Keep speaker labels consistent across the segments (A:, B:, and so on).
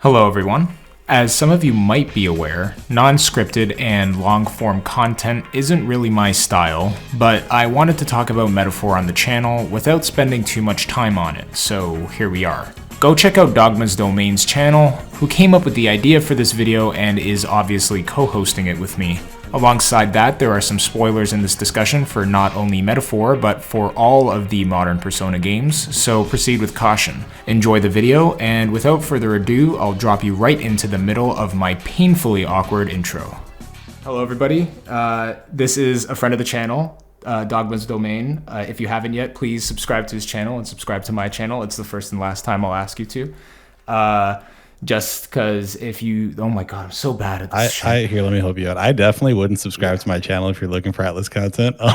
A: Hello everyone. As some of you might be aware, non-scripted and long-form content isn't really my style, but I wanted to talk about metaphor on the channel without spending too much time on it, so here we are. Go check out Dogma's Domain's channel, who came up with the idea for this video and is obviously co-hosting it with me. Alongside that, there are some spoilers in this discussion for not only Metaphor, but for all of the modern Persona games, so proceed with caution. Enjoy the video, and without further ado, I'll drop you right into the middle of my painfully awkward intro. Hello everybody, this is a friend of the channel, Dogma's Domain. If you haven't yet, please subscribe to his channel and subscribe to my channel. It's the first and last time I'll ask you to. Just because if you, oh my god, I'm so bad at this shit.
B: Here, let me help you out. I definitely wouldn't subscribe to my channel if you're looking for Atlus content. I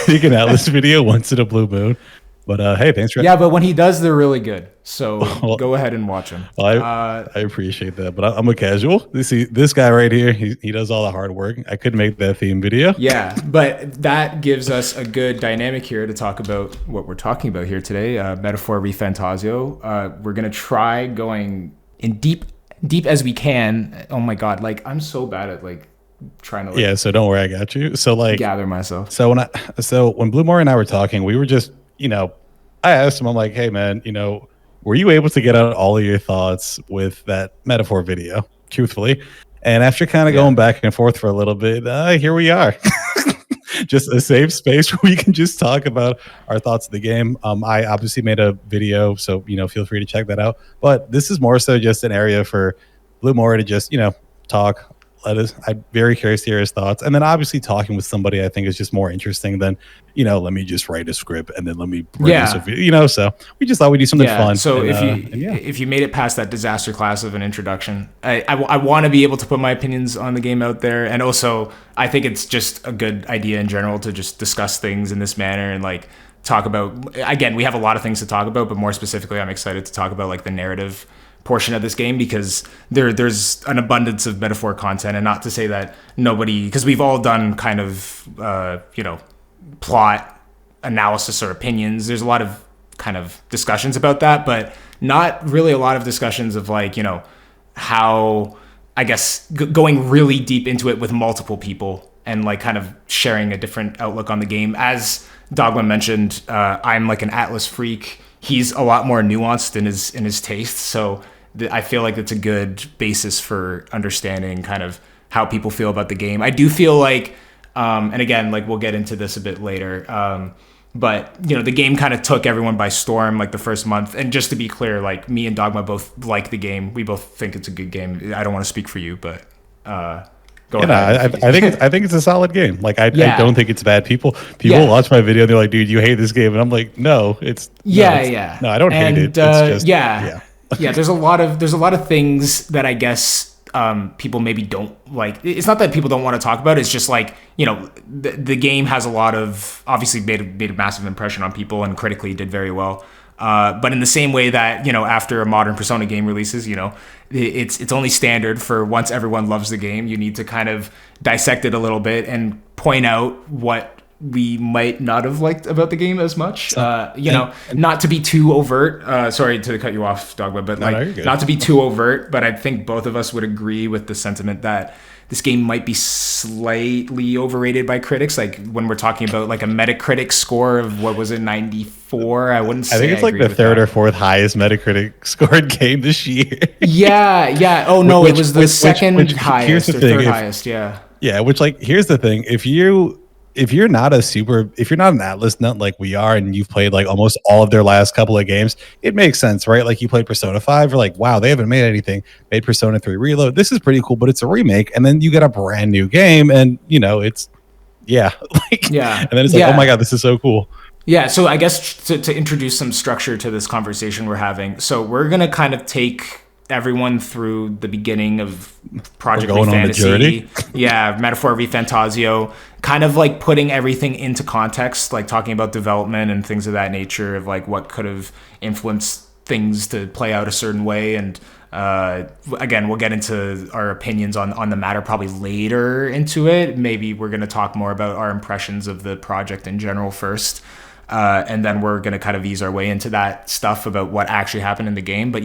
B: think an Atlus video once in a blue moon. But hey, thanks for...
A: Yeah, but when he does, they're really good. So go ahead and watch him.
B: Well, I appreciate that, but I'm a casual. This guy right here, he does all the hard work. I could make that theme video.
A: Yeah, but that gives us a good dynamic here to talk about what we're talking about here today, Metaphor ReFantazio. We're going to try going in deep as we can. Oh my god, like I'm so bad at like trying to
B: yeah, so don't worry, I got you. So like
A: gather myself.
B: So when Blue Mori and I were talking, we were just, I asked him, I'm like, hey man, were you able to get out all of your thoughts with that Metaphor video, truthfully? And after kind of going back and forth for a little bit, here we are. Just a safe space where we can just talk about our thoughts of the game. I obviously made a video, so feel free to check that out. But this is more so just an area for Blue Mori to just talk. I'm very curious to hear his thoughts, and then obviously talking with somebody I think is just more interesting than let me just write a script and then let me produce a video. So we just thought we'd do something fun.
A: So if you made it past that disaster class of an introduction, I want to be able to put my opinions on the game out there, and also I think it's just a good idea in general to just discuss things in this manner and like talk about. Again, we have a lot of things to talk about, but more specifically, I'm excited to talk about like the narrative portion of this game, because there's an abundance of metaphor content, and not to say that nobody, because we've all done kind of plot analysis or opinions. There's a lot of kind of discussions about that, but not really a lot of discussions of like how I guess going really deep into it with multiple people and like kind of sharing a different outlook on the game. As Dogma mentioned, I'm like an Atlus freak. He's a lot more nuanced in his taste, so I feel like it's a good basis for understanding kind of how people feel about the game. I do feel like, and again, like we'll get into this a bit later, but the game kind of took everyone by storm like the first month. And just to be clear, like me and Dogma both like the game. We both think it's a good game. I don't want to speak for you, but go ahead.
B: I think it's a solid game. Like I don't think it's bad. People watch my video and they're like, dude, you hate this game, and I'm like, no, it's no, I don't hate it. It's just
A: there's a lot of things that I guess people maybe don't like. It's not that people don't want to talk about it. It's just like the game has a lot of, obviously made a massive impression on people and critically did very well. But in the same way that after a modern Persona game releases, it's only standard for once everyone loves the game, you need to kind of dissect it a little bit and point out what we might not have liked about the game as much. Not to be too overt. Sorry to cut you off, Dogma, but not to be too overt. But I think both of us would agree with the sentiment that this game might be slightly overrated by critics. Like when we're talking about like a Metacritic score of what was it, 94? I wouldn't say.
B: I think it's like the third or fourth highest Metacritic scored game this year.
A: Yeah. Oh no, it was the second highest or third highest. Yeah.
B: Yeah. Which here's the thing: if you're not an Atlus nut like we are, and you've played like almost all of their last couple of games, it makes sense, right? Like you played Persona 5, you're like, wow, they haven't made anything. Made Persona 3 Reload. This is pretty cool, but it's a remake. And then you get a brand new game, and it's And then it's like, oh my god, this is so cool.
A: Yeah. So I guess to introduce some structure to this conversation we're having, so we're gonna kind of take everyone through the beginning of Project ReFantasy. Metaphor ReFantazio, kind of like putting everything into context, like talking about development and things of that nature, of like what could have influenced things to play out a certain way. And again, we'll get into our opinions on the matter probably later into it. Maybe we're going to talk more about our impressions of the project in general first. And then we're going to kind of ease our way into that stuff about what actually happened in the game. But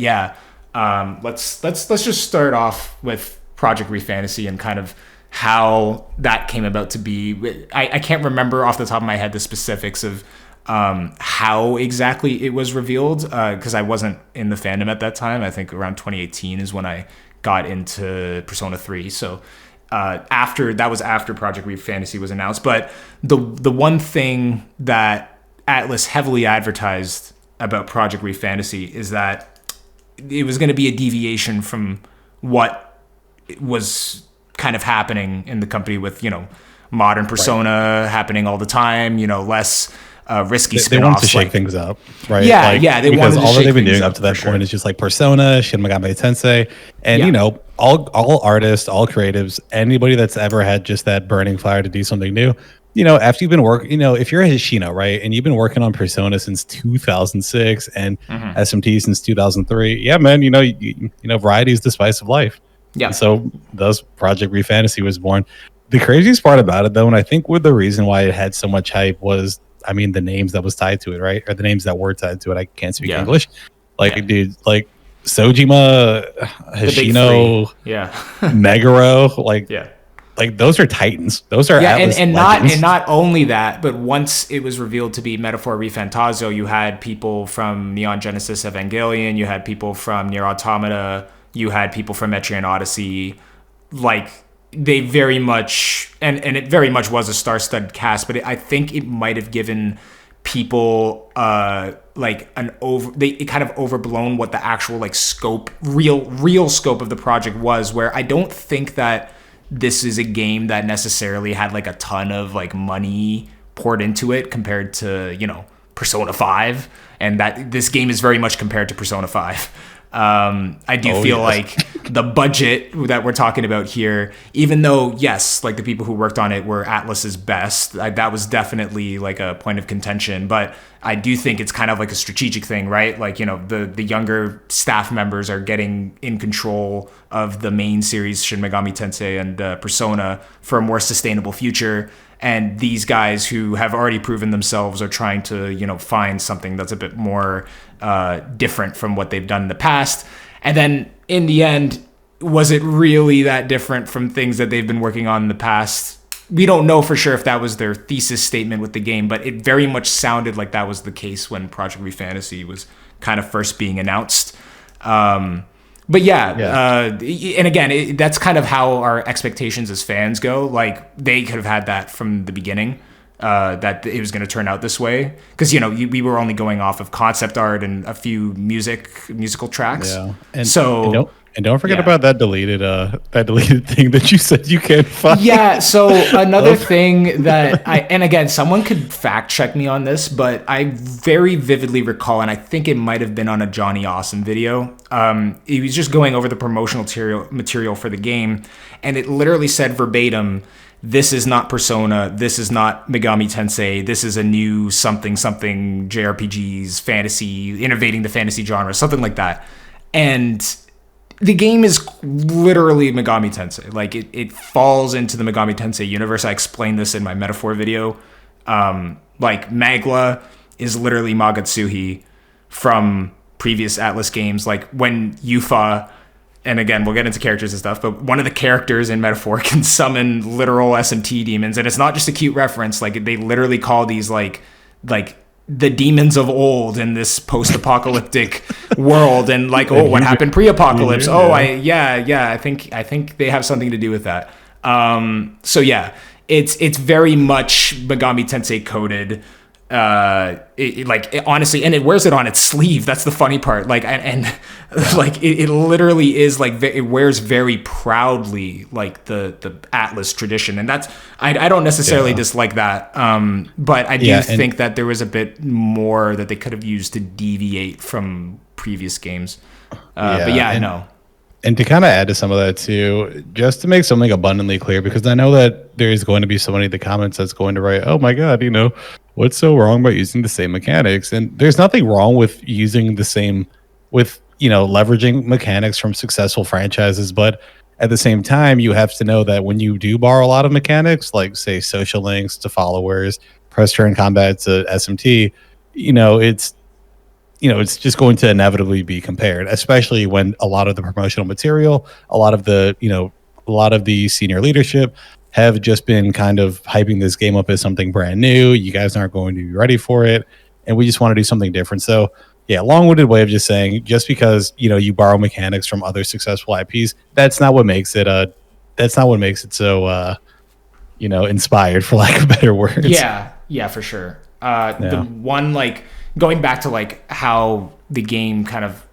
A: Let's just start off with Project ReFantasy and kind of how that came about to be. I can't remember off the top of my head the specifics of how exactly it was revealed because I wasn't in the fandom at that time. I think around 2018 is when I got into Persona 3. So after Project ReFantasy was announced. But the one thing that Atlus heavily advertised about Project ReFantasy is that it was going to be a deviation from what was kind of happening in the company with, modern Persona happening all the time, less risky spinoffs.
B: They wanted to shake things up, right?
A: Yeah, they wanted to
B: because all that they've been doing
A: up
B: to that point is just like Persona, Shin Megami Tensei, and all artists, all creatives, anybody that's ever had just that burning fire to do something new. After you've been working, if you're a Hishino, right, and you've been working on Persona since 2006 and SMT since 2003, yeah, man, variety is the spice of life.
A: Yeah.
B: So thus Project ReFantasy was born. The craziest part about it, though, and I think the reason why it had so much hype was, the names that was tied to it, right? Or the names that were tied to it. I can't speak English. Dude, like Sojima, Hishino, Meguro, like those are titans. Those are Atlus
A: and not only that, but once it was revealed to be Metaphor ReFantazio, you had people from Neon Genesis Evangelion, you had people from Nier Automata, you had people from Etrian Odyssey. Like they very much and it very much was a star-studded cast, but I think it might have given people it kind of overblown what the actual scope, real scope of the project was, where I don't think that this is a game that necessarily had a ton of money poured into it compared to, Persona 5, and that this game is very much compared to Persona 5. I do feel like the budget that we're talking about here, even though, yes, the people who worked on it were Atlus's best, that was definitely a point of contention. But I do think it's kind of a strategic thing, right? The younger staff members are getting in control of the main series, Shin Megami Tensei and Persona, for a more sustainable future. And these guys who have already proven themselves are trying to, find something that's a bit more different from what they've done in the past. And then in the end, was it really that different from things that they've been working on in the past? We don't know for sure if that was their thesis statement with the game, but it very much sounded like that was the case when Project ReFantasy was kind of first being announced. But and again, that's kind of how our expectations as fans go. They could have had that from the beginning, that it was going to turn out this way, because we were only going off of concept art and a few musical tracks. Yeah,
B: and don't forget about that deleted thing that you said you can't find.
A: Yeah. So another thing that and again, someone could fact check me on this, but I very vividly recall, and I think it might have been on a Johnny Awesome video. He was just going over the promotional material for the game, and it literally said verbatim, "This is not Persona. This is not Megami Tensei. This is a new something JRPGs, fantasy, innovating the fantasy genre," something like that. And the game is literally Megami Tensei. It falls into the Megami Tensei universe. I explained this in my Metaphor video. Magla is literally Magatsuhi from previous Atlus games. When Yufa, and again, we'll get into characters and stuff, but one of the characters in Metaphor can summon literal SMT demons, and it's not just a cute reference. They literally call these the demons of old in this post-apocalyptic world, and what happened pre-apocalypse? I think they have something to do with that. It's very much Megami Tensei coded. Honestly, and it wears it on its sleeve. That's the funny part. It literally is it wears very proudly the Atlus tradition, and that's I don't necessarily dislike that. But I do think that there was a bit more that they could have used to deviate from previous games.
B: And to kind of add to some of that too, just to make something abundantly clear, because I know that there's going to be somebody in the comments that's going to write, "Oh my God, what's so wrong about using the same mechanics?" And there's nothing wrong with using the same, with leveraging mechanics from successful franchises. But at the same time, you have to know that when you do borrow a lot of mechanics, like say social links to followers, press turn combat to SMT, it's just going to inevitably be compared, especially when a lot of the promotional material, a lot of the senior leadership have just been kind of hyping this game up as something brand new. You guys aren't going to be ready for it, and we just want to do something different. So yeah, long-winded way of just saying, just because you borrow mechanics from other successful IPs, that's not what makes it so inspired, for lack of better words.
A: Yeah, for sure. The one, like, going back to like how the game kind of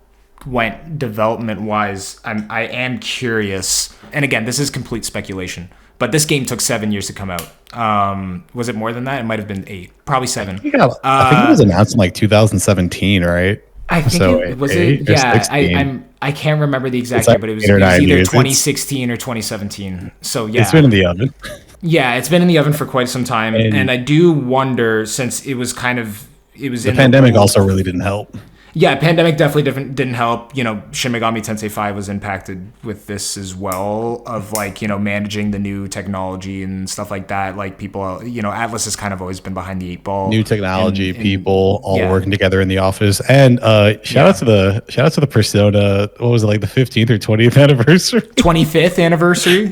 A: went development wise, I am curious, and again, this is complete speculation, but this game took 7 years to come out. Was it more than that? It might have been 8, probably 7.
B: I think it was announced in like 2017. Right?
A: I think it was it. Yeah, I can't remember the exact year, but it was either 2016 or 2017. So yeah,
B: it's been in the oven.
A: Yeah, it's been in the oven for quite some time, and I do wonder, since it was the
B: pandemic also really didn't help.
A: Yeah, pandemic definitely didn't help. Shin Megami Tensei 5 was impacted with this as well, of like, managing the new technology and stuff like that. Like, people, Atlus has kind of always been behind the 8 ball.
B: New technology, people all working together in the office. And shout out to the Persona, what was it, like the 15th or 20th anniversary?
A: 25th anniversary.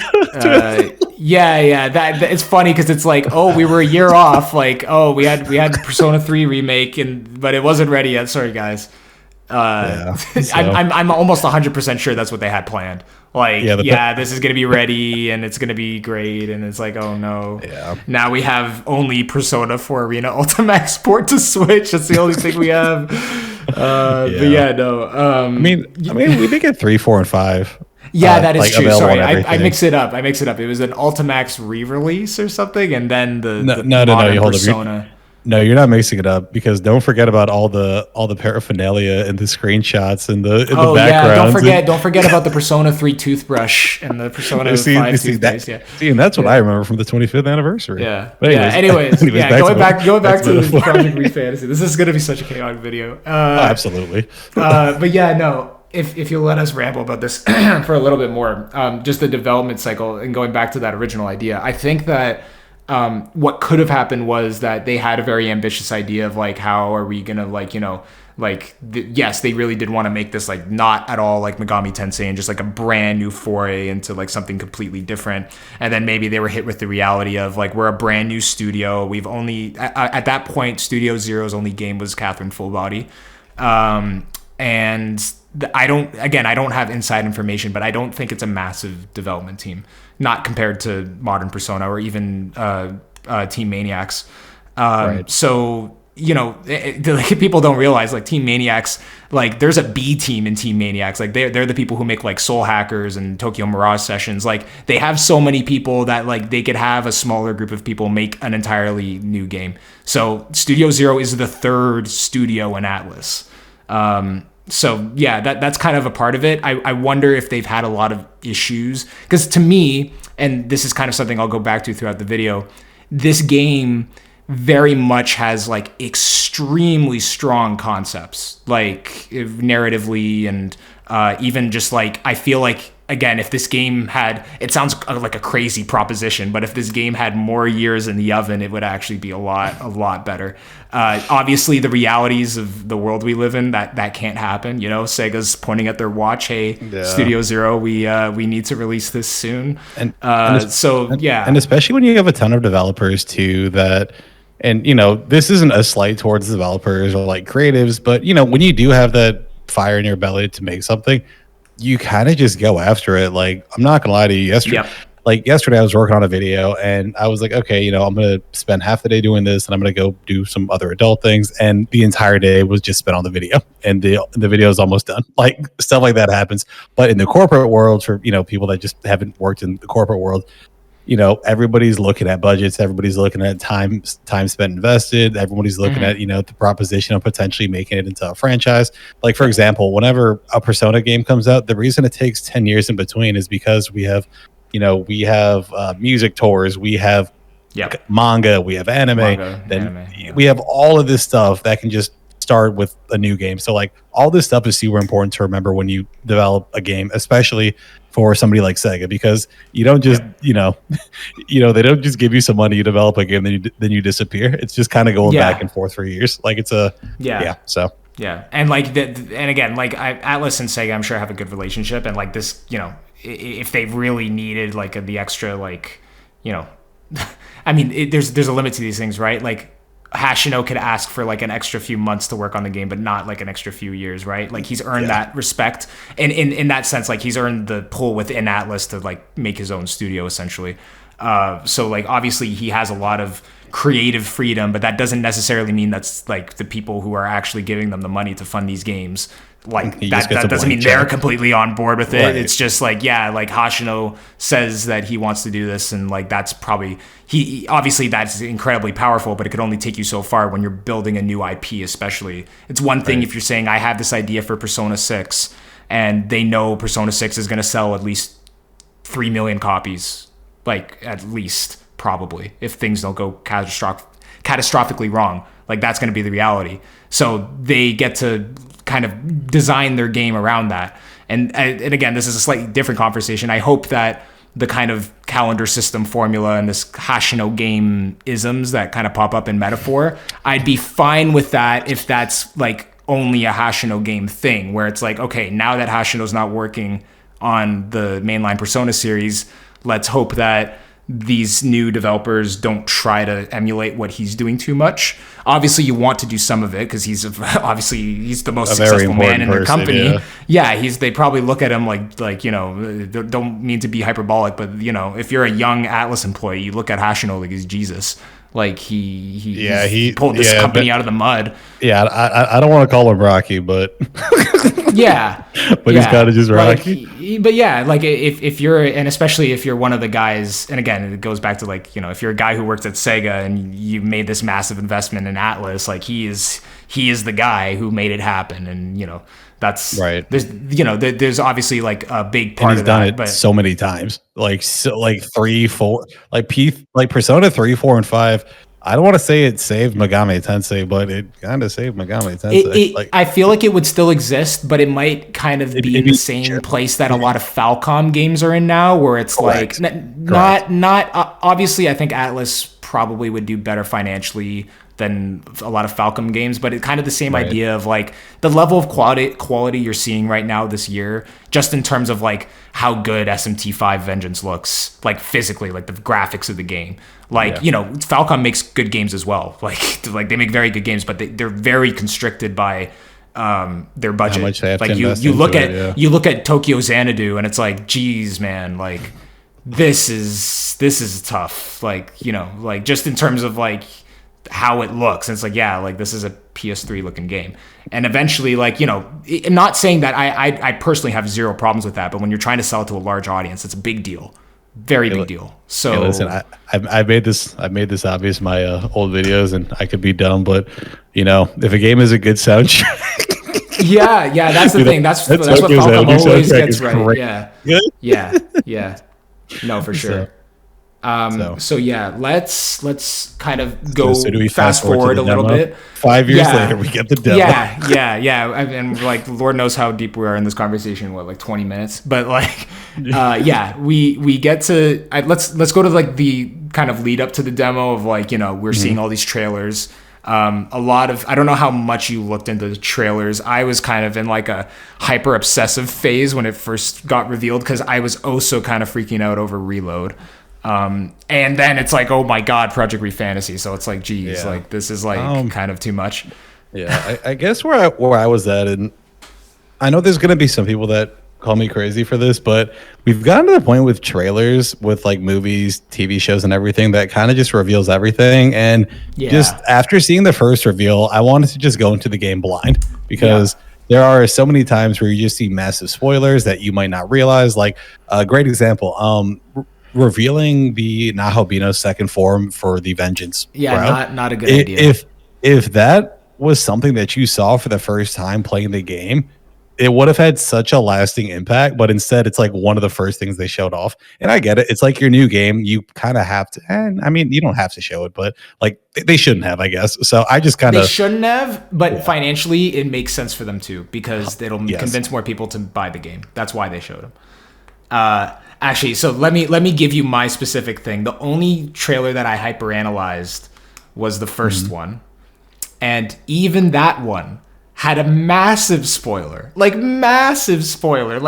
A: Yeah, that it's funny because it's like, oh, we were a year off. Like, oh, we had Persona 3 remake, but it wasn't ready yet. Sorry, guys. I'm almost 100% sure that's what they had planned. Like, this is gonna be ready and it's gonna be great, and it's like, oh no, now we have only Persona 4 Arena Ultimax port to Switch. That's the only thing we have. But yeah, no.
B: I mean, we did get 3, 4, and 5.
A: Yeah, that is true. Sorry, I mix it up. It was an Ultimax re-release or something, and then the modern Persona.
B: No, you're not mixing it up, because don't forget about all the paraphernalia and the screenshots and the backgrounds.
A: Yeah, don't forget about the Persona 3 toothbrush and the Persona 5 toothpaste.
B: And that's what I remember from the 25th anniversary.
A: Yeah. But anyways, going back to the Project ReFantasy. This is going to be such a chaotic video.
B: Absolutely.
A: But yeah, no. If you'll let us ramble about this for a little bit more, just the development cycle and going back to that original idea, I think that what could have happened was that they had a very ambitious idea of like, how are we gonna yes, they really did want to make this like not at all like Megami Tensei and just like a brand new foray into like something completely different. And then maybe they were hit with the reality of like, we're a brand new studio. We've only at that point, Studio Zero's only game was Catherine Full Body, and I don't have inside information, but I don't think it's a massive development team, not compared to modern Persona or even Team Maniacs. Right. So, like, people don't realize, like, Team Maniacs, like, there's a B team in Team Maniacs. Like, they're the people who make like Soul Hackers and Tokyo Mirage Sessions. Like, they have so many people that like they could have a smaller group of people make an entirely new game. So Studio Zero is the third studio in Atlus. So yeah, that's kind of a part of it. I wonder if they've had a lot of issues, because to me, and this is kind of something I'll go back to throughout the video, this game very much has like extremely strong concepts, like narratively, and even just like, I feel like, again, if this game had, it sounds like a crazy proposition, but if this game had more years in the oven, it would actually be a lot better. Obviously, the realities of the world we live in, that can't happen. Sega's pointing at their watch. Hey, Studio Zero, we need to release this soon. And
B: especially when you have a ton of developers too that. And, this isn't a slight towards developers or like creatives, but, when you do have that fire in your belly to make something, you kind of just go after it. Like, I'm not gonna lie to you, yesterday I was working on a video and I was like, okay, I'm gonna spend half the day doing this and I'm gonna go do some other adult things, and the entire day was just spent on the video, and the video is almost done. Like, stuff like that happens. But in the corporate world, for people that just haven't worked in the corporate world, everybody's looking at budgets, everybody's looking at time spent invested, everybody's looking at the proposition of potentially making it into a franchise. Like, for example, whenever a Persona game comes out, the reason it takes 10 years in between is because we have music tours, we have manga, we have anime, we have all of this stuff that can just start with a new game. So like, all this stuff is super important to remember when you develop a game, especially for somebody like Sega, because you don't just they don't just give you some money, you develop a game, then you disappear. It's just kind of going back and forth for years. Like, it's so
A: Yeah, and like and again, like Atlus and Sega, I'm sure have a good relationship, and like this, you know, if they really needed like the extra, like, you know, I mean, there's a limit to these things, right? Like Hashino could ask for like an extra few months to work on the game, but not like an extra few years, right? Like he's earned that respect, and in that sense, like he's earned the pull within Atlus to like make his own studio essentially. So like obviously he has a lot of creative freedom, but that doesn't necessarily mean that's like the people who are actually giving them the money to fund these games, like that doesn't mean they're completely on board with it. Right. It's just like, yeah, like Hashino says that he wants to do this, and like that's probably he obviously that's incredibly powerful, but it could only take you so far when you're building a new IP. Especially it's one thing if you're saying I have this idea for Persona 6 and they know Persona 6 is going to sell at least 3 million copies, like at least, probably, if things don't go catastrophically wrong. Like that's going to be the reality. So they get to kind of design their game around that. And again, this is a slightly different conversation. I hope that the kind of calendar system formula and this Hashino game isms that kind of pop up in Metaphor, I'd be fine with that if that's like only a Hashino game thing, where it's like, okay, now that Hashino's not working on the mainline Persona series, let's hope that these new developers don't try to emulate what he's doing too much. Obviously, you want to do some of it because he's the most successful man in their company. Yeah, they probably look at him like, you know, don't mean to be hyperbolic, but you know, if you're a young Atlus employee, you look at Hashino like he's Jesus. Like he pulled this company out of the mud.
B: Yeah, I don't want to call him Rocky, but
A: yeah,
B: but he's kind of just Rocky.
A: But yeah, like if you're, and especially if you're one of the guys, and again, it goes back to like, you know, if you're a guy who works at Sega and you made this massive investment in Atlus, like he is the guy who made it happen, and you know. That's right. There's obviously like a big part of that. He's done it
B: so many times, like 3, 4, like Persona 3, 4, and 5. I don't want to say it saved Megami Tensei, but it kind of saved Megami Tensei.
A: I feel like it would still exist, but it might kind of be in the same place that a lot of Falcom games are in now, where it's like not obviously. I think Atlus probably would do better financially than a lot of Falcom games, but it's kind of the same idea of like the level of quality you're seeing right now this year, just in terms of like how good SMT5 Vengeance looks, like physically, like the graphics of the game. Like, you know, Falcom makes good games as well. Like they make very good games, but they're very constricted by their budget. How much they have like you look at Tokyo Xanadu and it's like, geez, man, like this is tough. Like, you know, like just in terms of like how it looks, and it's like, yeah, like this is a PS3 looking game. And eventually, like, you know, I'm not saying that I personally have zero problems with that, but when you're trying to sell it to a large audience, it's a big deal, very big deal. So
B: listen, I made this obvious in my old videos, and I could be dumb, but you know, if a game is a good soundtrack,
A: yeah, that's the thing. That's what Falcom always gets right. Yeah. No, for sure. So yeah, let's kind of go fast forward a little bit.
B: 5 years later, we get the demo.
A: Yeah. And like, Lord knows how deep we are in this conversation. What, like 20 minutes? But like, we get to let's go to like the kind of lead up to the demo of like, you know, we're seeing all these trailers. A lot of, I don't know how much you looked into the trailers. I was kind of in like a hyper obsessive phase when it first got revealed, because I was also kind of freaking out over Reload. And then it's like, oh my God, Project ReFantasy. So it's like, geez, like this is like kind of too much.
B: Yeah, I guess where I was at, and I know there's going to be some people that call me crazy for this, but we've gotten to the point with trailers, with like movies, TV shows, and everything that kind of just reveals everything. And just after seeing the first reveal, I wanted to just go into the game blind, because there are so many times where you just see massive spoilers that you might not realize. Like a great example, revealing the Nahabino's second form for the Vengeance.
A: Yeah, not a good idea.
B: If that was something that you saw for the first time playing the game, it would have had such a lasting impact. But instead, it's like one of the first things they showed off. And I get it. It's like your new game. You kind of have to, and I mean, you don't have to show it, but like they shouldn't have, I guess. So I just kind of...
A: They shouldn't have, but financially, it makes sense for them to, because it'll convince more people to buy the game. That's why they showed them. Actually, so let me give you my specific thing. The only trailer that I hyperanalyzed was the first one. And even that one had a massive spoiler, like massive spoiler,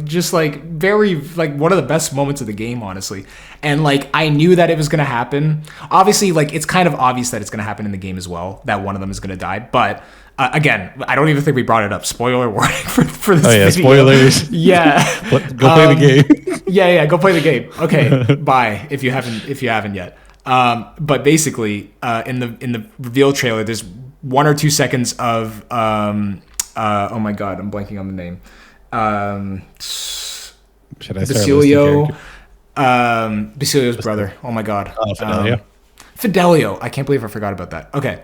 A: just like very like one of the best moments of the game, honestly. And like I knew that it was gonna happen. Obviously, like it's kind of obvious that it's gonna happen in the game as well, that one of them is gonna die. But again, I don't even think we brought it up. Spoiler warning for this video.
B: Spoilers.
A: Yeah,
B: go play the game.
A: yeah, go play the game. Okay, bye if you haven't yet. But basically, in the reveal trailer, there's 1 or 2 seconds of oh my god, I'm blanking on the name.
B: Should I
A: Basilio, Basilio's brother. Oh my god.
B: Fidelio.
A: Fidelio. I can't believe I forgot about that. Okay.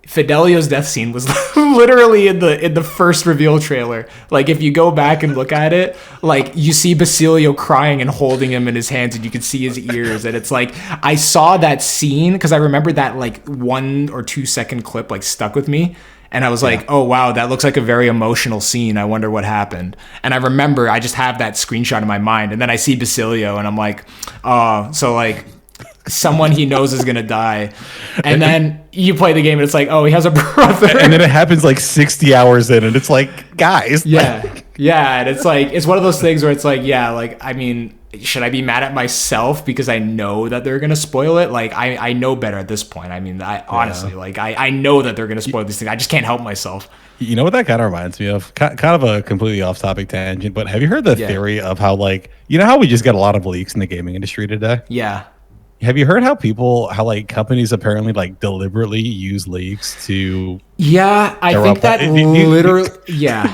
A: Fidelio's death scene was literally in the first reveal trailer. Like if you go back and look at it, like you see Basilio crying and holding him in his hands, and you can see his ears. And it's like I saw that scene because I remember that like 1 or 2 second clip like stuck with me, and I was like, oh wow, that looks like a very emotional scene. I wonder what happened. And I remember I just have that screenshot in my mind, and then I see Basilio, and I'm like, oh, so like someone he knows is gonna die, and then you play the game and it's like, oh, he has a brother,
B: and then it happens like 60 hours in, and it's like, guys,
A: yeah, and it's like it's one of those things where it's like, yeah, like I mean, should I be mad at myself because I know that they're gonna spoil it? Like I know better at this point. I mean, I honestly like I know that they're gonna spoil these things. I just can't help myself.
B: You know what that kind of reminds me of? Kind of a completely off-topic tangent, but have you heard the theory of how, like, you know how we just get a lot of leaks in the gaming industry today?
A: Yeah.
B: Have you heard how like companies apparently like deliberately use leaks to?
A: Yeah, I think that literally. Yeah.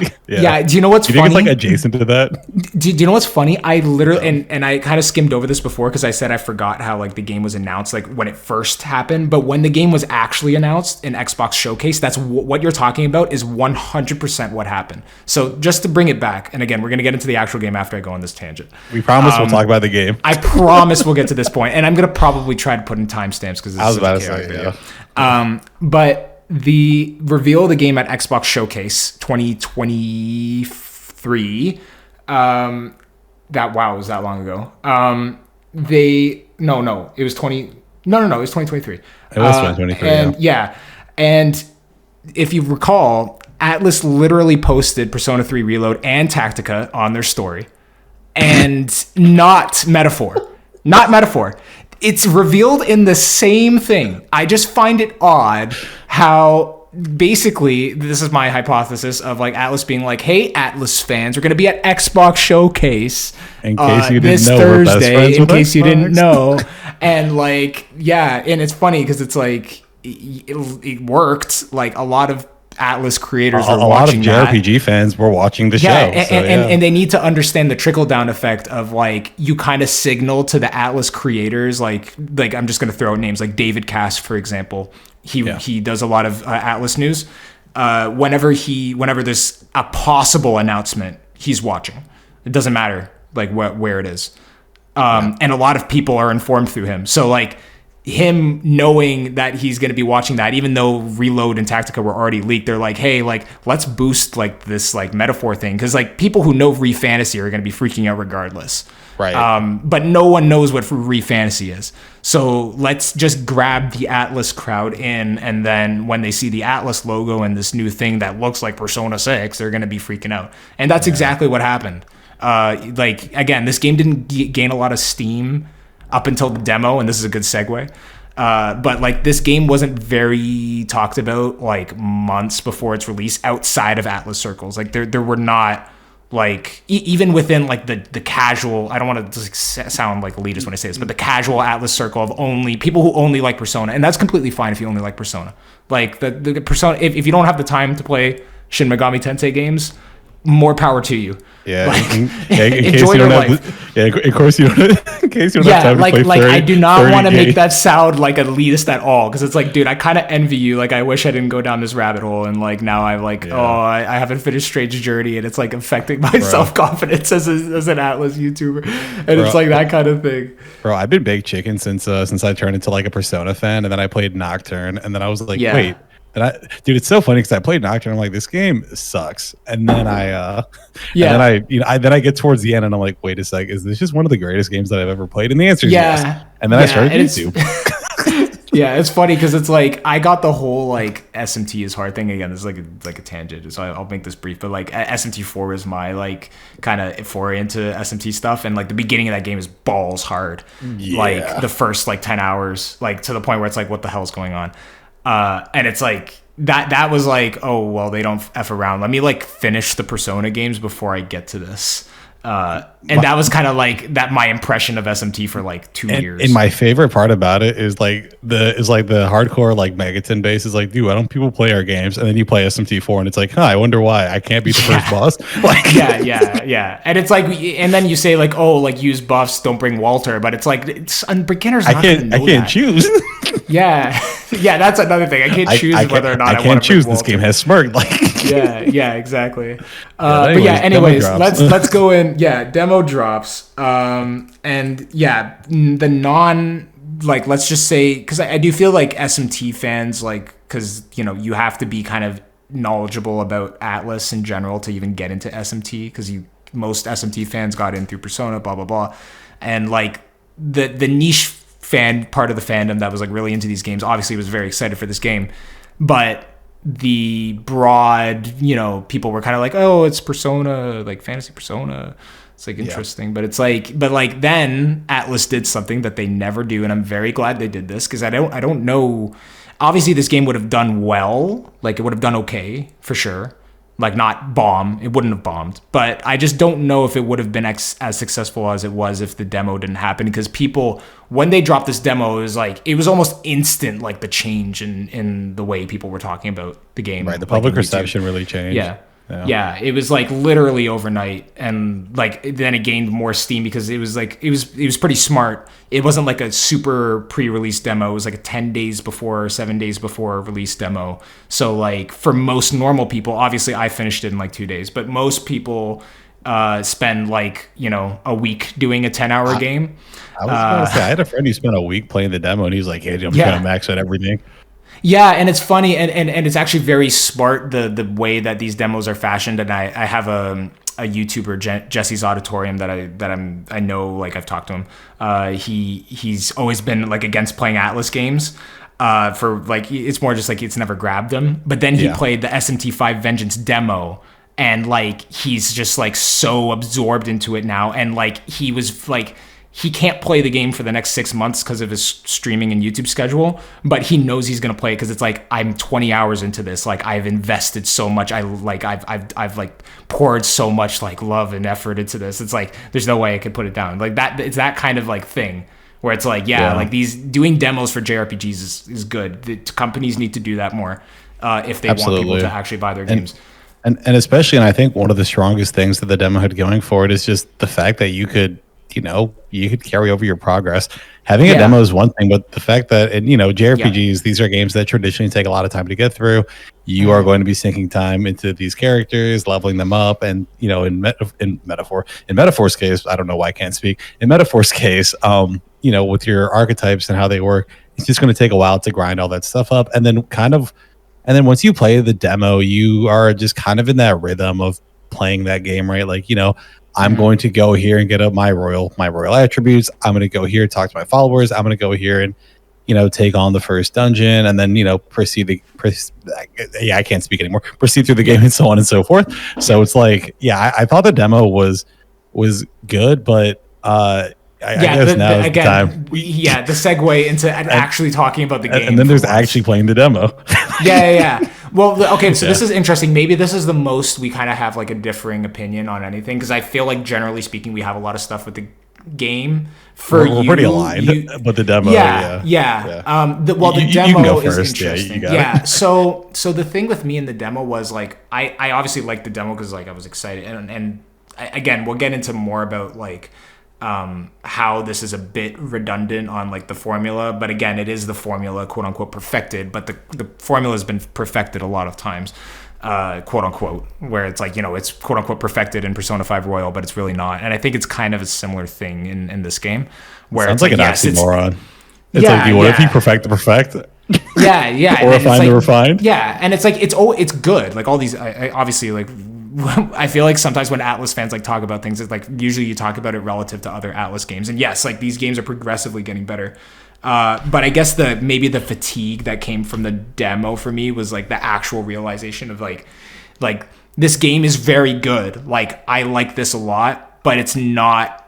A: Do you know what's
B: funny?
A: Do you
B: think it's like adjacent to that?
A: Do you know what's funny? I literally and I kind of skimmed over this before because I said I forgot how like the game was announced, like when it first happened. But when the game was actually announced in Xbox Showcase, that's what you're talking about is 100% what happened. So just to bring it back, and again, we're gonna get into the actual game after I go on this tangent.
B: We promise we'll talk about the game.
A: I promise we'll get to this point, and I'm gonna probably try to put in timestamps because this is such a chaotic video. But the reveal of the game at Xbox Showcase 2023, was that long ago. It was 2023.
B: It was 2023.
A: And if you recall, Atlus literally posted Persona 3 Reload and Tactica on their story, and not Metaphor. It's revealed in the same thing. I just find it odd how basically, this is my hypothesis of like Atlus being like, hey, Atlus fans, we're going to be at Xbox Showcase
B: in case you
A: this
B: didn't know,
A: Thursday, in case you didn't know. And like, yeah, and it's funny because it's like, it worked. Like a lot of Atlus creators are watching that.
B: A lot of JRPG fans were watching the show.
A: And they need to understand the trickle-down effect of like you kind of signal to the Atlus creators, like I'm just going to throw out names like David Cass, for example. He does a lot of Atlus news. Whenever there's a possible announcement, he's watching. It doesn't matter like where it is. And a lot of people are informed through him. So like him knowing that he's going to be watching that, even though Reload and Tactica were already leaked, they're like, hey, like let's boost like this like Metaphor thing, because like people who know ReFantasy are going to be freaking out regardless,
B: right?
A: But no one knows what ReFantasy is, so let's just grab the Atlus crowd in, and then when they see the Atlus logo and this new thing that looks like Persona 6, they're going to be freaking out, and that's exactly what happened. Like again, this game didn't gain a lot of steam up until the demo, and this is a good segue. But like this game wasn't very talked about like months before its release outside of Atlus circles. Like there were not like even within like the casual. I don't want to sound like elitist when I say this, but the casual Atlus circle of only people who only like Persona, and that's completely fine if you only like Persona. Like the Persona, if you don't have the time to play Shin Megami Tensei games, more power to you.
B: Yeah,
A: like,
B: in case you don't have, of course you don't. In case you don't have time
A: like
B: to play 30,
A: I do not want to make that sound like elitist at all, because it's like, dude, I kind of envy you. Like, I wish I didn't go down this rabbit hole, and like now I'm like, I haven't finished Strange Journey, and it's like affecting my self confidence as an Atlus YouTuber, and it's like that kind of thing.
B: Bro, I've been baked chicken since I turned into like a Persona fan, and then I played Nocturne, and then I was like, wait. And dude, it's so funny because I played Nocturne. I'm like, this game sucks. And then I get towards the end and I'm like, wait a sec, is this just one of the greatest games that I've ever played? And the answer is yes. And then I started YouTube.
A: Yeah, it's funny because it's like I got the whole like SMT is hard thing again. This is like a tangent, so I'll make this brief. But like SMT4 was my like kind of foray into SMT stuff, and like the beginning of that game is balls hard.
B: Yeah.
A: Like the first like 10 hours, like to the point where it's like, what the hell's going on? And it's like that was like, oh well, they don't f around. Let me like finish the Persona games before I get to this. And that was kind of like that my impression of SMT for like 2 years.
B: And my favorite part about it is like the hardcore like Megaton base is like, dude, why don't people play our games? And then you play SMT4 and it's like, I wonder why I can't beat the first boss. Like
A: yeah. And it's like, and then you say like, oh, like use buffs, don't bring Walter, but it's like it's beginners. I
B: can't choose.
A: yeah, that's another thing. I can't choose whether or not I
B: can't
A: want to
B: choose. This game has smirk. Like
A: yeah, exactly. But yeah, anyways, let's go in. Yeah, demo drops. And yeah, the non, like, let's just say, because I do feel like SMT fans, like, because, you know, you have to be kind of knowledgeable about Atlus in general to even get into SMT, because most SMT fans got in through Persona, blah, blah, blah. And, like, the niche fan part of the fandom that was, like, really into these games obviously was very excited for this game. But the broad, you know, people were kind of like, oh, it's Persona, like, fantasy Persona. It's like interesting, but it's like, then Atlus did something that they never do, and I'm very glad they did this because I don't know. Obviously, this game would have done well, like it would have done okay for sure, like not bomb. It wouldn't have bombed, but I just don't know if it would have been as successful as it was if the demo didn't happen. Because people, when they dropped this demo, it was almost instant, like the change in the way people were talking about the game.
B: Right, the public reception really changed.
A: Yeah, it was like literally overnight, and like then it gained more steam because it was pretty smart. It wasn't like a super pre-release demo. It was like a 10 days before or 7 days before release demo. So like for most normal people, obviously I finished it in like 2 days, but most people spend like, you know, a week doing a 10-hour game.
B: I was going to say, I had a friend who spent a week playing the demo, and he was like, hey, I'm just going to max out everything.
A: Yeah, and it's funny, and it's actually very smart the way that these demos are fashioned. And I have a YouTuber, Jesse's Auditorium, that I know, like I've talked to him. He's always been like against playing Atlus games. For like, it's more just like it's never grabbed him. But then he played the SMT5 Vengeance demo, and like he's just like so absorbed into it now, and like he was like, he can't play the game for the next 6 months because of his streaming and YouTube schedule, but he knows he's gonna play it because it's like, I'm 20 hours into this. Like I've invested so much. I've like poured so much like love and effort into this. It's like there's no way I could put it down. Like that, it's that kind of like thing where it's like like these doing demos for JRPGs is good. The companies need to do that more if they want people to actually buy their games.
B: And especially, and I think one of the strongest things that the demo had going for it is just the fact that you could carry over your progress. Having a demo is one thing, but the fact that, and you know, JRPGs, these are games that traditionally take a lot of time to get through. You are going to be sinking time into these characters, leveling them up, and you know, in Metaphor's case, I don't know why I can't speak. In Metaphor's case, you know, with your archetypes and how they work, it's just going to take a while to grind all that stuff up, and then once you play the demo, you are just kind of in that rhythm of playing that game, right? Like, you know, I'm going to go here and get up my royal attributes. I'm going to go here, talk to my followers. I'm going to go here and, you know, take on the first dungeon, and then, you know, I can't speak anymore. Proceed through the game and so on and so forth. So it's like, I thought the demo was good, but I guess now is the time.
A: The segue into actually talking about the game.
B: And then there's actually playing the demo.
A: Yeah. Well, okay, so this is interesting. Maybe this is the most we kind of have like a differing opinion on anything, because I feel like generally speaking, we have a lot of stuff with the game.
B: We're pretty aligned, but the demo,
A: the demo is interesting. So the thing with me in the demo was like, I obviously liked the demo because like I was excited, and again, we'll get into more about like how this is a bit redundant on like the formula, but again, it is the formula, quote unquote, perfected, but the formula has been perfected a lot of times, quote unquote, where it's like, you know, it's quote unquote perfected in Persona 5 Royal, but it's really not. And I think it's kind of a similar thing in this game, where
B: sounds
A: it's
B: like an oxymoron. It's like, what if you perfect the perfect?
A: Yeah.
B: Or refine the refined?
A: Yeah, and it's like it's good. Like all these, I obviously like I feel like sometimes when Atlus fans like talk about things, it's like usually you talk about it relative to other Atlus games. And yes, like these games are progressively getting better. But I guess maybe the fatigue that came from the demo for me was like the actual realization of like this game is very good. Like I like this a lot, but it's not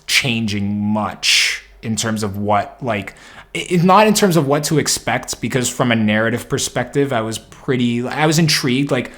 A: changing much in terms of what like it's not in terms of what to expect, because from a narrative perspective, I was intrigued. Like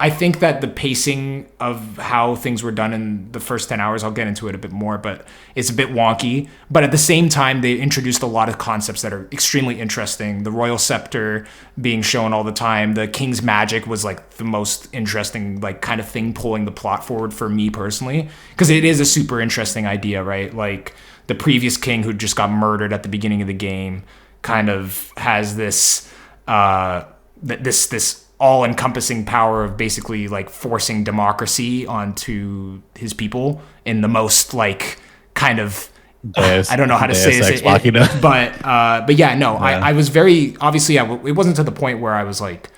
A: I think that the pacing of how things were done in the first 10 hours, I'll get into it a bit more, but it's a bit wonky. But at the same time, they introduced a lot of concepts that are extremely interesting. The Royal Scepter being shown all the time. The King's Magic was like the most interesting like kind of thing pulling the plot forward for me personally, because it is a super interesting idea, right? Like the previous king who just got murdered at the beginning of the game kind of has this this all-encompassing power of basically like forcing democracy onto his people in the most like kind of I don't know how to say this, but yeah, no, yeah. I was very obviously it wasn't to the point where I was like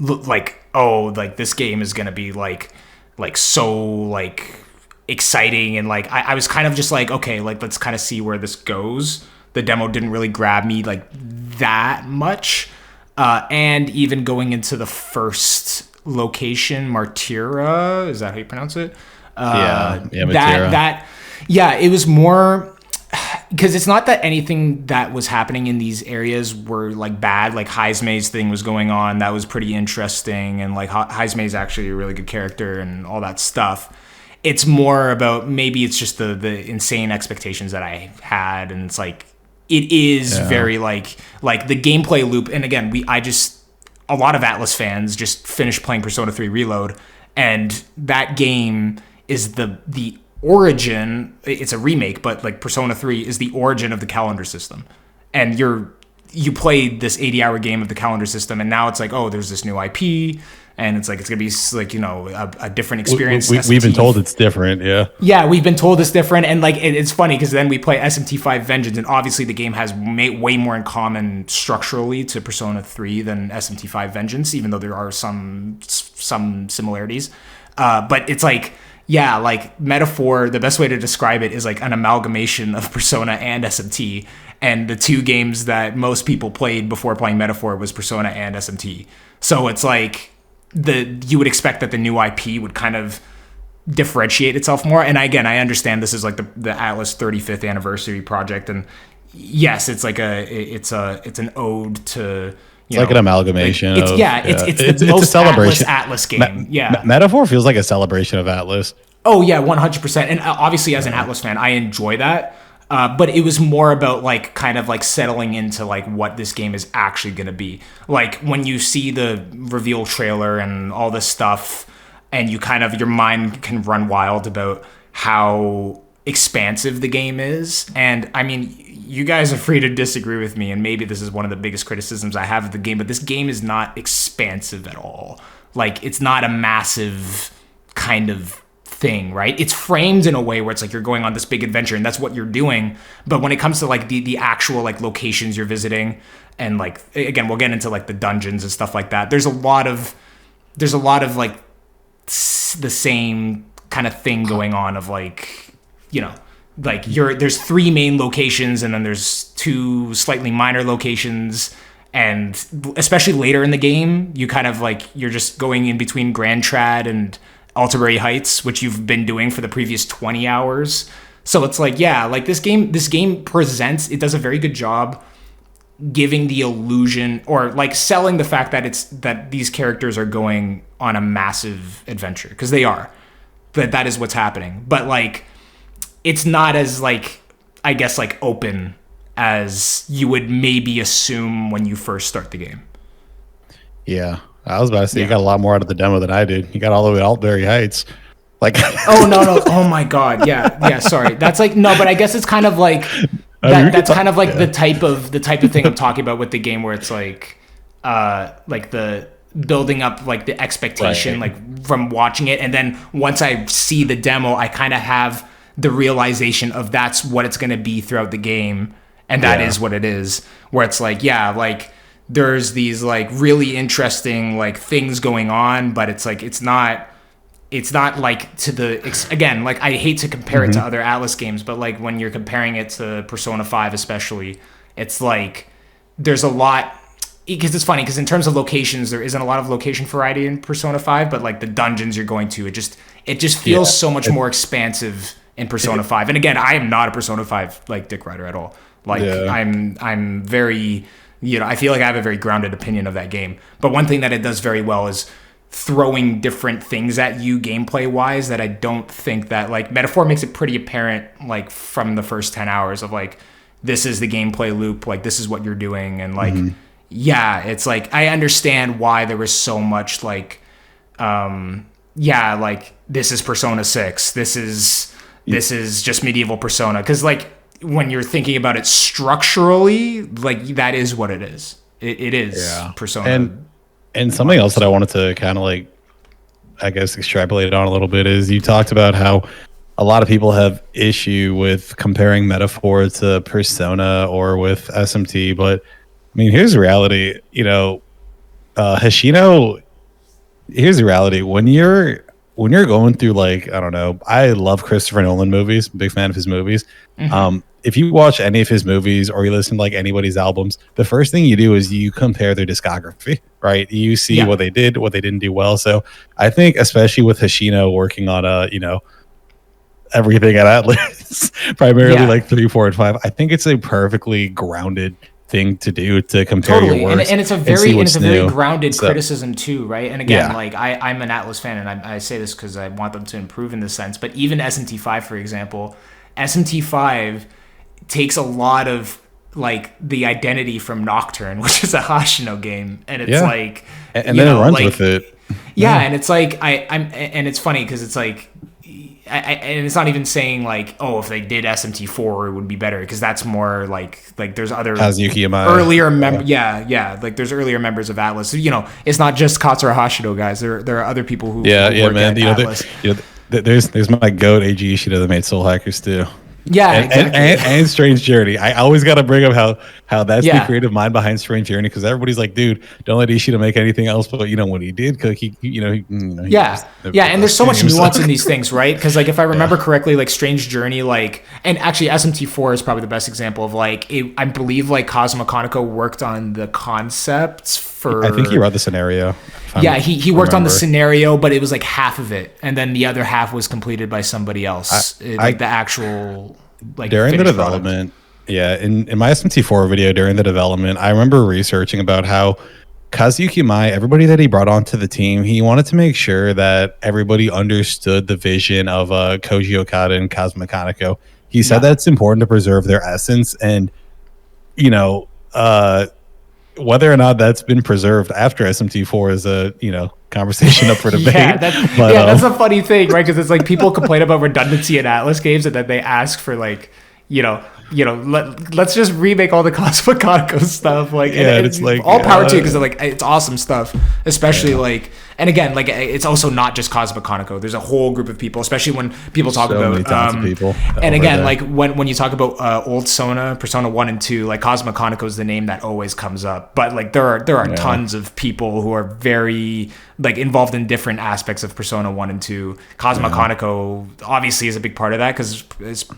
A: like, oh, like this game is gonna be like so like exciting, and like I was kind of just like, okay, like let's kind of see where this goes. The demo didn't really grab me like that much. And even going into the first location, Martira, is that how you pronounce it? Martira. It was more because it's not that anything that was happening in these areas were like bad. Like Heismay's thing was going on, that was pretty interesting, and like Heismay's actually a really good character and all that stuff. It's more about maybe it's just the insane expectations that I had, and it's like. It is very like the gameplay loop. And again, a lot of Atlus fans just finished playing Persona 3 Reload, and that game is the origin. It's a remake, but like Persona 3 is the origin of the calendar system. And you played this 80-hour game of the calendar system, and now it's like, oh, there's this new IP, and it's like it's gonna be like, you know, a different experience.
B: We've been told it's different,
A: yeah, we've been told it's different, and like it's funny because then we play SMT5 Vengeance, and obviously the game has way more in common structurally to Persona 3 than SMT5 Vengeance, even though there are some similarities. But it's like, yeah, like Metaphor, the best way to describe it is like an amalgamation of Persona and SMT. And the two games that most people played before playing Metaphor was Persona and SMT. So it's like you would expect that the new IP would kind of differentiate itself more. And again, I understand this is like the Atlus 35th anniversary project, and yes, it's like it's an ode to.
B: It's like an amalgamation.
A: It's the most celebration. Atlus game.
B: Metaphor feels like a celebration of Atlus.
A: Oh yeah, 100%. And obviously, as an Atlus fan, I enjoy that. But it was more about like kind of like settling into like what this game is actually going to be. Like when you see the reveal trailer and all this stuff, and you kind of, your mind can run wild about how expansive the game is. And I mean, you guys are free to disagree with me, and maybe this is one of the biggest criticisms I have of the game, but this game is not expansive at all. Like it's not a massive kind of thing, right? It's framed in a way where it's like you're going on this big adventure and that's what you're doing. But when it comes to like the actual like locations you're visiting, and like again, we'll get into like the dungeons and stuff like that. There's a lot of like the same kind of thing going on of like, you know, like there's three main locations and then there's two slightly minor locations. And especially later in the game, you kind of like, you're just going in between Grand Trad and Altabury Heights, which you've been doing for the previous 20 hours. So it's like, yeah, like this game it does a very good job giving the illusion or like selling the fact that these characters are going on a massive adventure, because they are. That is what's happening. But like, it's not as like, I guess like open as you would maybe assume when you first start the game.
B: Yeah. I was about to say, You got a lot more out of the demo than I did. You got all the way to Altabury Heights. Like,
A: oh no! Oh my God! Yeah. Sorry, that's like no, but I guess it's kind of like that's kind of like the type of thing I'm talking about with the game, where it's like the building up like the expectation, right, like from watching it, and then once I see the demo, I kind of have the realization of that's what it's going to be throughout the game, and that is what it is. Where it's like, yeah, like there's these like really interesting like things going on, but it's like it's not like to the again, like I hate to compare it to other Atlus games, but like when you're comparing it to Persona 5 especially, it's like there's a lot, because it's funny because in terms of locations there isn't a lot of location variety in Persona 5, but like the dungeons you're going to, it just feels so much more expansive in Persona 5. And again, I am not a Persona 5 like dick rider at all. Like I'm very, I feel like I have a very grounded opinion of that game. But one thing that it does very well is throwing different things at you gameplay wise that I don't think that, like, Metaphor makes it pretty apparent, like from the first 10 hours of like, this is the gameplay loop, like this is what you're doing. And like, yeah, it's like, I understand why there was so much like, like this is Persona 6. This is just medieval Persona. Cause like when you're thinking about it structurally, like that is what it is. It is Persona.
B: And something else that I wanted to kind of like, I guess, extrapolate on a little bit is you talked about how a lot of people have issue with comparing Metaphor to Persona or with SMT. But I mean, here's the reality, Hoshino, here's the reality. When you're going through like, I don't know, I love Christopher Nolan movies, big fan of his movies. If you watch any of his movies or you listen to like anybody's albums, the first thing you do is you compare their discography, right? You see what they did, what they didn't do well. So I think especially with Hoshino working on everything at Atlus, primarily like 3, 4, and 5, I think it's a perfectly grounded thing to do to compare your works.
A: And it's a very grounded criticism too, right? And again, like I'm an Atlus fan, and I say this because I want them to improve in this sense. But even SMT5, for example, SMT5 takes a lot of like the identity from Nocturne, which is a Hoshino game, and it's like,
B: and then it runs with it.
A: And it's like and it's funny because it's like, and it's not even saying like, oh, if they did SMT4 it would be better, because that's more like there's other
B: Kazuyuki Yamai.
A: Earlier like there's earlier members of Atlus. It's not just Katsura Hoshino, guys. There are other people who work at Atlus.
B: There's my goat Eiji Ishida that made Soul Hackers too.
A: And
B: Strange Journey. I always got to bring up how that's the creative mind behind Strange Journey, because everybody's like, dude, don't let Ishida make anything else. But when he did cook, and
A: there's so much nuance in these things, right? Because like if I remember correctly, like Strange Journey, like, and actually SMT4 is probably the best example of like I believe like Kazuma Kaneko worked on the concepts for.
B: I think he wrote the scenario.
A: He worked on the scenario, but it was like half of it, and then the other half was completed by somebody else. The actual like
B: during the development product. In my SMT4 video during the development, I remember researching about how Kazuyuki Mai, everybody that he brought onto the team, he wanted to make sure that everybody understood the vision of Koji Okada and Kazuma Kaneko. He said that it's important to preserve their essence, and whether or not that's been preserved after SMT4 is a conversation up for debate.
A: That's a funny thing, right? Because it's like people complain about redundancy in Atlus games, and then they ask for like, let's just remake all the Kazuma Kaneko stuff. Like, and it's like all power to it, because like it's awesome stuff, especially like. And again, like it's also not just Kazuma Kaneko. There's a whole group of people, especially when people talk about
B: people.
A: And again, like when you talk about old Persona 1 and 2, like Kazuma Kaneko is the name that always comes up. But like there are tons of people who are very like involved in different aspects of Persona 1 and 2. Kazuma Kaneko obviously is a big part of that, because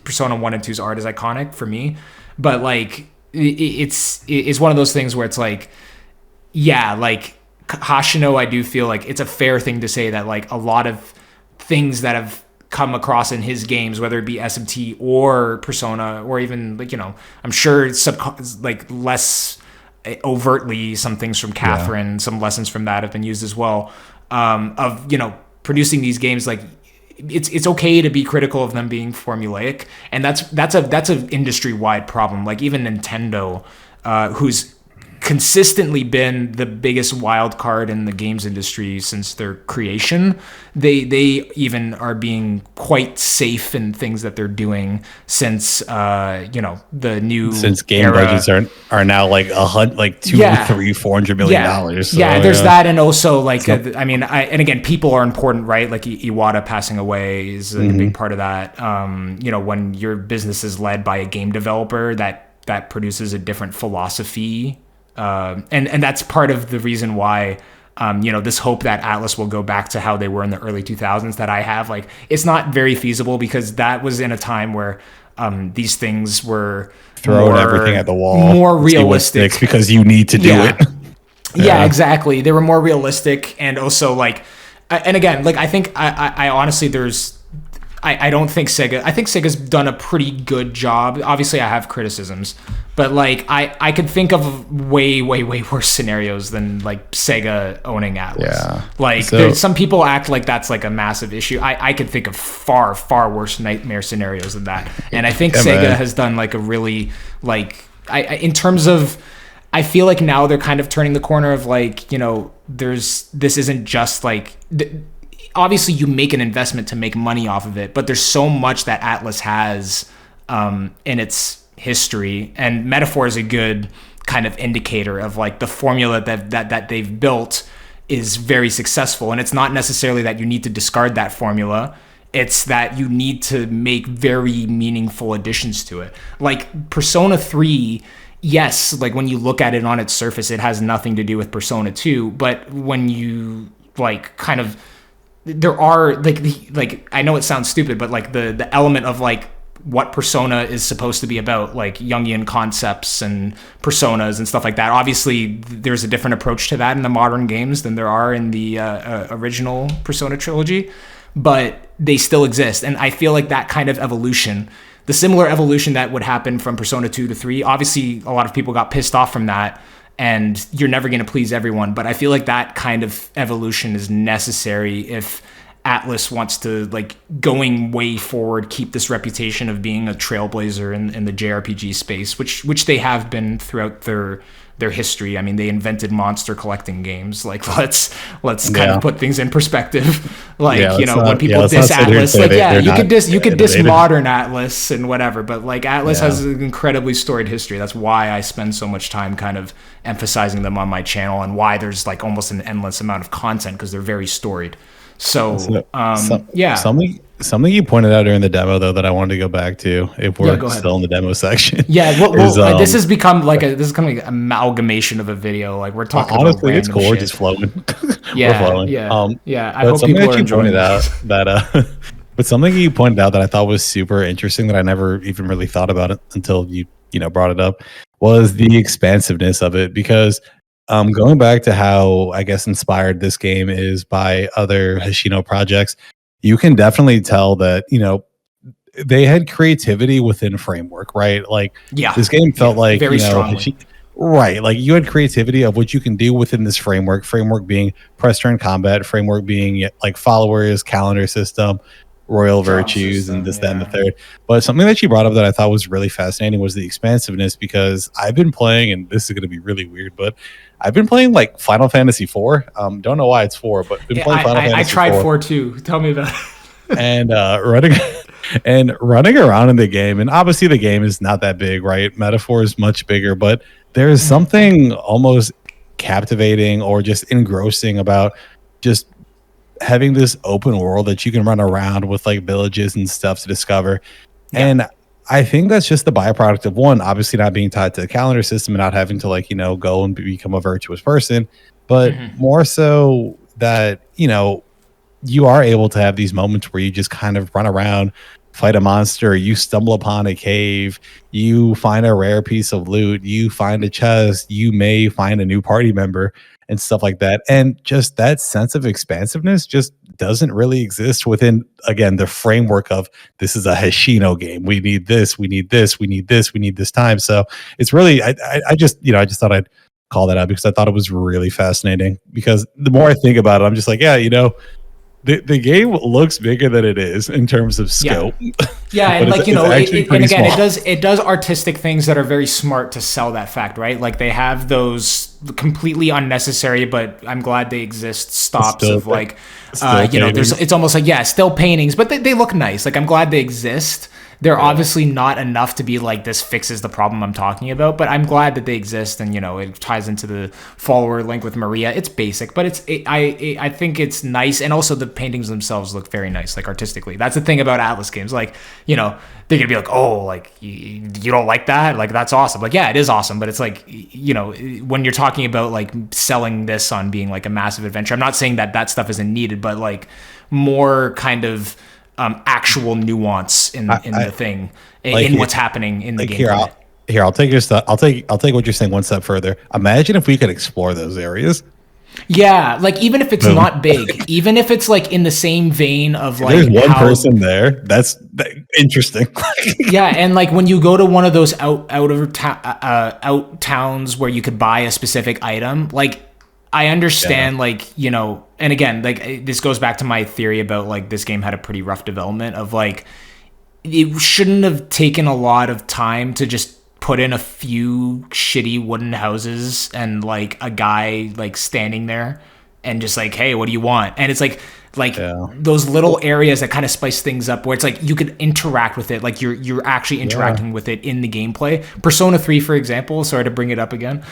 A: Persona 1 and 2's art is iconic for me. But like it's one of those things where it's like, like Hoshino, I do feel like it's a fair thing to say that like a lot of things that have come across in his games, whether it be SMT or Persona, or even like I'm sure it's like less overtly some things from Catherine, some lessons from that have been used as well. Of producing these games, like it's okay to be critical of them being formulaic, and that's an industry wide problem. Like even Nintendo, who's consistently been the biggest wild card in the games industry since their creation, they even are being quite safe in things that they're doing since the new
B: since game
A: era.
B: Budgets are now like $200, $300, $400 million. So,
A: there's that, and also like and again, people are important, right? Like Iwata passing away is a big part of that. When your business is led by a game developer that produces a different philosophy and that's part of the reason why. This hope that Atlus will go back to how they were in the early 2000s that I have, like, it's not very feasible because that was in a time where these things were
B: throwing everything at the wall,
A: more realistic
B: because you need to do it.
A: Yeah, exactly. They were more realistic, and also like, and again, like I think I honestly I don't think Sega. I think Sega's done a pretty good job. Obviously, I have criticisms, but like I could think of way worse scenarios than like Sega owning Atlus.
B: Yeah.
A: Like some people act like that's like a massive issue. I could think of far worse nightmare scenarios than that. And I think Sega has done like a really like in terms of. I feel like now they're kind of turning the corner of like, this isn't just like. Obviously you make an investment to make money off of it, but there's so much that Atlus has in its history, and Metaphor is a good kind of indicator of like the formula that they've built is very successful. And it's not necessarily that you need to discard that formula. It's that you need to make very meaningful additions to it. Like Persona 3, yes, like when you look at it on its surface, it has nothing to do with Persona 2, but when you like kind of there are like I know it sounds stupid, but like the element of like what Persona is supposed to be about, like Jungian concepts and personas and stuff like that. Obviously, there's a different approach to that in the modern games than there are in the original Persona trilogy, but they still exist. And I feel like that kind of evolution, the similar evolution that would happen from Persona 2 to 3, obviously a lot of people got pissed off from that, and you're never going to please everyone. But I feel like that kind of evolution is necessary if Atlus wants to, like, going way forward, keep this reputation of being a trailblazer in the JRPG space, which they have been throughout their history. I mean, they invented monster collecting games. Like, let's kind of put things in perspective. Like, when people diss Atlus, like, you could diss modern Atlus and whatever, but like Atlus has an incredibly storied history. That's why I spend so much time kind of emphasizing them on my channel, and why there's like almost an endless amount of content, because they're very storied. So,
B: something you pointed out during the demo, though, that I wanted to go back to, if we're still in the demo section.
A: Yeah, this has become like an amalgamation of a video. Like, we're talking
B: honestly,
A: about
B: it's cool. We're just flowing.
A: Yeah,
B: we're flowing.
A: I hope people are enjoying
B: that. But something you pointed out that I thought was super interesting that I never even really thought about it until you brought it up was the expansiveness of it, because. Going back to how, I guess, inspired this game is by other Hoshino projects, you can definitely tell that, they had creativity within framework, right? Like, this game felt like,
A: very strongly.
B: Right. Like, you had creativity of what you can do within this framework being press turn combat, framework being like followers, calendar system, royal virtues, system, and this, that, and the third. But something that you brought up that I thought was really fascinating was the expansiveness, because I've been playing, and this is going to be really weird, but I've been playing like Final Fantasy 4. Don't know why it's 4, but been playing Final Fantasy 4.
A: I tried 4 too. Tell me about it.
B: And running around in the game, and obviously the game is not that big, right? Metaphor is much bigger, but there's something almost captivating or just engrossing about just having this open world that you can run around with, like villages and stuff to discover. And I think that's just the byproduct of, one, obviously not being tied to the calendar system and not having to go and become a virtuous person, but more so that, you are able to have these moments where you just kind of run around, fight a monster, you stumble upon a cave, you find a rare piece of loot, you find a chest, you may find a new party member and stuff like that. And just that sense of expansiveness just doesn't really exist within, again, the framework of this is a Hoshino game. We need this, we need this, we need this, we need this time. So it's really, I just thought I'd call that out because I thought it was really fascinating, because the more I think about it, I'm just like, the game looks bigger than it is in terms of scope.
A: Yeah, and it does artistic things that are very smart to sell that fact, right? Like, they have those completely unnecessary, but I'm glad they exist, stops of like, it's almost like, still paintings, but they look nice. Like, I'm glad they exist. they're obviously not enough to be like, this fixes the problem I'm talking about, but I'm glad that they exist. And, it ties into the follower link with Maria. It's basic, but I think it's nice. And also the paintings themselves look very nice, like artistically. That's the thing about Atlus games. Like, they're going to be like, oh, like, you don't like that? Like, that's awesome. Like, yeah, it is awesome. But it's like, when you're talking about like selling this on being like a massive adventure, I'm not saying that stuff isn't needed, but like more kind of actual nuance in the thing, in what's happening in the game.
B: I'll take your stuff. I'll take what you're saying one step further. Imagine if we could explore those areas.
A: Yeah, like even if it's not big, even if it's like in the same vein of like
B: there's one person there, that's interesting.
A: Yeah, and like when you go to one of those out towns where you could buy a specific item, like I understand, like, and again, like this goes back to my theory about like this game had a pretty rough development of like, it shouldn't have taken a lot of time to just put in a few shitty wooden houses and like a guy like standing there and just like, hey, what do you want? And it's like those little areas that kind of spice things up where it's like you could interact with it, like you're actually interacting with it in the gameplay. Persona 3, for example, sorry to bring it up again,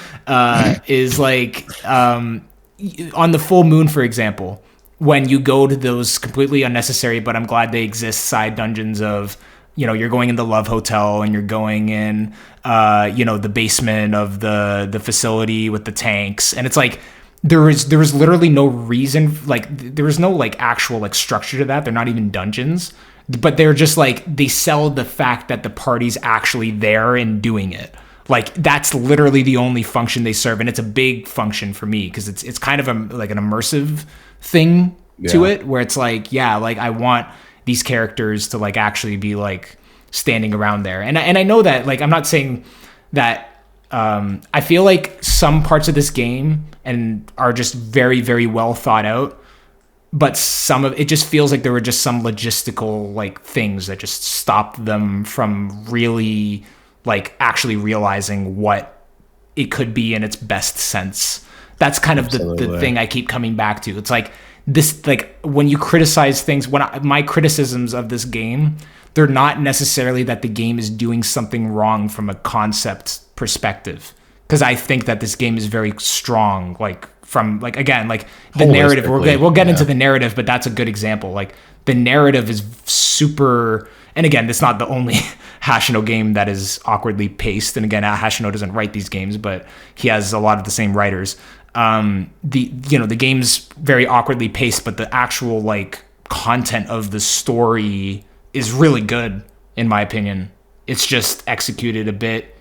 A: is like on the full moon, for example, when you go to those completely unnecessary, but I'm glad they exist, side dungeons of, you're going in the Love Hotel and you're going in, the basement of the facility with the tanks. And it's like, there was literally no reason, like there was no like actual like structure to that. They're not even dungeons, but they're just like, they sell the fact that the party's actually there and doing it. Like that's literally the only function they serve. And it's a big function for me because it's kind of like an immersive thing to it where it's like, like I want these characters to like actually be like standing around there. And I know that, like, I'm not saying that, I feel like some parts of this game are just very, very well thought out, but some of it just feels like there were just some logistical like things that just stopped them from really like actually realizing what it could be in its best sense. That's kind of the thing I keep coming back to. It's like this, like when you criticize things, my criticisms of this game, they're not necessarily that the game is doing something wrong from a concept perspective. Because I think that this game is very strong, like from like, again, like the narrative, we'll get into the narrative, but that's a good example. Like the narrative is super, and again, it's not the only Hashino game that is awkwardly paced. And again, Hashino doesn't write these games, but he has a lot of the same writers. The game's very awkwardly paced, but the actual like content of the story is really good, in my opinion. It's just executed a bit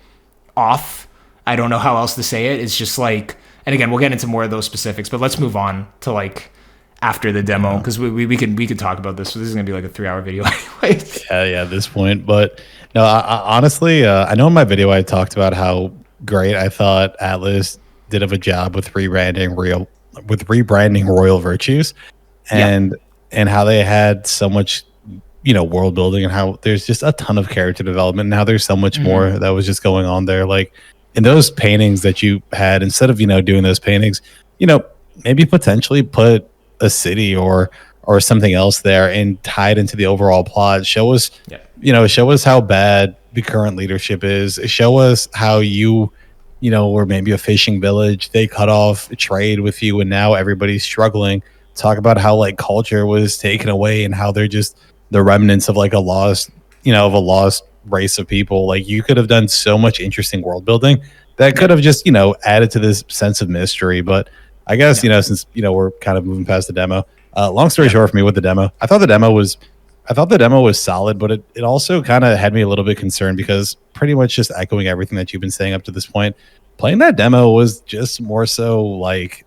A: off. I don't know how else to say it. It's just like, and again, we'll get into more of those specifics, but let's move on to like after the demo, because we could talk about this. So this is gonna be like a 3-hour video anyway.
B: At this point. But no, I honestly, I know in my video I talked about how great I thought Atlus did of a job with rebranding Royal Virtues, and how they had so much world building, and how there's just a ton of character development, and how there's so much more that was just going on there. Like in those paintings that you had, instead of doing those paintings, maybe potentially put a city or something else there and tie it into the overall plot. Show us show us how bad the current leadership is. Show us how or maybe a fishing village, they cut off trade with you and now everybody's struggling. Talk about how like culture was taken away and how they're just the remnants of like a lost race of people. Like you could have done so much interesting world building that could have just added to this sense of mystery. But I guess since we're kind of moving past the demo, long story short for me with the demo, I thought the demo was solid, but it also kind of had me a little bit concerned because pretty much just echoing everything that you've been saying up to this point, playing that demo was just more so like,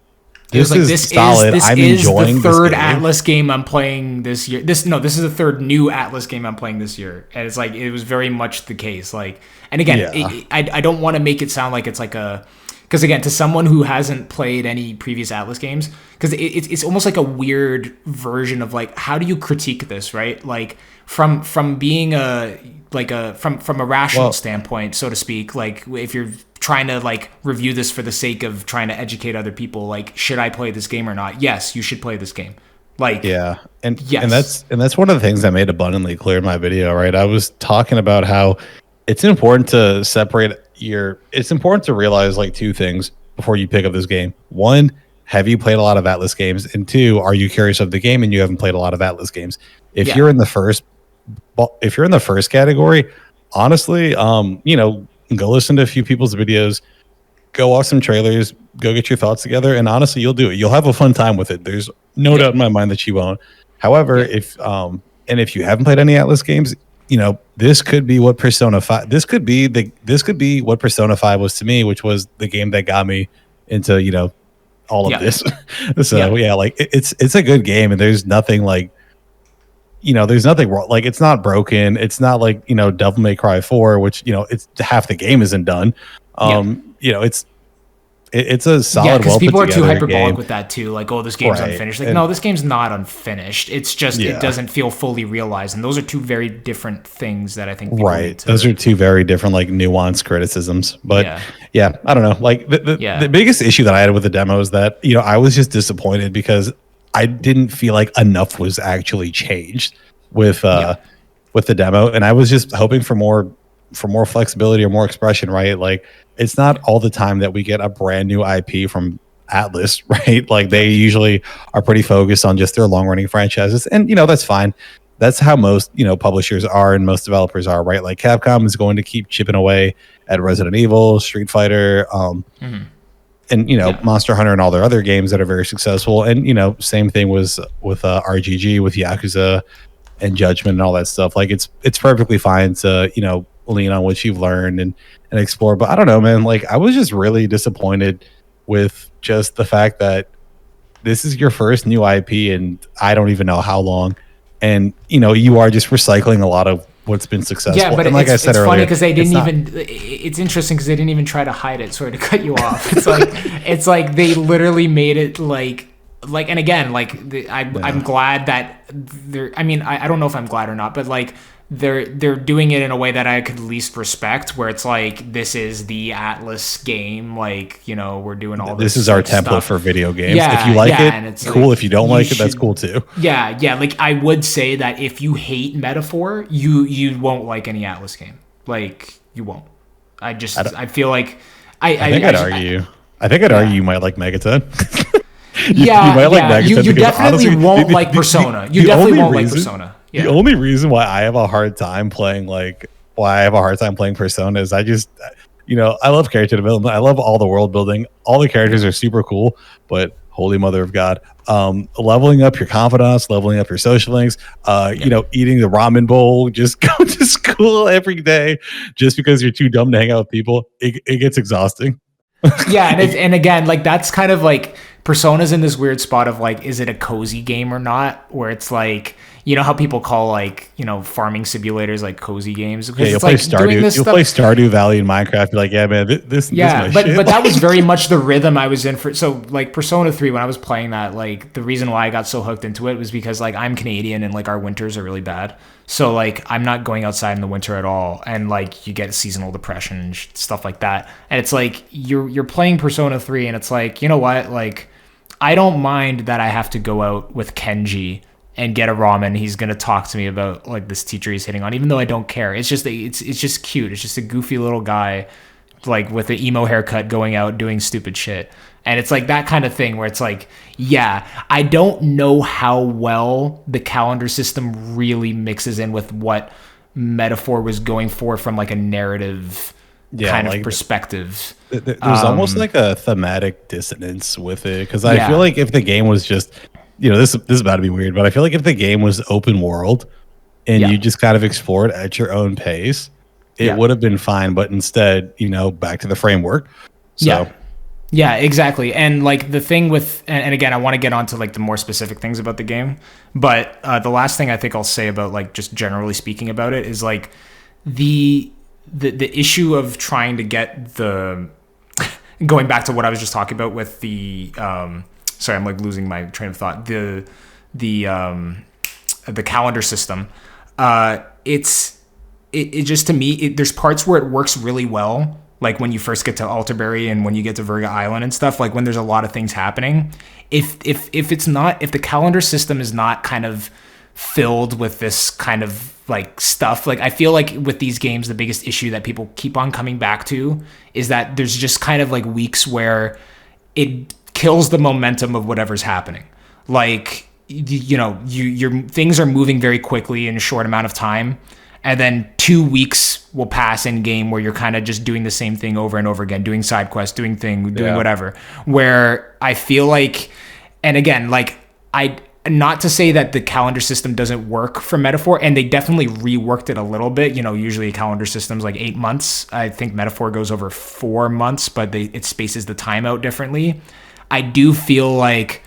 B: this is solid. I'm enjoying
A: the third Atlus game I'm playing this year. This is the third new Atlus game I'm playing this year, and it's like it was very much the case. Like, and again, I don't want to make it sound like it's like a, because again, to someone who hasn't played any previous Atlus games, because it's almost like a weird version of like, how do you critique this, right? Like from being from a rational standpoint, so to speak. Like if you're trying to like review this for the sake of trying to educate other people, like should I play this game or not? Yes, you should play this game. Like,
B: Yeah. And
A: yes,
B: that's one of the things I made abundantly clear in my video, right? I was talking about how it's important to it's important to realize like two things before you pick up this game. One, have you played a lot of Atlas games? And two, are you curious of the game and you haven't played a lot of Atlas games? If
A: yeah,
B: you're in the first if you're in the first category, honestly, go listen to a few people's videos, go watch some trailers, go get your thoughts together, and honestly, you'll do it. You'll have a fun time with it. There's no
A: yeah,
B: doubt in my mind that you won't. However,
A: yeah,
B: if you haven't played any Atlas games, this could be what Persona 5 this could be what Persona 5 was to me, which was the game that got me into, all of
A: yeah,
B: this. So
A: yeah,
B: yeah, like it's a good game and there's nothing like there's nothing wrong. Like it's not broken. It's not like, Devil May Cry 4, which, it's half the game isn't done.
A: yeah.
B: It's a
A: Yeah,
B: solid,
A: because
B: well put
A: people are too
B: together
A: hyperbolic
B: game.
A: with that too. Like, oh, this game's
B: Right.
A: unfinished. Like,
B: And
A: no, this game's not unfinished. It's just it
B: yeah,
A: doesn't feel fully realized, and those are two very different things that I think people need
B: right.
A: to.
B: Those are two very different, like nuanced criticisms. But
A: Yeah,
B: yeah, I don't know. Like the
A: yeah,
B: the biggest issue that I had with the demo is that, I was just disappointed because I didn't feel like enough was actually changed with
A: yeah,
B: with the demo, and I was just hoping for more flexibility or more expression, right? Like it's not all the time that we get a brand new IP from Atlas, right? Like
A: yeah,
B: they usually are pretty focused on just their long running franchises, and that's fine. That's how most publishers are and most developers are, right? Like Capcom is going to keep chipping away at Resident Evil, Street Fighter,
A: hmm,
B: and
A: yeah,
B: Monster Hunter and all their other games that are very successful. And same thing was with RGG, with Yakuza and Judgment and all that stuff. Like it's perfectly fine to lean on what you've learned and explore. But I don't know, man. Like I was just really disappointed with just the fact that this is your first new IP and I don't even know how long, and you are just recycling a lot of what's been successful.
A: yeah. But
B: And like I said
A: it's
B: earlier,
A: funny because they didn't
B: it's not-
A: even. It's interesting because they didn't even try to hide it. Sorry to cut you off. It's like they literally made it like, and again, like I'm glad that they're. I mean, I don't know if I'm glad or not, but like they're doing it in a way that I could least respect, where it's like this is the Atlas game, like we're doing all this.
B: This is our
A: like,
B: template
A: stuff.
B: for video games.
A: Yeah,
B: If you like
A: yeah, and
B: it,
A: it's
B: cool.
A: like,
B: If you don't
A: you
B: like it, that's
A: should-
B: cool too.
A: Yeah. Like I would say that if you hate metaphor, you won't like any Atlas game. Like you won't. I feel like
B: I think I'd argue. I think I'd argue you might like Megaton.
A: Yeah,
B: might like
A: yeah.
B: Megaton
A: You
B: because
A: definitely
B: honestly,
A: won't like Persona. You
B: the
A: definitely
B: only
A: won't like
B: reason-
A: Persona. Yeah.
B: The only reason why I have a hard time playing Persona is I love character development. I love all the world building. All the characters are super cool, but holy mother of God, leveling up your confidants, leveling up your social links, eating the ramen bowl, just go to school every day just because you're too dumb to hang out with people. It gets exhausting.
A: Yeah, and again, like that's kind of like Persona's in this weird spot of like, is it a cozy game or not? Where it's like, how people call like, farming simulators like cozy games.
B: Yeah, you'll play Stardew. You'll play Stardew Valley in Minecraft. You're like, yeah, man, this.
A: Yeah,
B: this is
A: but
B: my shit.
A: that was very much the rhythm I was in for. So like Persona 3, when I was playing that, like the reason why I got so hooked into it was because like I'm Canadian and like our winters are really bad. So like I'm not going outside in the winter at all, and like you get seasonal depression and stuff like that. And it's like you're playing Persona 3, and it's like, you know what, like I don't mind that I have to go out with Kenji and get a ramen. He's gonna talk to me about like this teacher he's hitting on, even though I don't care. It's just cute. It's just a goofy little guy, like with an emo haircut, going out doing stupid shit. And it's like that kind of thing where it's like, yeah, I don't know how well the calendar system really mixes in with what Metaphor was going for from like a narrative kind of perspective.
B: There's almost like a thematic dissonance with it, because I feel like if the game was just, this is about to be weird, but I feel like if the game was open world and you just kind of explored at your own pace, it would have been fine. But instead, back to the framework. So.
A: Yeah, exactly. And like the thing with, and again, I want to get onto like the more specific things about the game, but the last thing I think I'll say about like just generally speaking about it is like the issue of trying to get going back to what I was just talking about with the sorry, I'm like losing my train of thought. The calendar system. It just, to me, there's parts where it works really well, like when you first get to Alterberry and when you get to Virga Island and stuff, like when there's a lot of things happening. If the calendar system is not kind of filled with this kind of like stuff, like I feel like with these games, the biggest issue that people keep on coming back to is that there's just kind of like weeks where it kills the momentum of whatever's happening. Like, your things are moving very quickly in a short amount of time, and then 2 weeks will pass in game where you're kind of just doing the same thing over and over again, doing side quests, doing whatever, where I feel like, and again, like not to say that the calendar system doesn't work for Metaphor, and they definitely reworked it a little bit. Usually a calendar system's like 8 months. I think Metaphor goes over 4 months, but it spaces the time out differently. I do feel like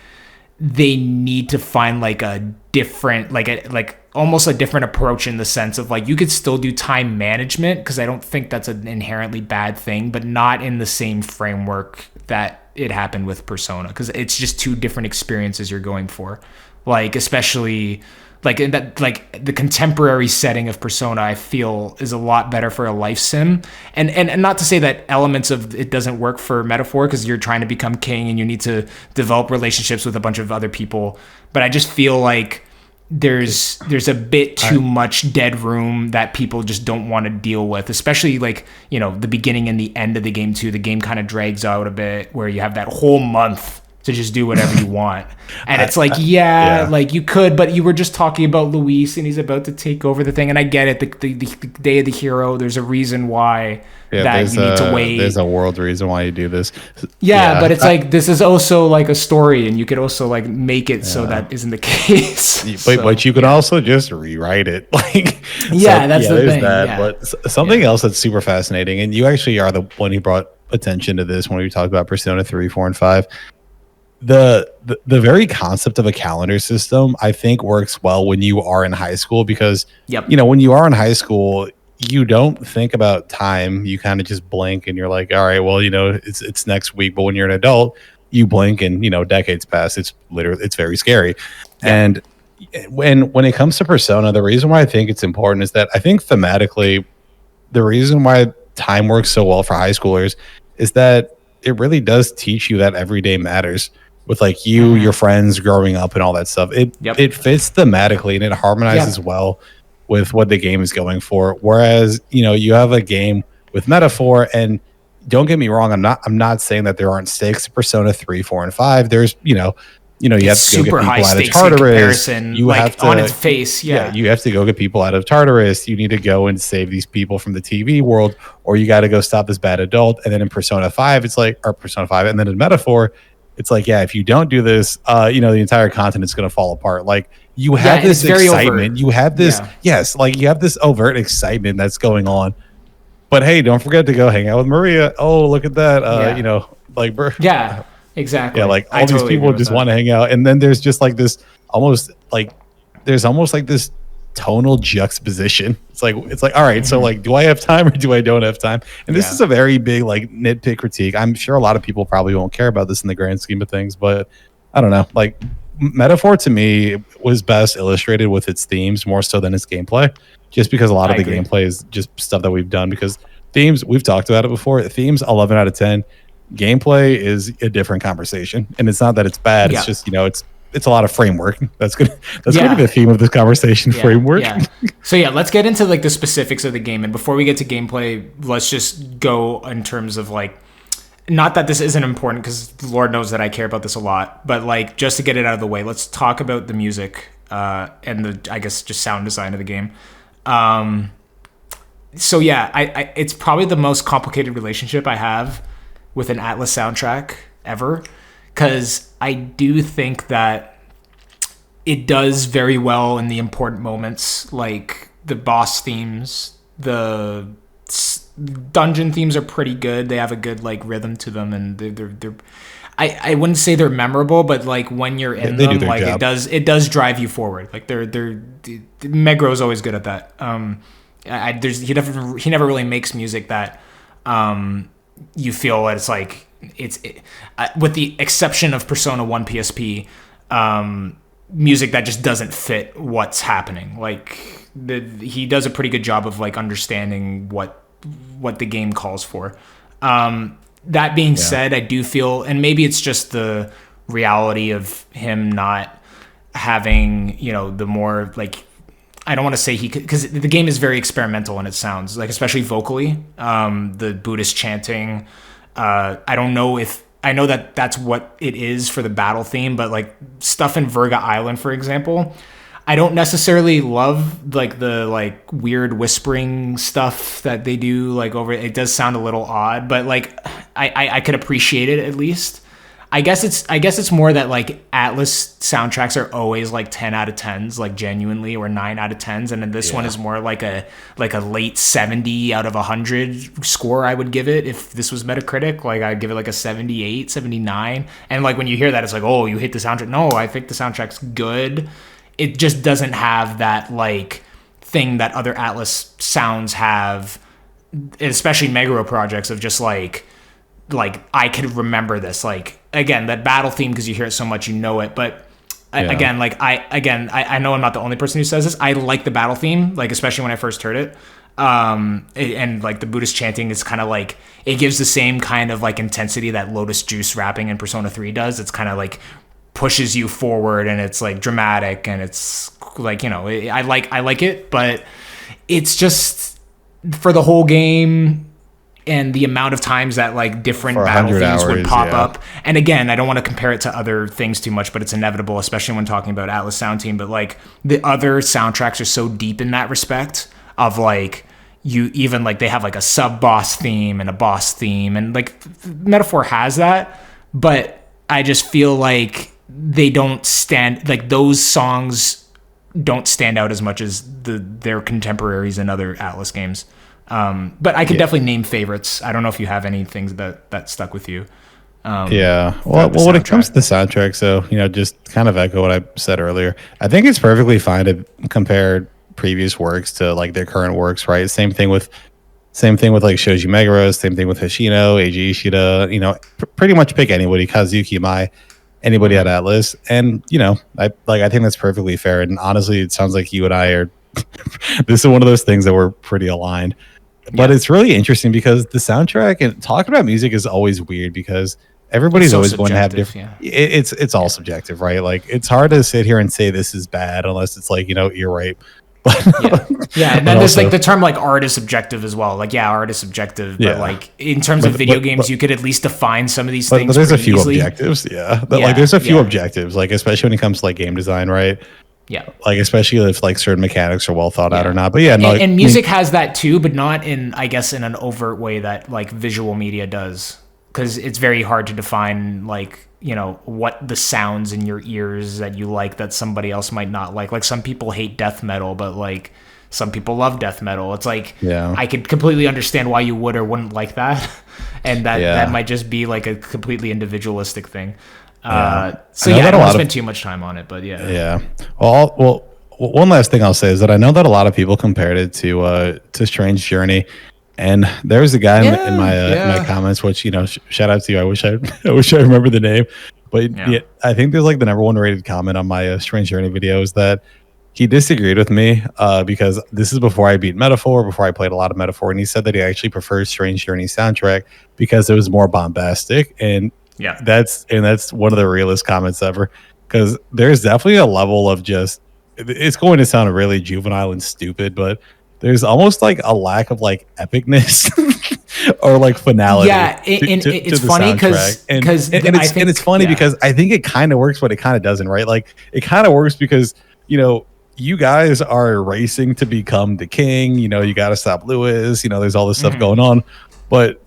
A: they need to find like a different, like almost a different approach, in the sense of like you could still do time management, because I don't think that's an inherently bad thing, but not in the same framework that it happened with Persona, because it's just two different experiences you're going for. Like, especially like in that, like the contemporary setting of Persona, I feel is a lot better for a life sim. And not to say that elements of it doesn't work for Metaphor, because you're trying to become king and you need to develop relationships with a bunch of other people. But I just feel like there's a bit too much dead room that people just don't want to deal with, especially like, the beginning and the end of the game too. The game kind of drags out a bit, where you have that whole month to just do whatever you want. And it's like, like you could, but you were just talking about Luis and he's about to take over the thing. And I get it. The Day of the Hero, there's a reason why that you need to wait.
B: There's a world reason why you do this.
A: Yeah, but it's like, this is also like a story, and you could also like make it so that isn't the case.
B: But you could also just rewrite it. Like,
A: that's the thing.
B: But something else that's super fascinating, and you actually are the one who brought attention to this when we talked about Persona 3, 4, and 5. The very concept of a calendar system, I think, works well when you are in high school, because when you are in high school, you don't think about time. You kind of just blink and you're like, all right, well, it's next week. But when you're an adult, you blink and decades pass. It's very scary. And when it comes to Persona, the reason why I think it's important is that I think thematically, the reason why time works so well for high schoolers is that it really does teach you that every day matters. With like your friends growing up and all that stuff, it fits thematically and it harmonizes well with what the game is going for. Whereas you have a game with Metaphor, and don't get me wrong, I'm not saying that there aren't stakes to Persona 3, 4, and 5. There's you have to go get people out of Tartarus. You have to,
A: on its face,
B: you have to go get people out of Tartarus. You need to go and save these people from the TV world, or you got to go stop this bad adult. And then in Persona 5, it's like, or Persona 5, and then in Metaphor, it's like, if you don't do this, the entire continent is going to fall apart. Like, you have this excitement. You have this, like you have this overt excitement that's going on. But hey, don't forget to go hang out with Maria. Oh, look at that. Like,
A: exactly.
B: Yeah, like all these people just want to hang out. And then there's just like this almost like this tonal juxtaposition. It's like, all right, so like, do I have time or do I don't have time? And this is a very big like nitpick critique. I'm sure a lot of people probably won't care about this in the grand scheme of things, but I don't know. Like, Metaphor to me was best illustrated with its themes more so than its gameplay, just because a lot of the gameplay is just stuff that we've done. Because themes, we've talked about it before. Themes 11 out of 10. Gameplay is a different conversation, and it's not that it's bad. It's just it's a lot of framework. That's gonna be the theme of this conversation. Framework.
A: So let's get into like the specifics of the game. And before we get to gameplay, let's just go in terms of like, not that this isn't important, because Lord knows that I care about this a lot, but like, just to get it out of the way, let's talk about the music and the, I guess, just sound design of the game. So it's probably the most complicated relationship I have with an Atlus soundtrack ever, because I do think that it does very well in the important moments, like the boss themes. The dungeon themes are pretty good. They have a good like rhythm to them, and they're I wouldn't say they're memorable, but like when you're in them, like job. it does drive you forward. Like Megro's always good at that. He never really makes music that you feel that it's like with the exception of Persona 1 PSP, music that just doesn't fit what's happening. Like he does a pretty good job of like understanding what the game calls for. That being said, I do feel, and maybe it's just the reality of him not having, the more like, I don't want to say he could, because the game is very experimental in its sounds, like especially vocally. The Buddhist chanting. I don't know if I know that that's what it is for the battle theme, but like stuff in Virga Island, for example, I don't necessarily love like the like weird whispering stuff that they do like over. It does sound a little odd, but like I could appreciate it at least. I guess it's more that like Atlus soundtracks are always like 10 out of 10s, like genuinely, or 9 out of 10s, and then this one is more like a late 70 out of 100 score I would give it if this was Metacritic. Like I'd give it like a 78, 79. And like when you hear that, it's like, oh, you hate the soundtrack. No, I think the soundtrack's good. It just doesn't have that like thing that other Atlus sounds have, especially Meguro projects, of just like I could remember this, like again that battle theme, because you hear it so much, you know it. But I know I'm not the only person who says this. I like the battle theme, like especially when I first heard it. And like the Buddhist chanting is kind of like, it gives the same kind of like intensity that Lotus Juice rapping in Persona 3 does. It's kind of like pushes you forward, and it's like dramatic, and it's like, I like it, but it's just for the whole game. And the amount of times that like different battle themes would pop up. And again, I don't want to compare it to other things too much, but it's inevitable, especially when talking about Atlus Sound Team. But like the other soundtracks are so deep in that respect of like, you even like, they have like a sub boss theme and a boss theme, and like Metaphor has that, but I just feel like they don't stand, like those songs don't stand out as much as their contemporaries in other Atlus games. But I could definitely name favorites. I don't know if you have any things that stuck with you.
B: Well, when it comes to the soundtrack, so just kind of echo what I said earlier. I think it's perfectly fine to compare previous works to like their current works, right? Same thing with like Shoji Meguro, same thing with Hoshino, Eiji Ishida. Pretty much pick anybody, Kazuki Mai, anybody at Atlus, and I think that's perfectly fair. And honestly, it sounds like you and I are. This is one of those things that we're pretty aligned. But it's really interesting because the soundtrack, and talking about music is always weird because everybody's always going to have different. It's all subjective, right? Like it's hard to sit here and say this is bad unless it's like ear rape.
A: And then there's like the term like art is subjective as well. Like art is subjective, but like in terms of video games, you could at least define some of these things.
B: But there's a few objectives, like there's a few objectives, like especially when it comes to like game design, right?
A: Yeah,
B: like especially if like certain mechanics are well thought out or not. But
A: and music has that too, but not in, I guess, in an overt way that like visual media does, because it's very hard to define like what the sounds in your ears that you like that somebody else might not like. Like some people hate death metal, but like some people love death metal. It's like I could completely understand why you would or wouldn't like that, and that might just be like a completely individualistic thing. I don't want to spend too much time on it, but
B: well, one last thing I'll say is that I know that a lot of people compared it to Strange Journey, and there was a guy in my comments, which shout out to you. I wish I remember the name, but I think there's like the #1 rated comment on my Strange Journey video is that he disagreed with me because this is before I beat Metaphor, before I played a lot of Metaphor, and he said that he actually prefers Strange Journey soundtrack because it was more bombastic. And that's one of the realest comments ever, because there's definitely a level of just, it's going to sound really juvenile and stupid, but there's almost like a lack of like epicness or like finality.
A: It's funny because
B: it's funny because I think it kind of works, but it kind of doesn't, right? Like it kind of works because you guys are racing to become the king. You got to stop Lewis. There's all this stuff going on, but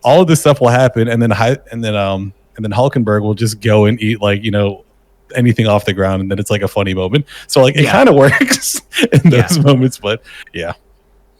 B: all of this stuff will happen, and then Hulkenberg will just go and eat like anything off the ground, and then it's like a funny moment. So like it kind of works in those moments, but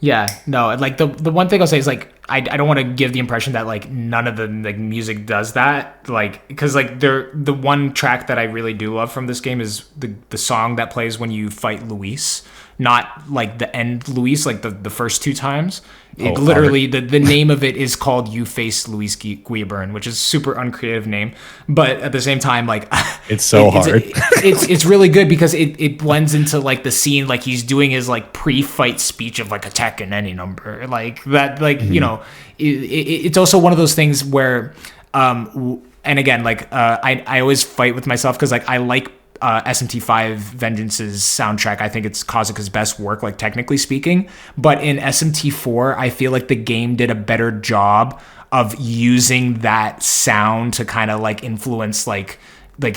A: no, like the one thing I'll say is like I don't want to give the impression that like none of the like music does that, like because like the one track that I really do love from this game is the song that plays when you fight Luis. not like the end Luis, like the first two times. It
B: Oh,
A: literally, the name of it is called You Face Luis Guillaburn, which is a super uncreative name. But at the same time, like
B: It's so hard.
A: It's really good because it blends into like the scene, like he's doing his like pre-fight speech of like attacking any number, like that, like you know, it's also one of those things where, and again, like I always fight with myself because like I like SMT5 Vengeance's soundtrack. I think it's Kazuka's best work, like technically speaking. But in SMT4, I feel like the game did a better job of using that sound to kind of like influence like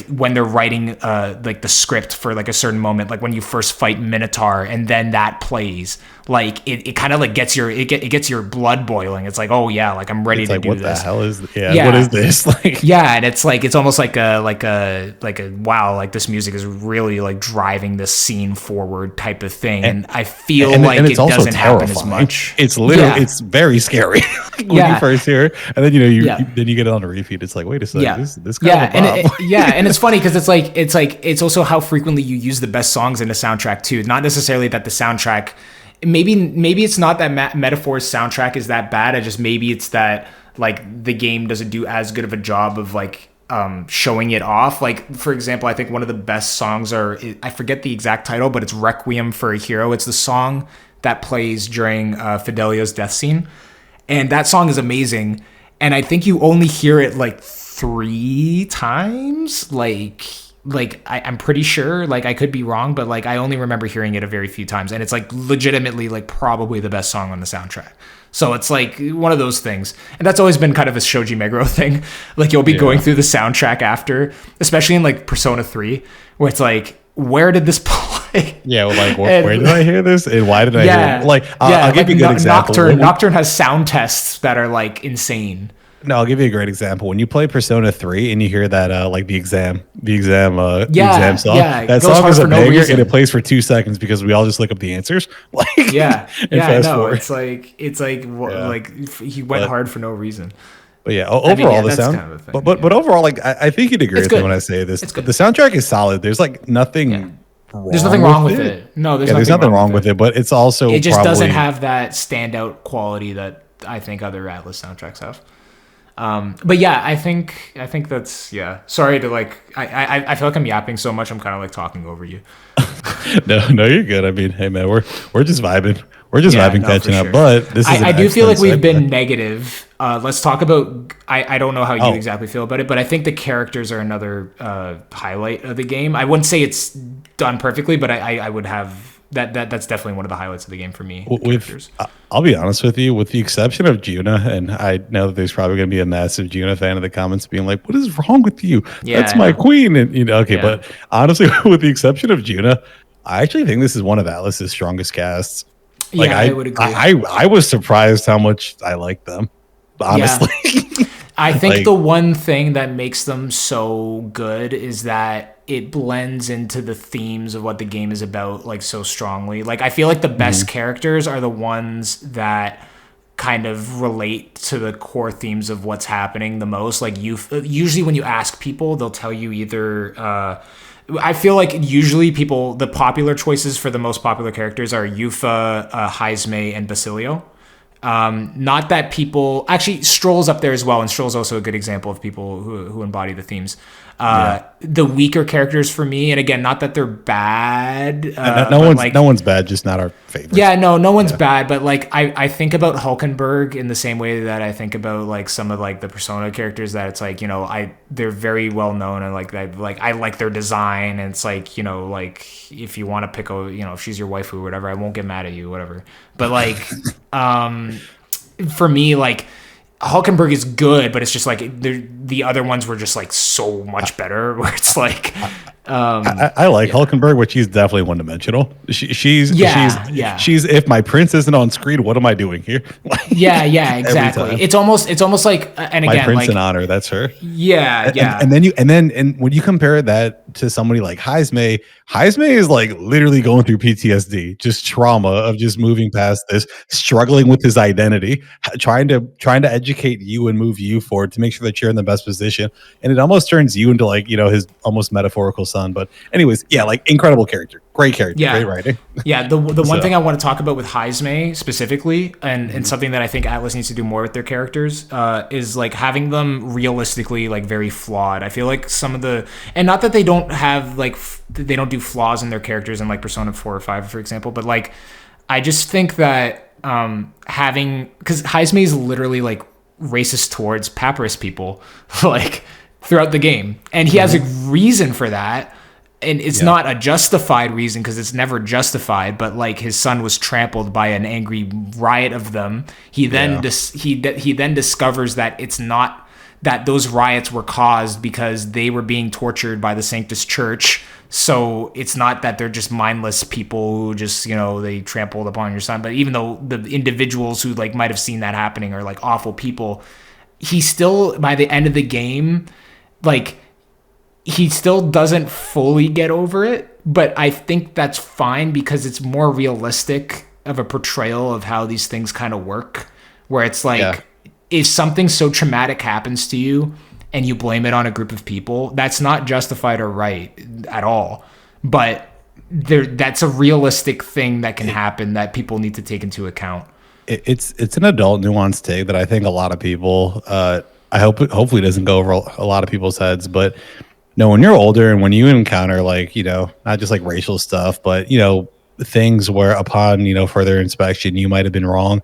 A: when they're writing like the script for like a certain moment, like when you first fight Minotaur and then that plays, like it kind of like gets your blood boiling. It's like, oh yeah, like I'm ready to do this.
B: What the hell is what is this? Like
A: yeah, and it's almost like a wow, like this music is really like driving this scene forward type of thing. And I feel like it doesn't happen as much.
B: It's literally it's very scary when you first hear it, and then you then you get it on a repeat. It's like, wait a second, this guy
A: and it's funny because it's also how frequently you use the best songs in a soundtrack too. Not necessarily that the soundtrack, maybe it's not that Metaphor's soundtrack is that bad. Maybe it's that like the game doesn't do as good of a job of like showing it off. Like for example, I think one of the best songs I forget the exact title, but it's Requiem for a Hero. It's the song that plays during Fidelio's death scene, and that song is amazing. And I think you only hear it like 3 times, I'm pretty sure, like I could be wrong, but like I only remember hearing it a very few times, and it's like legitimately like probably the best song on the soundtrack. So it's like one of those things, and that's always been kind of a Shoji Meguro thing. Like you'll be going through the soundtrack after, especially in like Persona 3, where it's like, where did this play?
B: Yeah, well, like where did I hear this, and why did I hear it? Like I'll give you a good example.
A: Nocturne has sound tests that are like insane.
B: No, I'll give you a great example. When you play Persona 3 and you hear that like the exam song, that song is a banger, and it plays for 2 seconds because we all just look up the answers. Like
A: it's like he went hard for no reason.
B: But yeah, overall the sound. Kind of thing, but overall, like I think you'd agree with me when I say this. The soundtrack is solid. There's like nothing.
A: There's nothing wrong with it. No,
B: there's nothing wrong with it. But it's also
A: it just doesn't have that standout quality that I think other Atlus soundtracks have. But yeah, I think that's sorry to like I feel like I'm yapping so much I'm kind of like talking over you.
B: no, you're good. I mean, hey man, we're just vibing. We're just vibing, catching up. But this is
A: I do feel like we've been negative. Let's talk about I don't know how you exactly feel about it, but I think the characters are another highlight of the game. I wouldn't say it's done perfectly, but I would have that's definitely one of the highlights of the game for me.
B: I'll be honest with you, with the exception of Juna, and I know that there's probably going to be a massive Juna fan in the comments being like, "What is wrong with you? That's my queen." And but honestly, with the exception of Juna, I actually think this is one of Atlus's strongest casts. Like I would agree. I was surprised how much I like them. Honestly,
A: I think the one thing that makes them so good is that it blends into the themes of what the game is about like so strongly. Like I feel like the best characters are the ones that kind of relate to the core themes of what's happening the most. Like usually when you ask people, they'll tell you either I feel like usually the popular choices for the most popular characters are Yufa, Haizme, and Basilio. Not that people actually Stroll's up there as well, and Stroll's also a good example of people who embody the themes. The weaker characters for me, and again, not that they're bad.
B: No one's bad, just not our favorite.
A: Yeah, no one's bad, but like I think about Hulkenberg in the same way that I think about like some of like the Persona characters that it's like they're very well known and like I like their design, and it's like like if you want to pick if she's your waifu or whatever, I won't get mad at you, whatever. But like for me, like Hulkenberg is good, but it's just like the other ones were just like so much better. Where it's like,
B: I like Hulkenberg, but she's definitely one dimensional. She's if my prince isn't on screen, what am I doing here?
A: Exactly. It's almost like and
B: my
A: again,
B: prince
A: like,
B: in honor. That's her.
A: And
B: when you compare that to somebody like Haizme is like literally going through PTSD, just trauma of just moving past this, struggling with his identity, trying to educate you and move you forward to make sure that you're in the best position. And it almost turns you into like, his almost metaphorical son. But anyways, yeah, like incredible character, great writing.
A: Yeah, the one thing I want to talk about with Heisme specifically, and something that I think Atlus needs to do more with their characters, is like having them realistically like very flawed. I feel like some of the, and not that they don't have like they don't do flaws in their characters in like Persona 4 or 5, for example, but like I just think that having, because Heisme is literally like racist towards Papyrus people like throughout the game, and he has a reason for that. And it's not a justified reason because it's never justified, but like his son was trampled by an angry riot of them. He then he then discovers that it's not that those riots were caused because they were being tortured by the Sanctus Church. So it's not that they're just mindless people who just, you know, they trampled upon your son. But even though the individuals who like might have seen that happening are like awful people, he still, by the end of the game, like, he still doesn't fully get over it, but I think that's fine because it's more realistic of a portrayal of how these things kind of work, where it's like, if something so traumatic happens to you and you blame it on a group of people, that's not justified or right at all. But that's a realistic thing that can happen that people need to take into account.
B: It's an adult nuanced take that I think a lot of people, I hopefully doesn't go over a lot of people's heads, but no, when you're older and when you encounter like, you know, not just like racial stuff, but, you know, things where upon, you know, further inspection, you might have been wrong,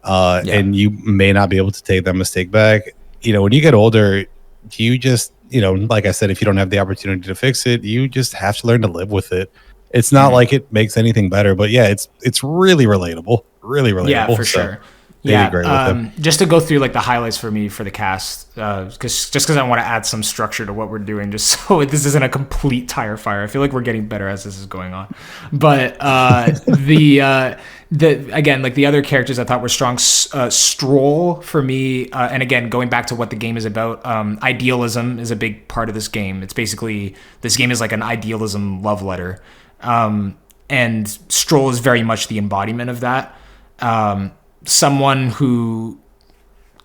B: and you may not be able to take that mistake back. You know, when you get older, you just, you know, like I said, if you don't have the opportunity to fix it, you just have to learn to live with it. It's not like it makmakes anything better, but yeah, it's really relatable. Really relatable.
A: Yeah, for sure. Yeah, just to go through like the highlights for me for the cast, because I want to add some structure to what we're doing, just so this isn't a complete tire fire. I feel like we're getting better as this is going on, but the again, like the other characters I thought were strong. Stroll for me, and again going back to what the game is about, idealism is a big part of this game. It's basically, this game is like an idealism love letter, and Stroll is very much the embodiment of that. Someone who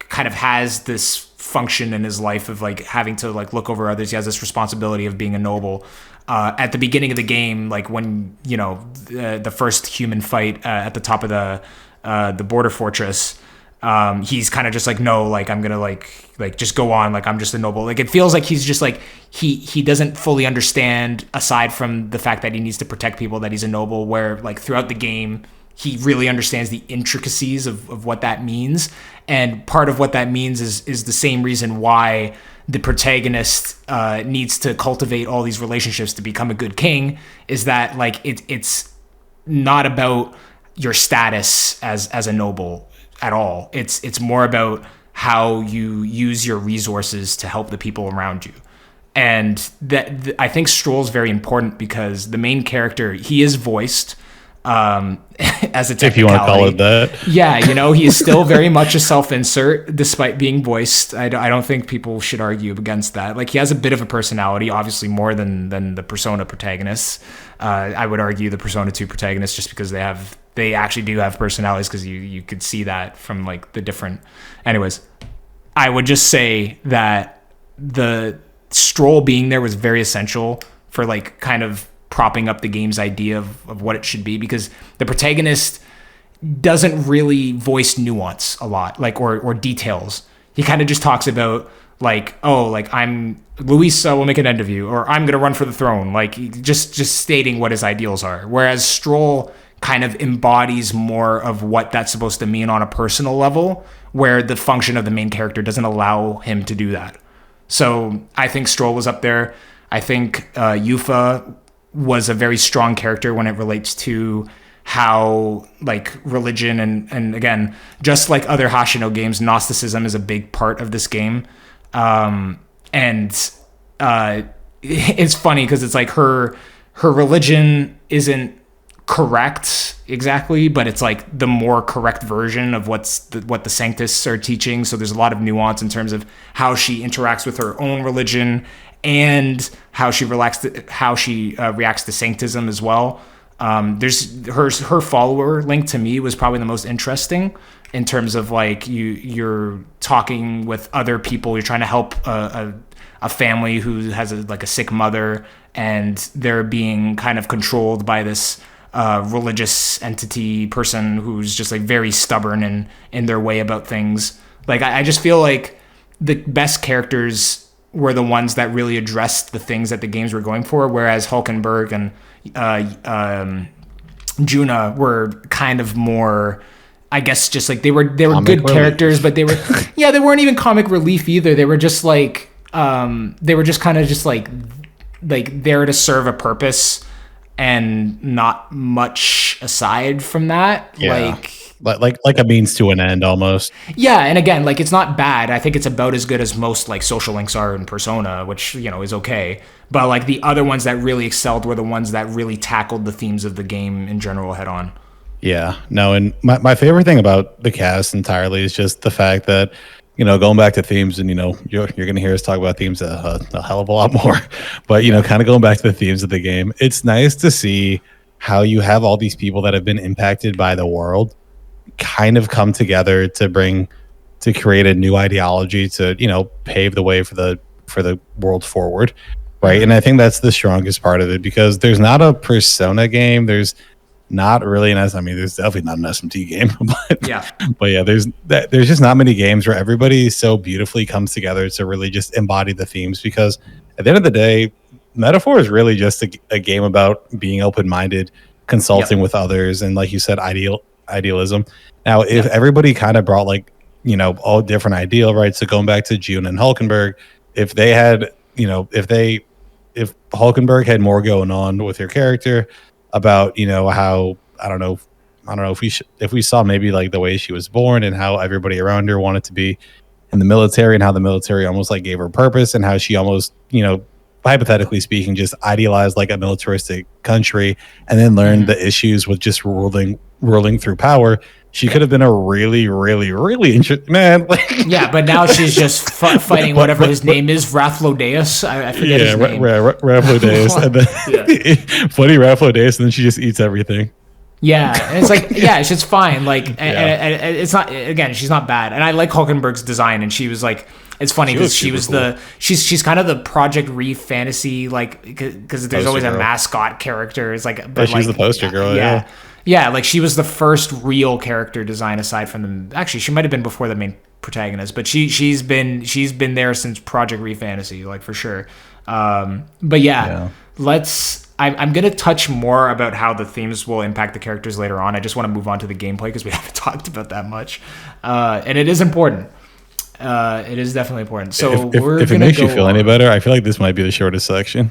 A: kind of has this function in his life of like having to like look over others. He has this responsibility of being a noble. At the beginning of the game, like when, you know, the first human fight at the top of the border fortress, he's kind of just like, no, like I'm gonna like just go on, like I'm just a noble. Like it feels like he's just like he doesn't fully understand, aside from the fact that he needs to protect people, that he's a noble, where like throughout the game he really understands the intricacies of what that means. And part of what that means is the same reason why the protagonist needs to cultivate all these relationships to become a good king, is that like it's not about your status as a noble at all. It's more about how you use your resources to help the people around you. And that I think Stroll's very important because the main character, he is voiced as a technicality.
B: If you want to call it that.
A: Yeah, you know, he is still very much a self-insert despite being voiced. I don't think people should argue against that. Like, he has a bit of a personality, obviously more than the Persona protagonists. I would argue the Persona 2 protagonists, just because they actually do have personalities, because you could see that from like the different. Anyways, I would just say that the Stroll being there was very essential for like kind of propping up the game's idea of what it should be, because the protagonist doesn't really voice nuance a lot, like or details. He kind of just talks about like, oh, like I'm Luisa will make an end of you, or I'm gonna run for the throne, like just stating what his ideals are. Whereas Stroll kind of embodies more of what that's supposed to mean on a personal level, where the function of the main character doesn't allow him to do that. So I think Stroll was up there. I think Yufa was a very strong character when it relates to how like religion and again, just like other Hashino games, Gnosticism is a big part of this game. And it's funny because it's like her religion isn't correct exactly, but it's like the more correct version of what the Sanctus are teaching. So there's a lot of nuance in terms of how she interacts with her own religion and how she reacts to Sanctism as well. There's her follower link to me was probably the most interesting in terms of like you're talking with other people, you're trying to help a family who has a sick mother, and they're being kind of controlled by this religious entity person who's just like very stubborn and in their way about things. Like I just feel like the best characters were the ones that really addressed the things that the games were going for, whereas Hulkenberg and Juna were kind of more, I guess, just like they were comic good relief. Characters, but they were they weren't even comic relief either. They were just like they were just kind of just like there to serve a purpose and not much aside from that.
B: Yeah. Like a means to an end almost.
A: Yeah, and again, like it's not bad. I think it's about as good as most like social links are in Persona, which, you know, is okay. But like the other ones that really excelled were the ones that really tackled the themes of the game in general head on.
B: Yeah, no, and my favorite thing about the cast entirely is just the fact that, you know, going back to themes, and, you know, you're going to hear us talk about themes a hell of a lot more. But, you know, kind of going back to the themes of the game, it's nice to see how you have all these people that have been impacted by the world kind of come together to create a new ideology to, you know, pave the way for the world forward, right? And I think that's the strongest part of it, because there's not a Persona game, there's not really there's definitely not an SMT game, but yeah, there's just not many games where everybody so beautifully comes together to really just embody the themes, because at the end of the day, Metaphor is really just a game about being open-minded, consulting with others, and, like you said, idealism. Now, if everybody kind of brought, like, you know, all different ideal, right? So going back to June and Hulkenberg, if they had, you know, if Hulkenberg had more going on with her character about, you know, how, I don't know if we saw maybe like the way she was born and how everybody around her wanted to be in the military, and how the military almost like gave her purpose, and how she almost, you know, hypothetically speaking, just idealized like a militaristic country, and then learned the issues with just ruling through power. She could have been a really, really, really interesting man.
A: But now she's just fighting whatever his name is, Rathlodeus. I forget his name.
B: Rathlodeus. And then funny Rathlodeus, and then she just eats everything.
A: Yeah, and it's like, it's just fine. Like, and it's not, again, she's not bad. And I like Hulkenberg's design, and she was like, it's funny because she's kind of the Project ReFantasy, like, because there's always a mascot character. It's like, but
B: she's the poster girl.
A: Yeah, like she was the first real character design aside from them. Actually, she might have been before the main protagonist, but she's been there since Project ReFantasy, like, for sure. But I'm going to touch more about how the themes will impact the characters later on. I just want to move on to the gameplay because we haven't talked about that much. And it is important. It is definitely important. So
B: if it makes you feel any better, I feel like this might be the shortest section.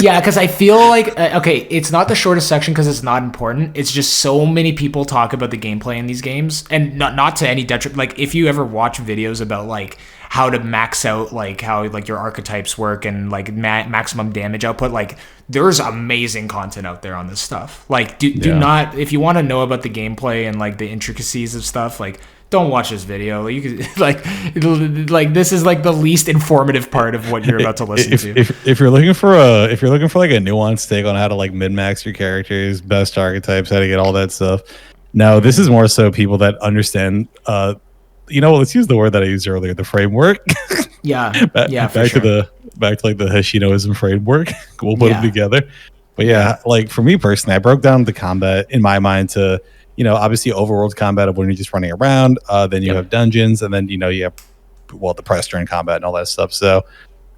A: Yeah, because I feel like, it's not the shortest section because it's not important. It's just so many people talk about the gameplay in these games, and not to any detriment. Like, if you ever watch videos about like how to max out, like how like your archetypes work and like maximum damage output, like there's amazing content out there on this stuff. Like, do not, if you want to know about the gameplay and like the intricacies of stuff, like, don't watch this video. You could like this is like the least informative part of what you're about to listen to.
B: If you're looking for like a nuanced take on how to like min-max your characters, best archetypes, how to get all that stuff. No, this is more so people that understand. You know, let's use the word that I used earlier, the framework. Back to like the Hashinoism framework. We'll put them together. But like for me personally, I broke down the combat in my mind to, you know, obviously overworld combat of when you're just running around. Then you have dungeons, and then, you know, you have the press during combat and all that stuff. So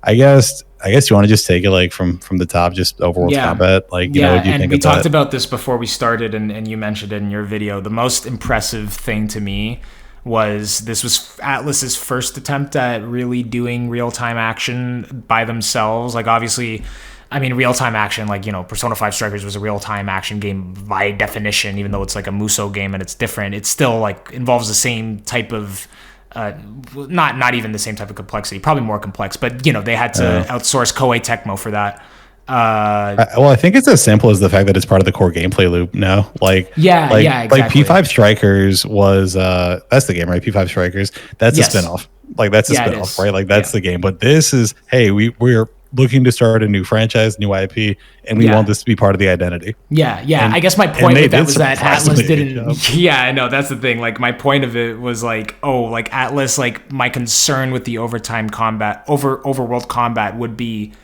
B: I guess you want to just take it like from the top, just overworld combat. Like, you know, what do you think?
A: And we talked about this before we started, and you mentioned it in your video. The most impressive thing to me was Atlus's first attempt at really doing real-time action by themselves. Like, obviously, I mean, real-time action, like, you know, Persona 5 Strikers was a real-time action game by definition, even though it's like a Musou game and it's different. It still, like, involves the same type of, not even the same type of complexity, probably more complex, but, you know, they had to outsource Koei Tecmo for that.
B: Well, I think it's as simple as the fact that it's part of the core gameplay loop. No, exactly. Like P5 Strikers was that's the game, right? P5 Strikers, that's a spinoff. Like, that's a spinoff, right? Like, that's the game. But this is, hey, we're looking to start a new franchise, new IP, and we want this to be part of the identity. And, I guess my point with that was that Atlus didn't. Yeah, I know, that's the thing. Like, my point of it was like, like Atlus, like, my concern with the overworld combat would be